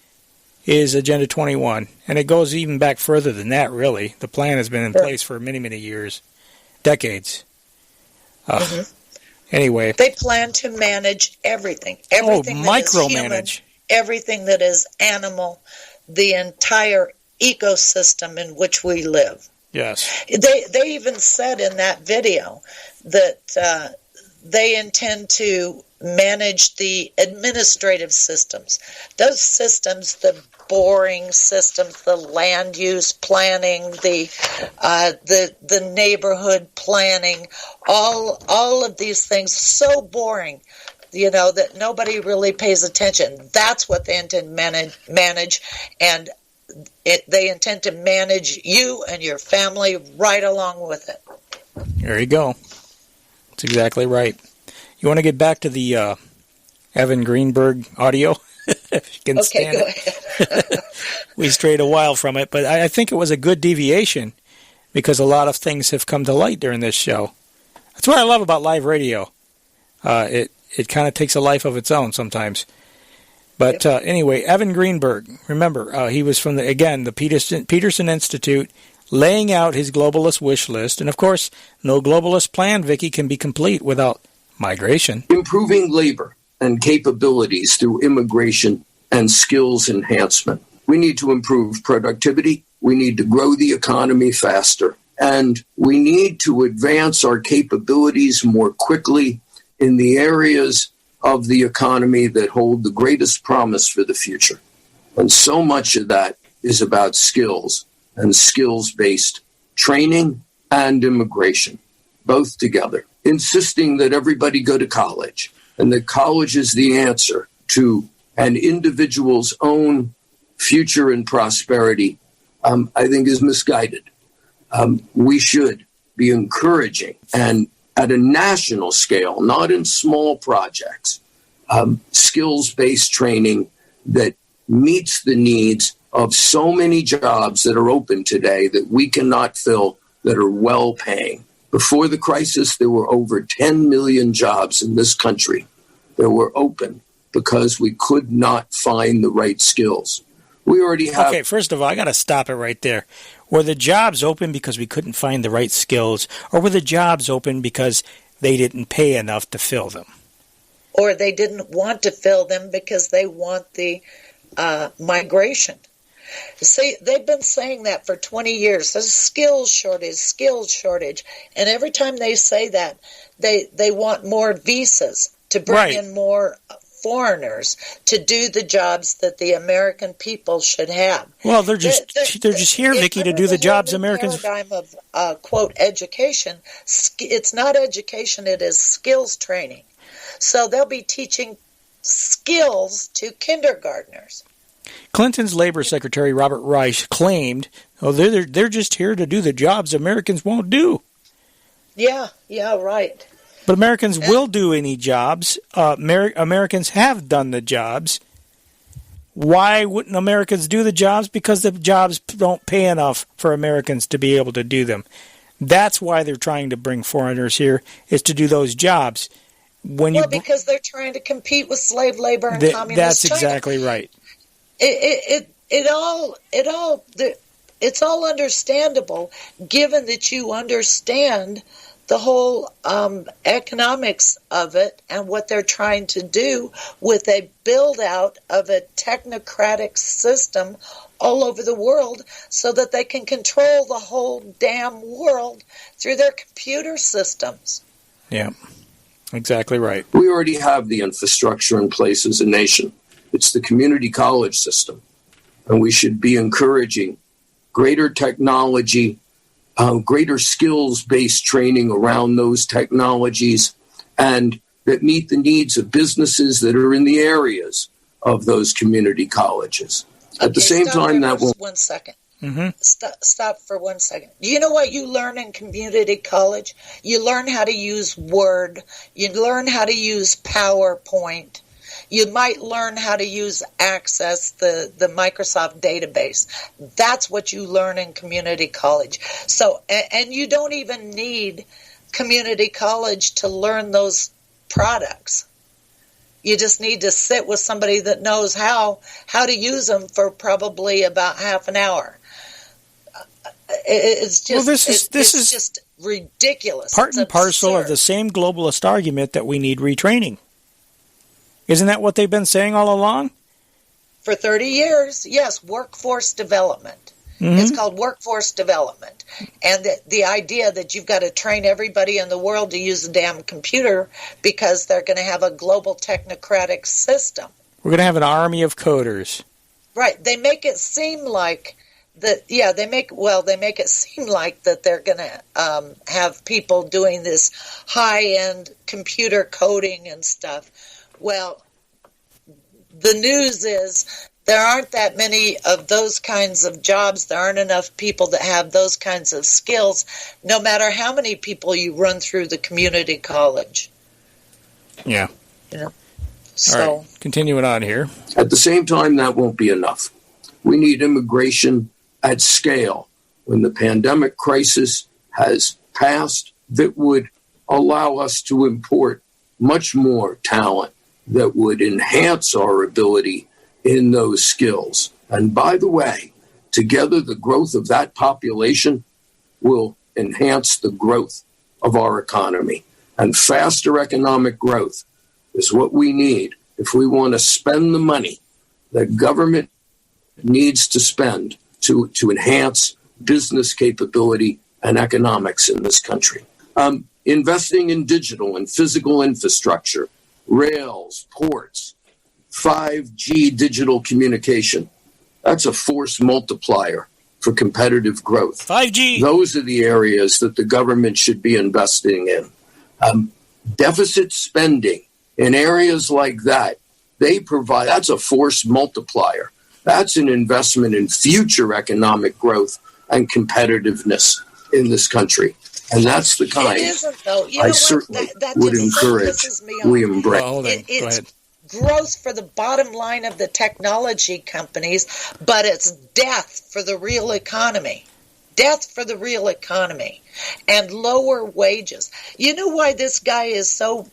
H: is Agenda 21. And it goes even back further than that, really. The plan has been in place for many, many years, decades. Anyway.
I: They plan to manage everything. Everything that is human, everything that is animal, the entire ecosystem in which we live.
H: Yes.
I: They even said in that video that they intend to manage the administrative systems. Those systems, the boring systems, the land use planning, the neighborhood planning, all of these things, so boring, that nobody really pays attention. That's what they intend to manage, and they intend to manage you and your family right along with it.
H: There you go. That's exactly right. You want to get back to the Evan Greenberg audio? If you can stand it. We strayed a while from it, but I think it was a good deviation because a lot of things have come to light during this show. That's what I love about live radio. It kind of takes a life of its own sometimes. But anyway, Evan Greenberg, remember, he was from, the Peterson Institute, laying out his globalist wish list. And, of course, no globalist plan, Vicky, can be complete without migration.
L: Improving labor and capabilities through immigration and skills enhancement. We need to improve productivity. We need to grow the economy faster. And we need to advance our capabilities more quickly in the areas of the economy that hold the greatest promise for the future. And so much of that is about skills and skills-based training and immigration, both together, insisting that everybody go to college and that college is the answer to an individual's own future and prosperity, I think is misguided. We should be encouraging, and at a national scale, not in small projects, skills-based training that meets the needs of so many jobs that are open today that we cannot fill, that are well-paying. Before the crisis, there were over 10 million jobs in this country that were open because we could not find the right skills. We already have...
H: Okay, first of all, I got to stop it right there. Were the jobs open because we couldn't find the right skills, or were the jobs open because they didn't pay enough to fill them?
I: Or they didn't want to fill them because they want the migration. See, they've been saying that for 20 years. There's skills shortage. And every time they say that, they want more visas to bring in more foreigners to do the jobs that the American people should have.
H: Well, they're just here, Vicky, to do the jobs Americans...
I: paradigm of, quote, education. It's not education, it is skills training. So they'll be teaching skills to kindergartners.
H: Clinton's Labor Secretary Robert Reich claimed, they're just here to do the jobs Americans won't do.
I: Yeah, right.
H: But Americans will do any jobs. Americans have done the jobs. Why wouldn't Americans do the jobs? Because the jobs don't pay enough for Americans to be able to do them. That's why they're trying to bring foreigners here, is to do those jobs.
I: Because they're trying to compete with slave labor and communist
H: That's
I: China.
H: Exactly right.
I: It's all understandable, given that you understand the whole economics of it and what they're trying to do with a build-out of a technocratic system all over the world so that they can control the whole damn world through their computer systems.
H: Yeah, exactly right.
L: We already have the infrastructure in place as a nation. It's the community college system, and we should be encouraging greater technology, greater skills-based training around those technologies, and that meet the needs of businesses that are in the areas of those community colleges. At the same time, that will...
I: 1 second. Stop for 1 second. Do you know what you learn in community college? You learn how to use Word. You learn how to use PowerPoint. You might learn how to use Access, the Microsoft database. That's what you learn in community college. So, and you don't even need community college to learn those products. You just need to sit with somebody that knows how to use them for probably about half an hour. It's just, this is just ridiculous.
H: Part and parcel of the same globalist argument that we need retraining. Isn't that what they've been saying all along?
I: For 30 years, yes, workforce development. It's called workforce development. And the idea that you've got to train everybody in the world to use a damn computer because they're going to have a global technocratic system.
H: We're going to have an army of coders.
I: Right. They make it seem like that. Yeah, they make it seem like that they're going to have people doing this high-end computer coding and stuff. Well, the news is there aren't that many of those kinds of jobs. There aren't enough people that have those kinds of skills, no matter how many people you run through the community college.
H: Yeah.
I: You know. So,
H: all right, continuing on here.
L: At the same time, that won't be enough. We need immigration at scale. When the pandemic crisis has passed, that would allow us to import much more talent that would enhance our ability in those skills. And by the way, together the growth of that population will enhance the growth of our economy. And faster economic growth is what we need if we want to spend the money that government needs to spend to enhance business capability and economics in this country. Investing in digital and physical infrastructure, rails, ports, 5G digital communication. That's a force multiplier for competitive growth.
H: 5G.
L: Those are the areas that the government should be investing in. Deficit spending in areas like that, that's a force multiplier. That's an investment in future economic growth and competitiveness in this country. And that's the kind I certainly would encourage we embrace.
I: It's growth for the bottom line of the technology companies, but it's death for the real economy. Death for the real economy. And lower wages. You know why this guy is so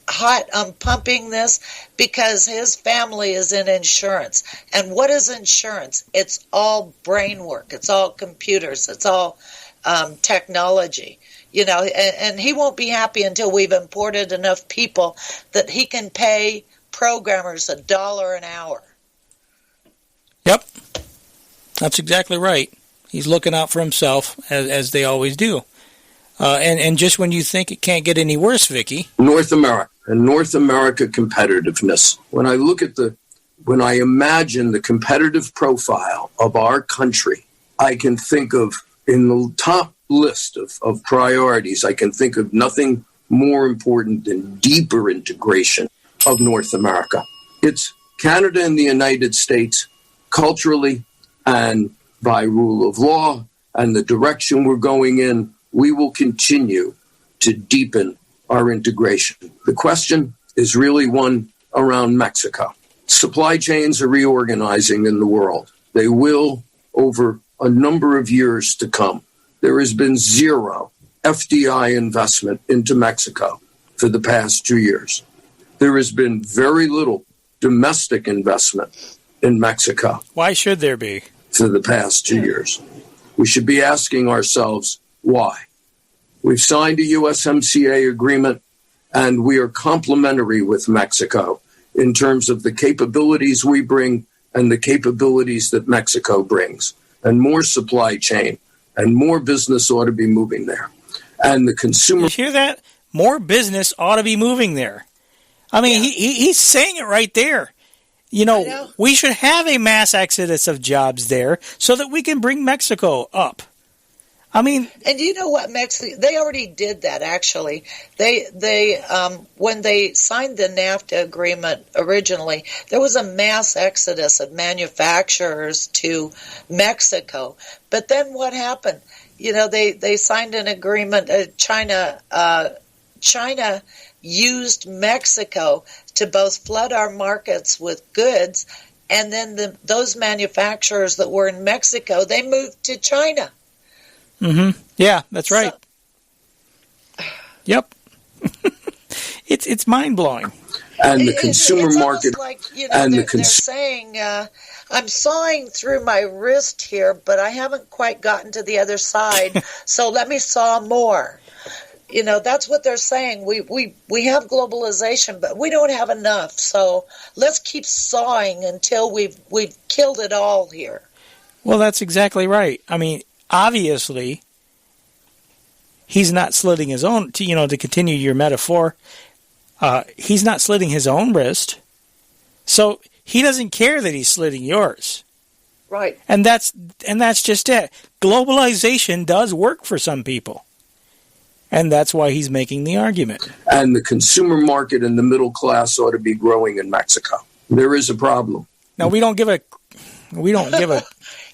I: hot on pumping this? Because his family is in insurance. And what is insurance? It's all brain work. It's all computers. It's all technology, you know, and he won't be happy until we've imported enough people that he can pay programmers $1 an hour.
H: Yep, that's exactly right. He's looking out for himself, as they always do. And just when you think it can't get any worse, Vicky.
L: North America and North America competitiveness. When I imagine the competitive profile of our country, I can think of, in the top list of priorities, I can think of nothing more important than deeper integration of North America. It's Canada and the United States culturally and by rule of law and the direction we're going in. We will continue to deepen our integration. The question is really one around Mexico. Supply chains are reorganizing in the world. They will over a number of years to come. There has been zero FDI investment into Mexico for the past 2 years. There has been very little domestic investment in Mexico.
H: Why should there be?
L: For the past 2 years. We should be asking ourselves why. We've signed a USMCA agreement, and we are complementary with Mexico in terms of the capabilities we bring and the capabilities that Mexico brings. And more supply chain and more business ought to be moving there. And the consumer...
H: You hear that? More business ought to be moving there. I mean, he's saying it right there. You know, we should have a mass exodus of jobs there so that we can bring Mexico up. I mean,
I: and you know what, Mexico? They already did that. Actually, they when they signed the NAFTA agreement originally, there was a mass exodus of manufacturers to Mexico. But then what happened? You know, they signed an agreement. China used Mexico to both flood our markets with goods, and then those manufacturers that were in Mexico, they moved to China.
H: Mm-hmm. Yeah, that's right. Yep. It's mind blowing.
L: And the consumer
I: it's
L: market,
I: like, you know, they're saying, I'm sawing through my wrist here, but I haven't quite gotten to the other side, so let me saw more. You know, that's what they're saying. We have globalization, but we don't have enough, so let's keep sawing until we've killed it all here.
H: Well, that's exactly right. I mean, obviously, he's not slitting his own, to continue your metaphor, he's not slitting his own wrist. So he doesn't care that he's slitting yours.
I: Right.
H: And that's just it. Globalization does work for some people. And that's why he's making the argument.
L: And the consumer market and the middle class ought to be growing in Mexico. There is a problem.
H: Now, we don't give a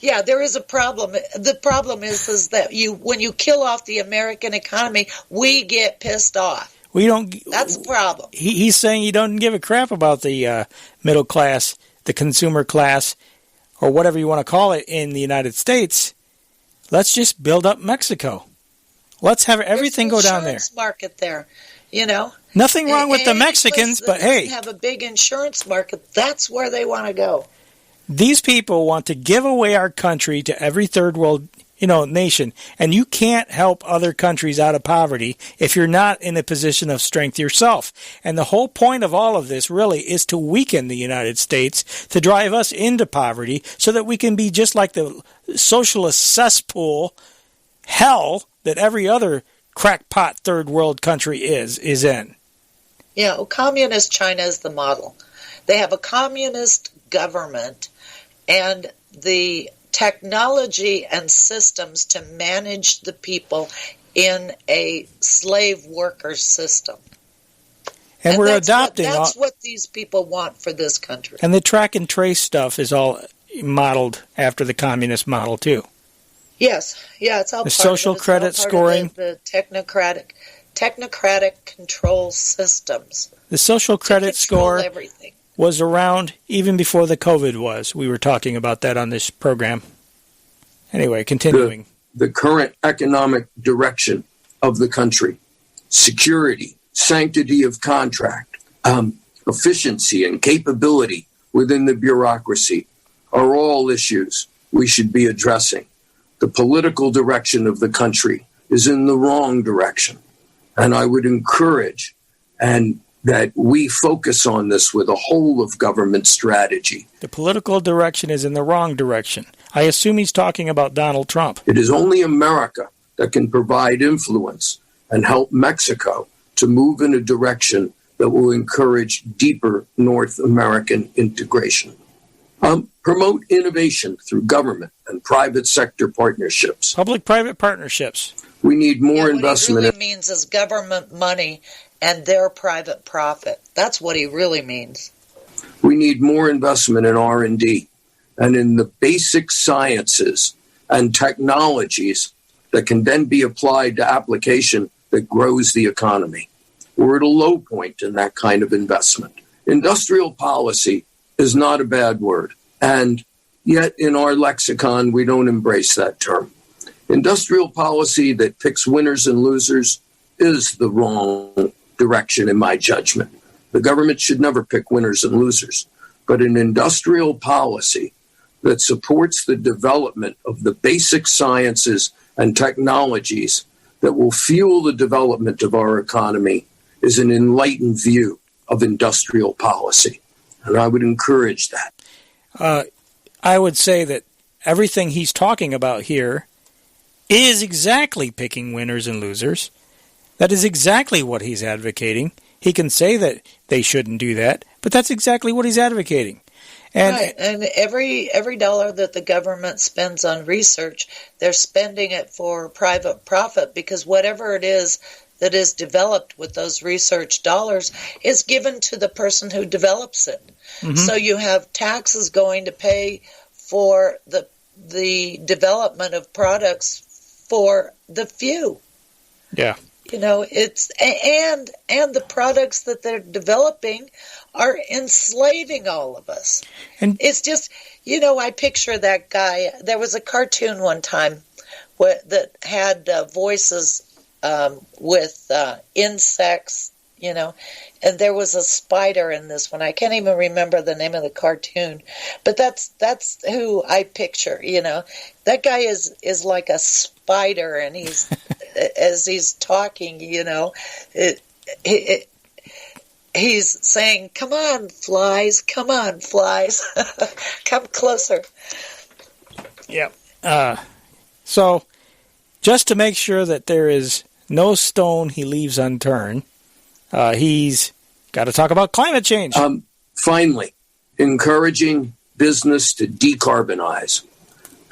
I: Yeah, there is a problem. The problem is that when you kill off the American economy, we get pissed off. That's the problem.
H: He's saying you don't give a crap about the middle class, the consumer class, or whatever you want to call it in the United States. Let's just build up Mexico. Let's have everything go down there.
I: There's an insurance market there, you know.
H: Nothing wrong with the Mexicans, but hey,
I: have a big insurance market. That's where they want to go.
H: These people want to give away our country to every third world, nation, and you can't help other countries out of poverty if you're not in a position of strength yourself. And the whole point of all of this really is to weaken the United States, to drive us into poverty so that we can be just like the socialist cesspool hell that every other crackpot third world country is in.
I: Yeah, well, communist China is the model. They have a communist government and the technology and systems to manage the people in a slave worker system.
H: And we're adopting...
I: That's what these people want for this country.
H: And the track and trace stuff is all modeled after the communist model, too.
I: Yes, yeah, it's all
H: the
I: part
H: social
I: of it.
H: credit scoring.
I: The technocratic control systems.
H: The social credit score
I: everything.
H: Was around even before the COVID was. We were talking about that on this program. Anyway, continuing.
L: The current economic direction of the country, security, sanctity of contract, efficiency and capability within the bureaucracy are all issues we should be addressing. The political direction of the country is in the wrong direction. And I would encourage that we focus on this with a whole of government strategy.
H: The political direction is in the wrong direction. I assume he's talking about Donald Trump.
L: It is only America that can provide influence and help Mexico to move in a direction that will encourage deeper North American integration. Promote innovation through government and private sector partnerships.
H: Public-private partnerships.
L: We need more investment.
I: What he really means is government money and their private profit. That's what he really means.
L: We need more investment in R&D and in the basic sciences and technologies that can then be applied to application that grows the economy. We're at a low point in that kind of investment. Industrial policy is not a bad word, and yet in our lexicon we don't embrace that term. Industrial policy that picks winners and losers is the wrong direction in my judgment. The government should never pick winners and losers, but an industrial policy that supports the development of the basic sciences and technologies that will fuel the development of our economy is an enlightened view of industrial policy. And I would encourage that.
H: I would say that everything he's talking about here is exactly picking winners and losers. That is exactly what he's advocating. He can say that they shouldn't do that, but that's exactly what he's advocating.
I: Right, and every dollar that the government spends on research, they're spending it for private profit, because whatever it is that is developed with those research dollars is given to the person who develops it. Mm-hmm. So you have taxes going to pay for the development of products for the few.
H: Yeah.
I: You know, it's and the products that they're developing are enslaving all of us. And it's just, you know, I picture that guy. There was a cartoon one time that had voices with insects, you know, and there was a spider in this one. I can't even remember the name of the cartoon, but that's who I picture. You know, that guy is like a spider, and he's as he's talking, you know, he's saying, "Come on, flies! Come on, flies! Come closer."
H: Yeah. So, just to make sure that there is no stone he leaves unturned, he's got to talk about climate change.
L: Finally, encouraging business to decarbonize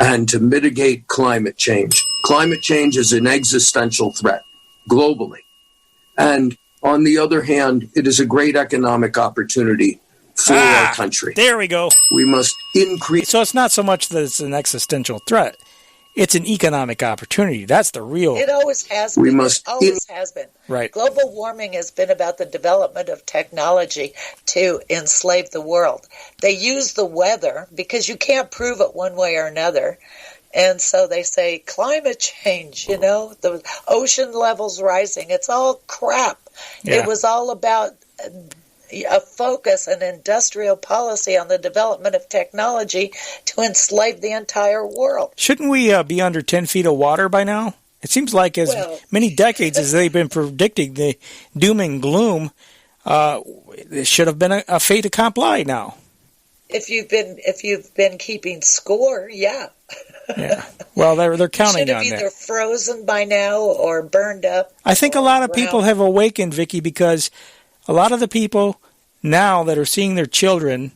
L: and to mitigate climate change. Climate change is an existential threat globally. And on the other hand, it is a great economic opportunity for our country.
H: There we go.
L: We must increase.
H: So it's not so much that it's an existential threat. It's an economic opportunity. That's the real.
I: It always has been. It always has been.
H: Right.
I: Global warming has been about the development of technology to enslave the world. They use the weather because you can't prove it one way or another. And so they say climate change, you know, the ocean levels rising. It's all crap. Yeah. It was all about a focus, an industrial policy on the development of technology to enslave the entire world.
H: Shouldn't we be under 10 feet of water by now? It seems like as many decades as they've been predicting the doom and gloom, it should have been a fait accompli now.
I: If you've been keeping score, yeah.
H: Yeah. Well, they're counting on that.
I: Should have either frozen by now or burned up.
H: I think a lot of people have awakened, Vicky, because a lot of the people now that are seeing their children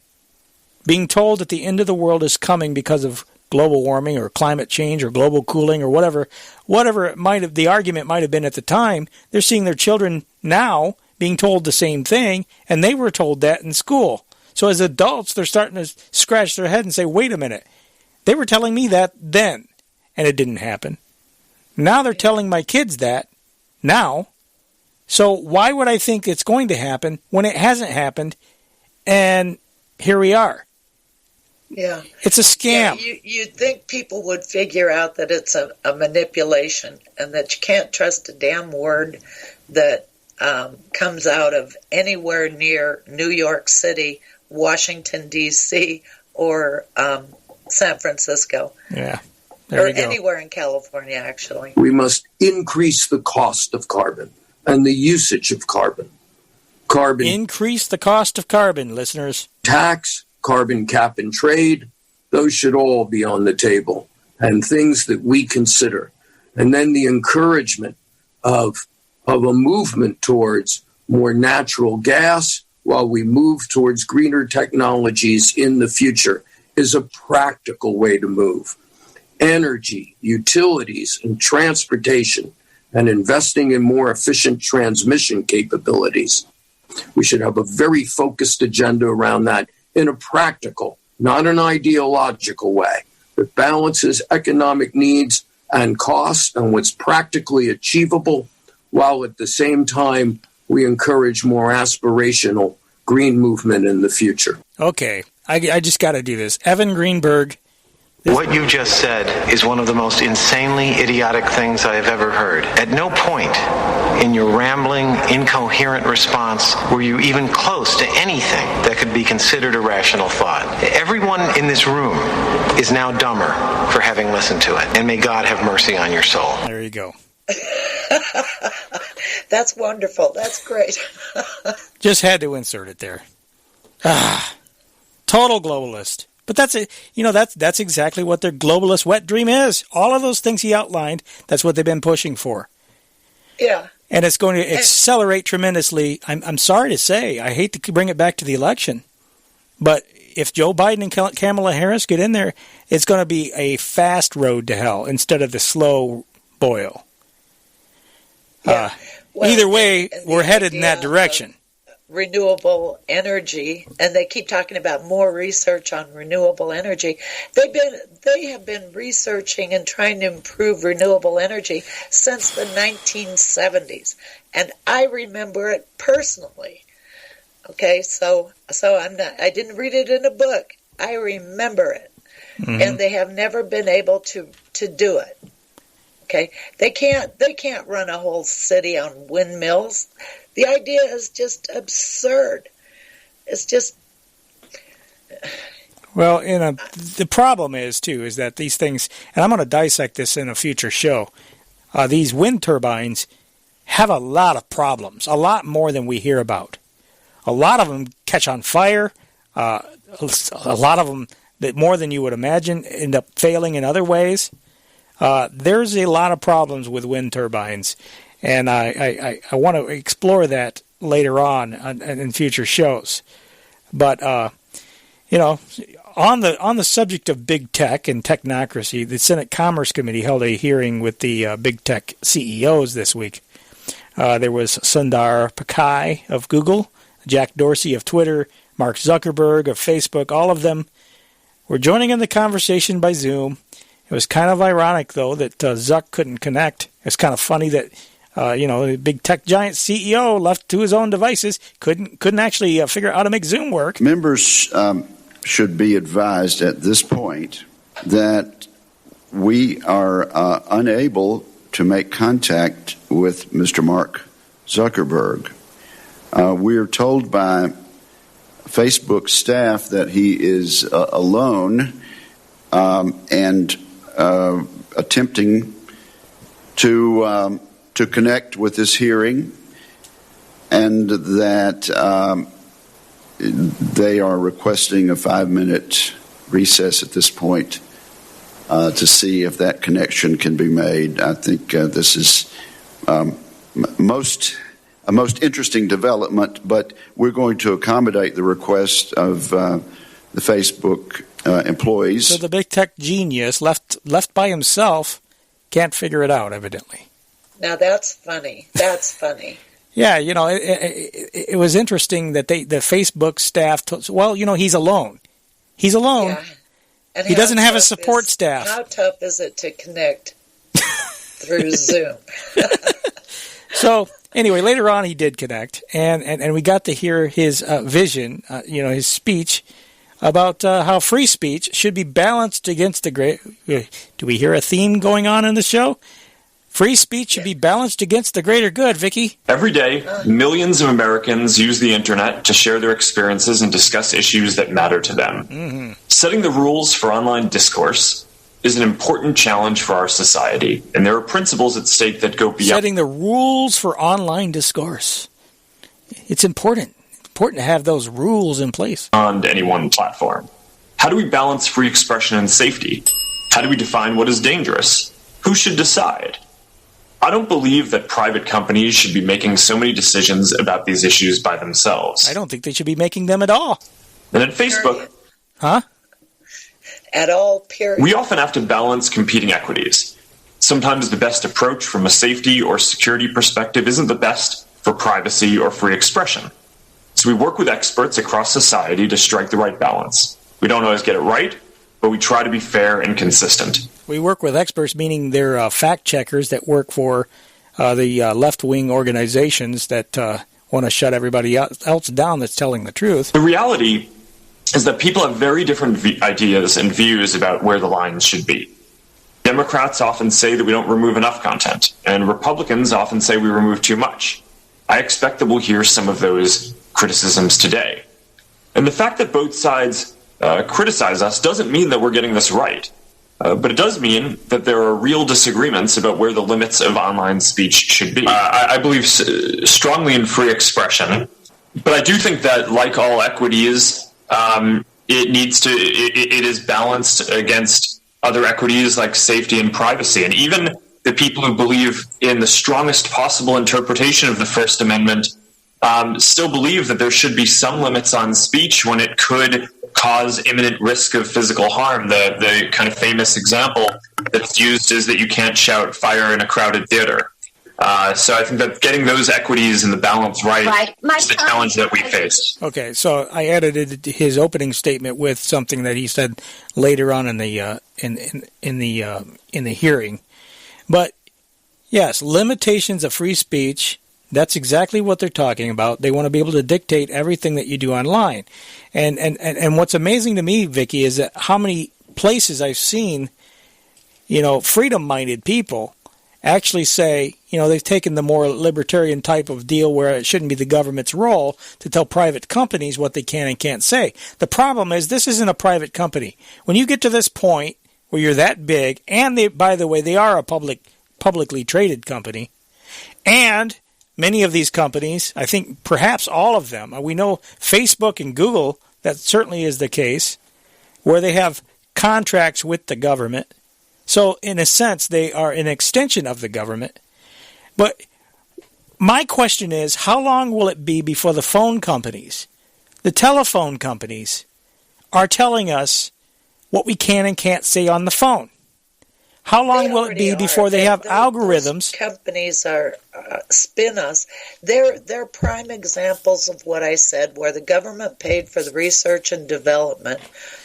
H: being told that the end of the world is coming because of global warming or climate change or global cooling or whatever it might have, the argument might have been at the time, they're seeing their children now being told the same thing, and they were told that in school. So as adults, they're starting to scratch their head and say, wait a minute, they were telling me that then, and it didn't happen. Now they're telling my kids that now. So why would I think it's going to happen when it hasn't happened, and here we are?
I: Yeah.
H: It's a scam.
I: Yeah, you'd think people would figure out that it's a manipulation and that you can't trust a damn word that comes out of anywhere near New York City, Washington, D.C., or San Francisco.
H: Yeah.
I: Or anywhere in California, actually.
L: We must increase the cost of carbon and the usage of carbon.
H: Increase the cost of carbon, listeners.
L: Tax, carbon cap and trade, those should all be on the table, and things that we consider. And then the encouragement of a movement towards more natural gas while we move towards greener technologies in the future is a practical way to move. Energy, utilities, and transportation, and investing in more efficient transmission capabilities. We should have a very focused agenda around that in a practical, not an ideological way, that balances economic needs and costs and what's practically achievable, while at the same time we encourage more aspirational green movement in the future.
H: Okay, I just got to do this. Evan Greenberg.
M: What you just said is one of the most insanely idiotic things I have ever heard. At no point in your rambling, incoherent response were you even close to anything that could be considered a rational thought. Everyone in this room is now dumber for having listened to it, and may God have mercy on your soul.
H: There you go.
I: That's wonderful. That's great.
H: Just had to insert it there. Total globalist. But that's exactly what their globalist wet dream is. All of those things he outlined, that's what they've been pushing for.
I: Yeah.
H: And it's going to accelerate tremendously. I'm sorry to say, I hate to bring it back to the election, but if Joe Biden and Kamala Harris get in there, it's going to be a fast road to hell instead of the slow boil.
I: Yeah.
H: Either way, we're headed in that direction.
I: Renewable energy, and they keep talking about more research on renewable energy. They have been researching and trying to improve renewable energy since the 1970s, and I remember it personally. Okay, so I didn't read it in a book. I remember it, and they have never been able to do it. Okay, they can't run a whole city on windmills. The idea is just absurd. It's just...
H: Well, the problem is that these things, and I'm going to dissect this in a future show, these wind turbines have a lot of problems, a lot more than we hear about. A lot of them catch on fire. A lot of them, that more than you would imagine, end up failing in other ways. There's a lot of problems with wind turbines. And I want to explore that later on in future shows. But, on the subject of big tech and technocracy, the Senate Commerce Committee held a hearing with the big tech CEOs this week. There was Sundar Pichai of Google, Jack Dorsey of Twitter, Mark Zuckerberg of Facebook. All of them were joining in the conversation by Zoom. It was kind of ironic, though, that Zuck couldn't connect. It's kind of funny that... the big tech giant CEO left to his own devices couldn't actually figure out how to make Zoom work.
N: Members should be advised at this point that we are unable to make contact with Mr. Mark Zuckerberg. We are told by Facebook staff that he is alone and attempting to connect with this hearing, and that they are requesting a 5-minute recess at this point to see if that connection can be made. I think this is a most interesting development, but we're going to accommodate the request of the Facebook employees.
H: So the big tech genius left by himself can't figure it out, evidently.
I: Now that's funny. That's funny.
H: Yeah, it was interesting that the Facebook staff told, he's alone. He's alone. Yeah. And he doesn't have a support staff.
I: How tough is it to connect through Zoom?
H: So anyway, later on he did connect, and we got to hear his vision, his speech about how free speech should be balanced against the great... Do we hear a theme going on in the show? Free speech should be balanced against the greater good, Vicky.
V: Every day, millions of Americans use the internet to share their experiences and discuss issues that matter to them. Mm-hmm. Setting the rules for online discourse is an important challenge for our society, and there are principles at stake that go beyond...
H: Setting the rules for online discourse. It's important. It's important to have those rules in place.
V: ...on any one platform. How do we balance free expression and safety? How do we define what is dangerous? Who should decide? I don't believe that private companies should be making so many decisions about these issues by themselves.
H: I don't think they should be making them at all.
V: And at Facebook...
H: Huh?
I: At all, period.
V: We often have to balance competing equities. Sometimes the best approach from a safety or security perspective isn't the best for privacy or free expression. So we work with experts across society to strike the right balance. We don't always get it right, but we try to be fair and consistent.
H: We work with experts, meaning they're fact checkers that work for the left-wing organizations that want to shut everybody else down that's telling the truth.
V: The reality is that people have very different ideas and views about where the lines should be. Democrats often say that we don't remove enough content, and Republicans often say we remove too much. I expect that we'll hear some of those criticisms today. And the fact that both sides criticize us doesn't mean that we're getting this right. But it does mean that there are real disagreements about where the limits of online speech should be. I believe strongly in free expression, but I do think that, like all equities, it is balanced against other equities like safety and privacy. And even the people who believe in the strongest possible interpretation of the First Amendment still believe that there should be some limits on speech when it could cause imminent risk of physical harm. The kind of famous example that's used is that you can't shout fire in a crowded theater. So I think that getting those equities and the balance right is the challenge that we face.
H: Okay, so I edited his opening statement with something that he said later on in the hearing. But yes, limitations of free speech. That's exactly what they're talking about. They want to be able to dictate everything that you do online. And what's amazing to me, Vicky, is that how many places I've seen, freedom-minded people actually say, they've taken the more libertarian type of deal where it shouldn't be the government's role to tell private companies what they can and can't say. The problem is this isn't a private company. When you get to this point where you're that big, and by the way, they are a publicly traded company, and many of these companies, I think perhaps all of them, we know Facebook and Google, that certainly is the case, where they have contracts with the government. So in a sense, they are an extension of the government. But my question is, how long will it be before the phone companies, the telephone companies, are telling us what we can and can't say on the phone? How long will it be before they have algorithms?
I: Companies are spin us. They're prime examples of what I said, where the government paid for the research and development,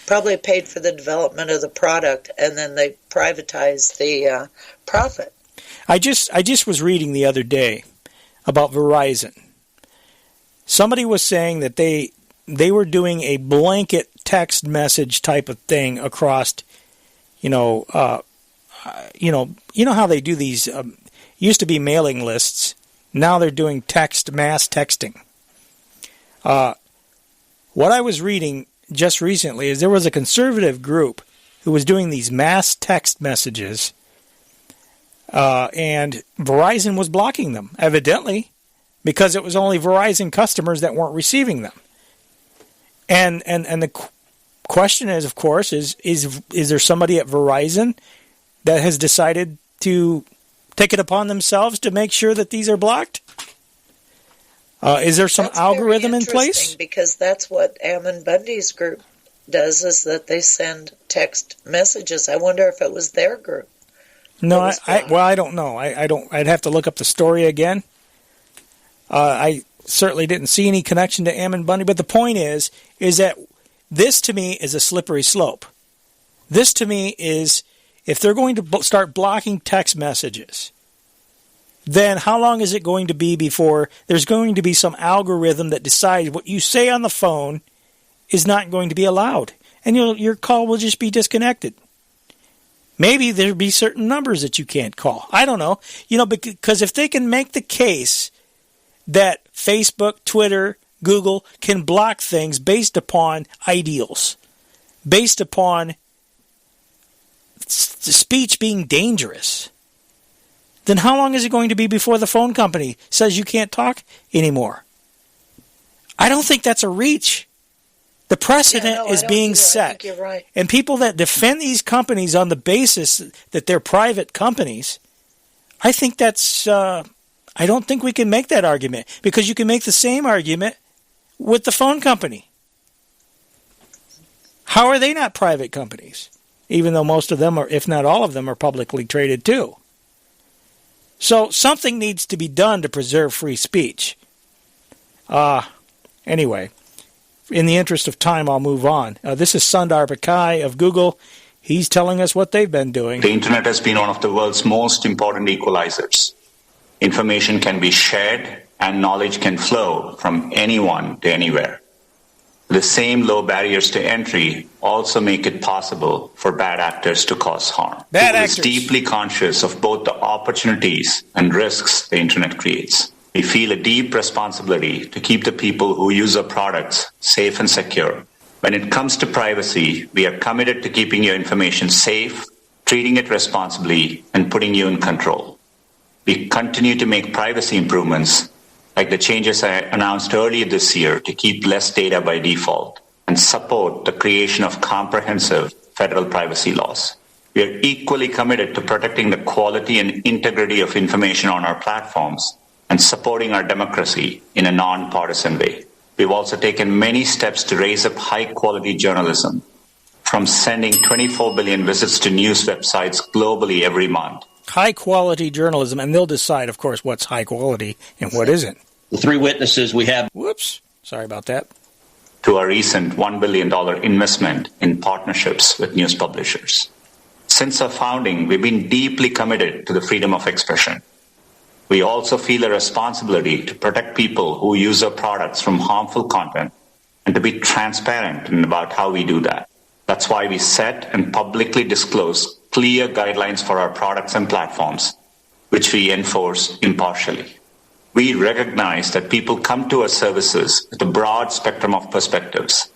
I: probably paid for the development of the product, and then they privatized the profit.
H: I just was reading the other day about Verizon. Somebody was saying that they were doing a blanket text message type of thing across, you know how they do these, used to be mailing lists. Now they're doing mass texting. What I was reading just recently is there was a conservative group who was doing these mass text messages, and Verizon was blocking them, evidently, because it was only Verizon customers that weren't receiving them. And the question is, of course, is there somebody at Verizon that has decided to take it upon themselves to make sure that these are blocked? Is there some algorithm in place?
I: Because that's what Ammon Bundy's group does, is that they send text messages. I wonder if it was their group.
H: No, I don't know. I'd have to look up the story again. I certainly didn't see any connection to Ammon Bundy, but the point is that this to me is a slippery slope. This to me is, if they're going to start blocking text messages, then how long is it going to be before there's going to be some algorithm that decides what you say on the phone is not going to be allowed, and your call will just be disconnected? Maybe there'll be certain numbers that you can't call. I don't know. Because if they can make the case that Facebook, Twitter, Google can block things based upon ideals, based upon speech being dangerous, then how long is it going to be before the phone company says you can't talk anymore? I don't think that's a reach. The precedent is being set.
I: I think you're right.
H: And people that defend these companies on the basis that they're private companies, I think that's, I don't think we can make that argument, because you can make the same argument with the phone company. How are they not private companies? Even though most of them are, if not all of them, are publicly traded too. So something needs to be done to preserve free speech. Anyway, in the interest of time, I'll move on. This is Sundar Pichai of Google. He's telling us what they've been doing.
O: The internet has been one of the world's most important equalizers. Information can be shared and knowledge can flow from anyone to anywhere. The same low barriers to entry also make it possible for bad actors to cause harm. Google is deeply conscious of both the opportunities and risks the internet creates. We feel a deep responsibility to keep the people who use our products safe and secure. When it comes to privacy, we are committed to keeping your information safe, treating it responsibly, and putting you in control. We continue to make privacy improvements, like the changes I announced earlier this year to keep less data by default, and support the creation of comprehensive federal privacy laws. We are equally committed to protecting the quality and integrity of information on our platforms and supporting our democracy in a non-partisan way. We've also taken many steps to raise up high-quality journalism, from sending 24 billion visits to news websites globally every month.
H: High-quality journalism, and they'll decide, of course, what's high quality and what isn't.
P: The three witnesses we have...
H: Whoops. Sorry about that.
O: To our recent $1 billion investment in partnerships with news publishers. Since our founding, we've been deeply committed to the freedom of expression. We also feel a responsibility to protect people who use our products from harmful content and to be transparent about how we do that. That's why we set and publicly disclose clear guidelines for our products and platforms, which we enforce impartially. We recognize that people come to our services with a broad spectrum of perspectives,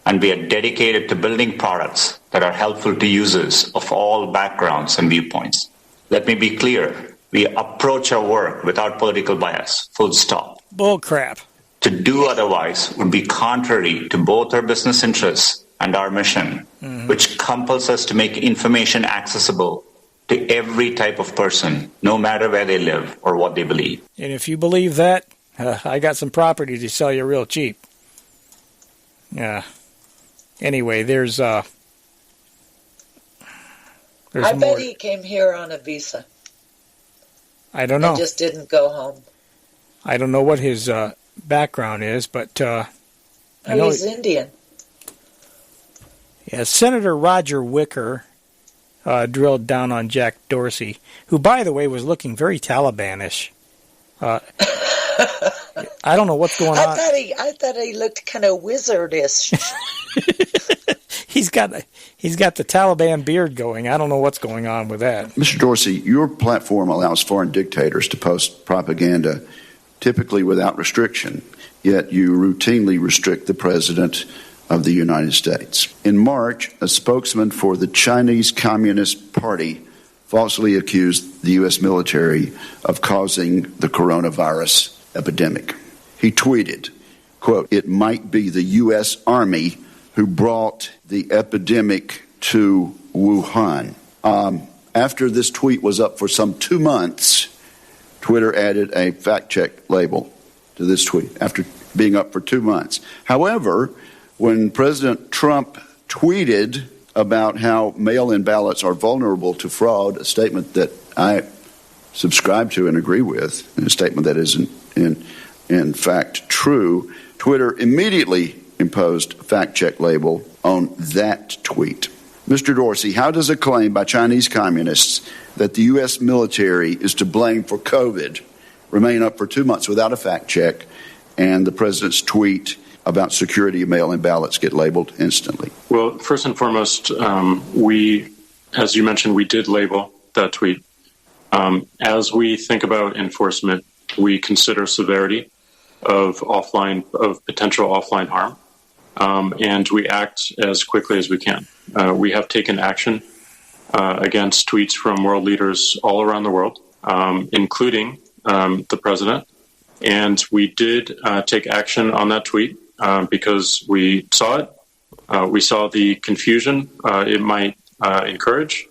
O: and we are dedicated to building products that are helpful to users of all backgrounds and viewpoints. Let me be clear, we approach our work without political bias, full stop.
H: Bull crap.
O: To do otherwise would be contrary to both our business interests and our mission, which compels us to make information accessible to every type of person, no matter where they live or what they believe.
H: And if you believe that, I got some property to sell you real cheap. Anyway, there's
I: I
H: more.
I: bet he came here on a visa.
H: I don't know.
I: And just didn't go home.
H: I don't know what his background is, but I know
I: he's Indian.
H: Yeah, Senator Roger Wicker drilled down on Jack Dorsey, who, by the way, was looking very Taliban-ish. I don't know what's going on.
I: I thought he looked kind of wizardish.
H: He's got the Taliban beard going. I don't know what's going on with that.
N: Mr. Dorsey, your platform allows foreign dictators to post propaganda, typically without restriction, yet you routinely restrict the president of the United States. In March, a spokesman for the Chinese Communist Party falsely accused the U.S. military of causing the coronavirus epidemic. He tweeted, quote, "It might be the U.S. Army who brought the epidemic to Wuhan." After this tweet was up for some 2 months, Twitter added a fact-check label to this tweet after being up for 2 months. However, when President Trump tweeted about how mail-in ballots are vulnerable to fraud, a statement that I subscribe to and agree with, and a statement that isn't in fact true, Twitter immediately imposed a fact-check label on that tweet. Mr. Dorsey, how does a claim by Chinese communists that the U.S. military is to blame for COVID remain up for 2 months without a fact check, and the president's tweet about security of mail-in ballots get labeled instantly?
Q: Well, first and foremost, we, as you mentioned, we did label that tweet. As we think about enforcement, we consider severity of potential offline harm, and we act as quickly as we can. We have taken action against tweets from world leaders all around the world, including the president, and we did take action on that tweet because we saw it. We saw the confusion it might encourage,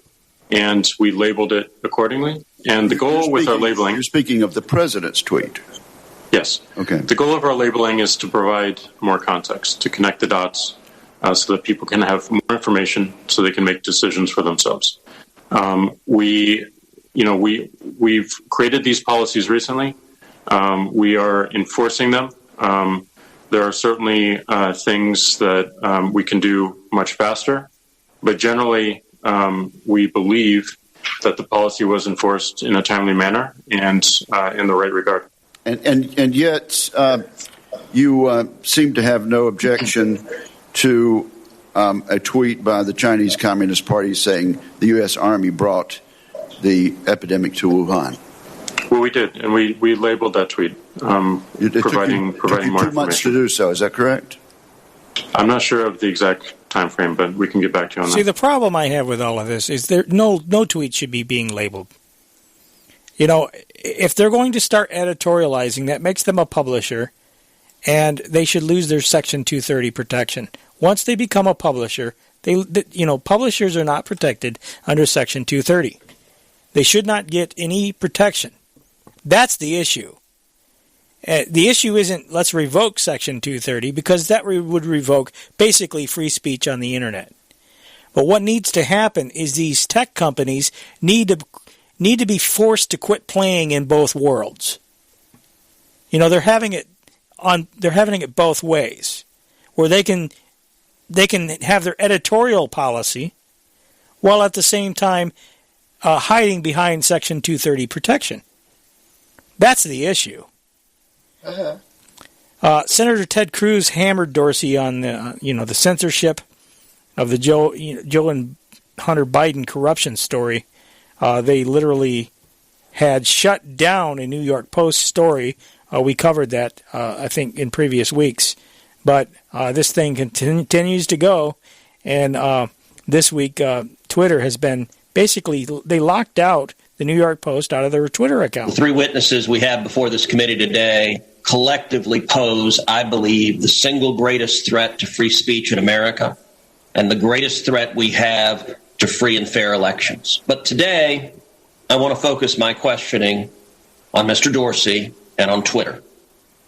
Q: and we labeled it accordingly. And the goal with our labeling...
N: You're speaking of the president's tweet.
Q: Yes.
N: Okay.
Q: The goal of our labeling is to provide more context, to connect the dots so that people can have more information so they can make decisions for themselves. We've created these policies recently. We are enforcing them. There are certainly things that we can do much faster, but generally we believe that the policy was enforced in a timely manner and in the right regard.
N: And yet you seem to have no objection to a tweet by the Chinese Communist Party saying the U.S. Army brought the epidemic to Wuhan.
Q: Well, we did, and we labeled that tweet, providing more information.
N: 2 months to do so, is that correct?
Q: I'm not sure of the exact time frame, but we can get back to you on that.
H: See, the problem I have with all of this is no tweet should be being labeled. You know, if they're going to start editorializing, that makes them a publisher, and they should lose their Section 230 protection. Once they become a publisher, publishers are not protected under Section 230. They should not get any protection. That's the issue. The issue isn't let's revoke Section 230, because that would revoke basically free speech on the internet. But what needs to happen is these tech companies need to be forced to quit playing in both worlds. You know, they're having it both ways, where they can have their editorial policy while at the same time hiding behind Section 230 protection. That's the issue. Senator Ted Cruz hammered Dorsey on the censorship of the Joe and Hunter Biden corruption story. They literally had shut down a New York Post story. We covered that, I think, in previous weeks. But this thing continues to go. And this week, Twitter has been basically, they locked out the New York Post out of their Twitter account.
P: The three witnesses we have before this committee today collectively pose, I believe, the single greatest threat to free speech in America and the greatest threat we have to free and fair elections. But today, I want to focus my questioning on Mr. Dorsey and on Twitter.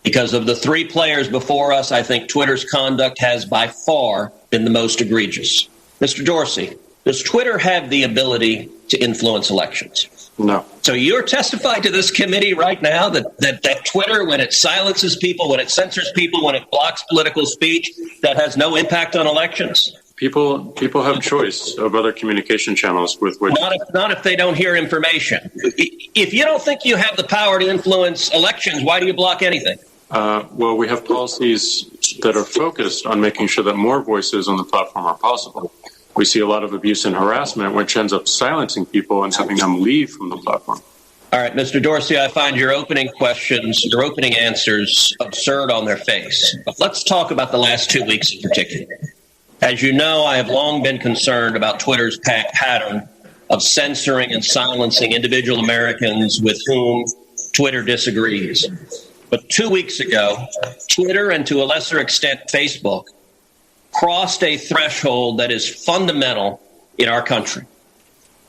P: Because of the three players before us, I think Twitter's conduct has by far been the most egregious. Mr. Dorsey, does Twitter have the ability to influence elections?
Q: No.
P: So you're testifying to this committee right now that Twitter, when it silences people, when it censors people, when it blocks political speech, that has no impact on elections?
Q: People have choice of other communication channels with which...
P: Not if they don't hear information. If you don't think you have the power to influence elections, why do you block anything?
Q: Well, we have policies that are focused on making sure that more voices on the platform are possible. We see a lot of abuse and harassment, which ends up silencing people and having them leave from the platform.
P: All right, Mr. Dorsey, I find your opening questions, your opening answers absurd on their face. But let's talk about the last 2 weeks in particular. As you know, I have long been concerned about Twitter's pattern of censoring and silencing individual Americans with whom Twitter disagrees. But 2 weeks ago, Twitter, and to a lesser extent Facebook, crossed a threshold that is fundamental in our country.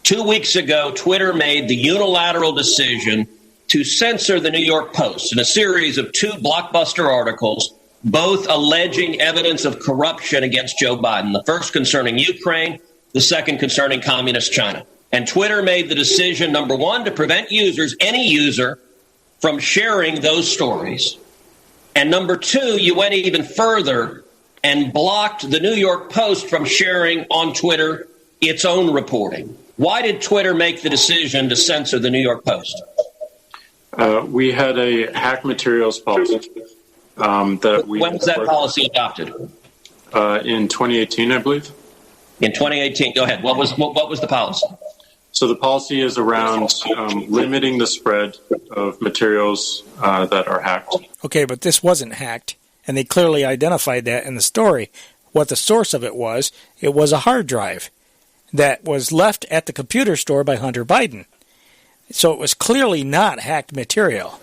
P: 2 weeks ago, Twitter made the unilateral decision to censor the New York Post in a series of 2 blockbuster articles, both alleging evidence of corruption against Joe Biden, the first concerning Ukraine, the second concerning communist China. And Twitter made the decision, number one, to prevent any user, from sharing those stories. And number two, you went even further and blocked the New York Post from sharing on Twitter its own reporting. Why did Twitter make the decision to censor the New York Post?
Q: We had a hack materials policy. When was
P: that policy adopted?
Q: In 2018, I believe.
P: In 2018, go ahead. What was the policy?
Q: So the policy is around limiting the spread of materials that are hacked.
H: Okay, but this wasn't hacked, and they clearly identified that in the story. What the source of it was a hard drive that was left at the computer store by Hunter Biden. So it was clearly not hacked material.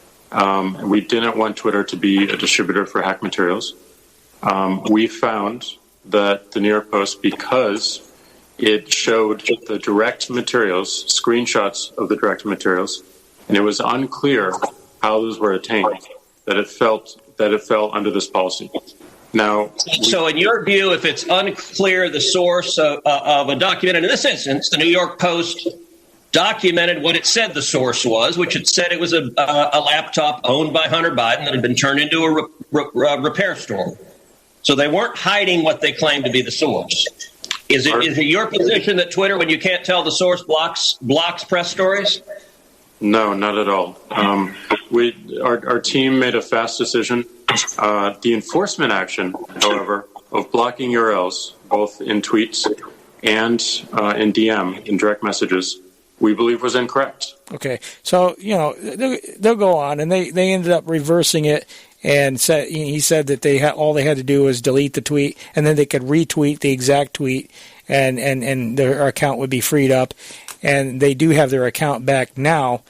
Q: We didn't want Twitter to be a distributor for hacked materials. We found that the New York Post, because it showed the direct materials, screenshots of the direct materials, and it was unclear how those were attained, that it fell under this policy. Now,
P: so in your view, if it's unclear the source of a document, and in this instance, the New York Post documented what it said the source was, which it said it was a laptop owned by Hunter Biden that had been turned into a repair store. So they weren't hiding what they claimed to be the source. Is it your position that Twitter, when you can't tell the source, blocks press stories?
Q: No, not at all. Our team made a fast decision. The enforcement action, however, of blocking URLs, both in tweets and in DM, in direct messages, we believe was incorrect.
H: Okay, so they'll go on, and they ended up reversing it, and he said that all they had to do was delete the tweet, and then they could retweet the exact tweet, and their account would be freed up, and they do have their account back now.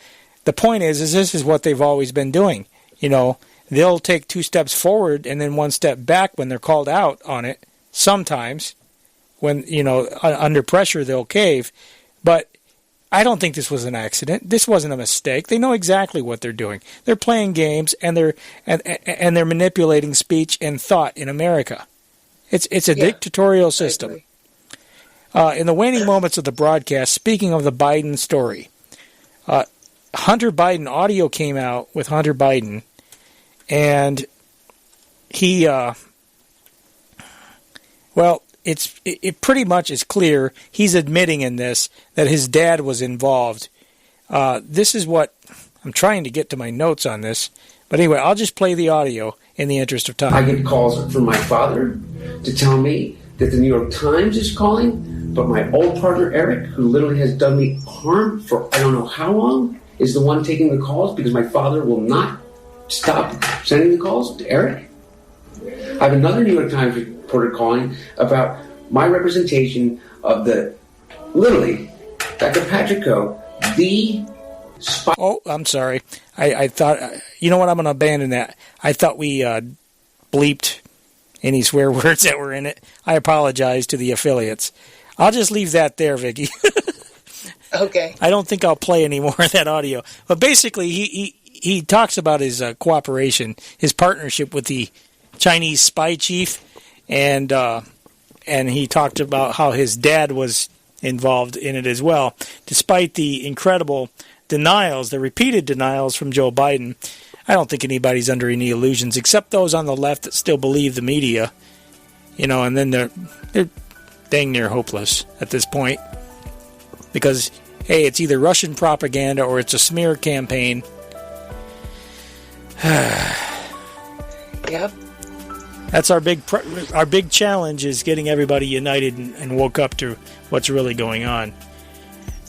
H: The point is this is what they've always been doing. They'll take 2 steps forward and then 1 step back when they're called out on it. Sometimes, when under pressure, they'll cave, but I don't think this was an accident. This wasn't a mistake. They know exactly what they're doing. They're playing games, and they're manipulating speech and thought in America. It's a dictatorial system. In the waning moments of the broadcast, speaking of the Biden story, Hunter Biden audio came out with Hunter Biden, and he it pretty much is clear he's admitting in this that his dad was involved. This is what I'm trying to get to my notes on this, but anyway, I'll just play the audio in the interest of time.
R: I get calls from my father to tell me that the New York Times is calling, but my old partner Eric, who literally has done me harm for I don't know how long, is the one taking the calls because my father will not stop sending the calls to Eric. I have another New York Times reporter calling about my representation of literally, Dr. Patrick Coe, the spy.
H: Oh, I'm sorry. I thought, you know what, I'm going to abandon that. I thought we bleeped any swear words that were in it. I apologize to the affiliates. I'll just leave that there, Vicky.
I: Okay.
H: I don't think I'll play any more of that audio. But basically, he talks about his cooperation, his partnership with the Chinese spy chief, and he talked about how his dad was involved in it as well. Despite the incredible denials, the repeated denials from Joe Biden, I don't think anybody's under any illusions, except those on the left that still believe the media, and then they're dang near hopeless at this point. Because, hey, it's either Russian propaganda or it's a smear campaign.
I: Yep.
H: That's our big challenge, is getting everybody united and woke up to what's really going on.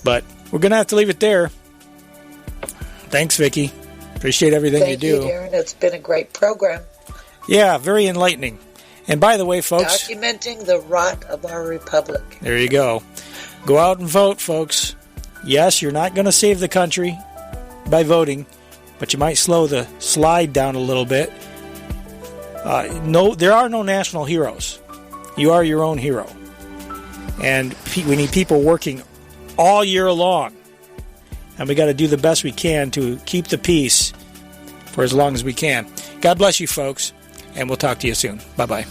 H: But we're going to have to leave it there. Thanks, Vicky. Appreciate everything you do.
I: Thank you, Darren. It's been a great program.
H: Yeah, very enlightening. And by the way, folks...
I: Documenting the rot of our republic.
H: There you go. Go out and vote, folks. Yes, you're not going to save the country by voting, but you might slow the slide down a little bit. No, there are no national heroes. You are your own hero. And we need people working all year long. And we got to do the best we can to keep the peace for as long as we can. God bless you, folks, and we'll talk to you soon. Bye-bye.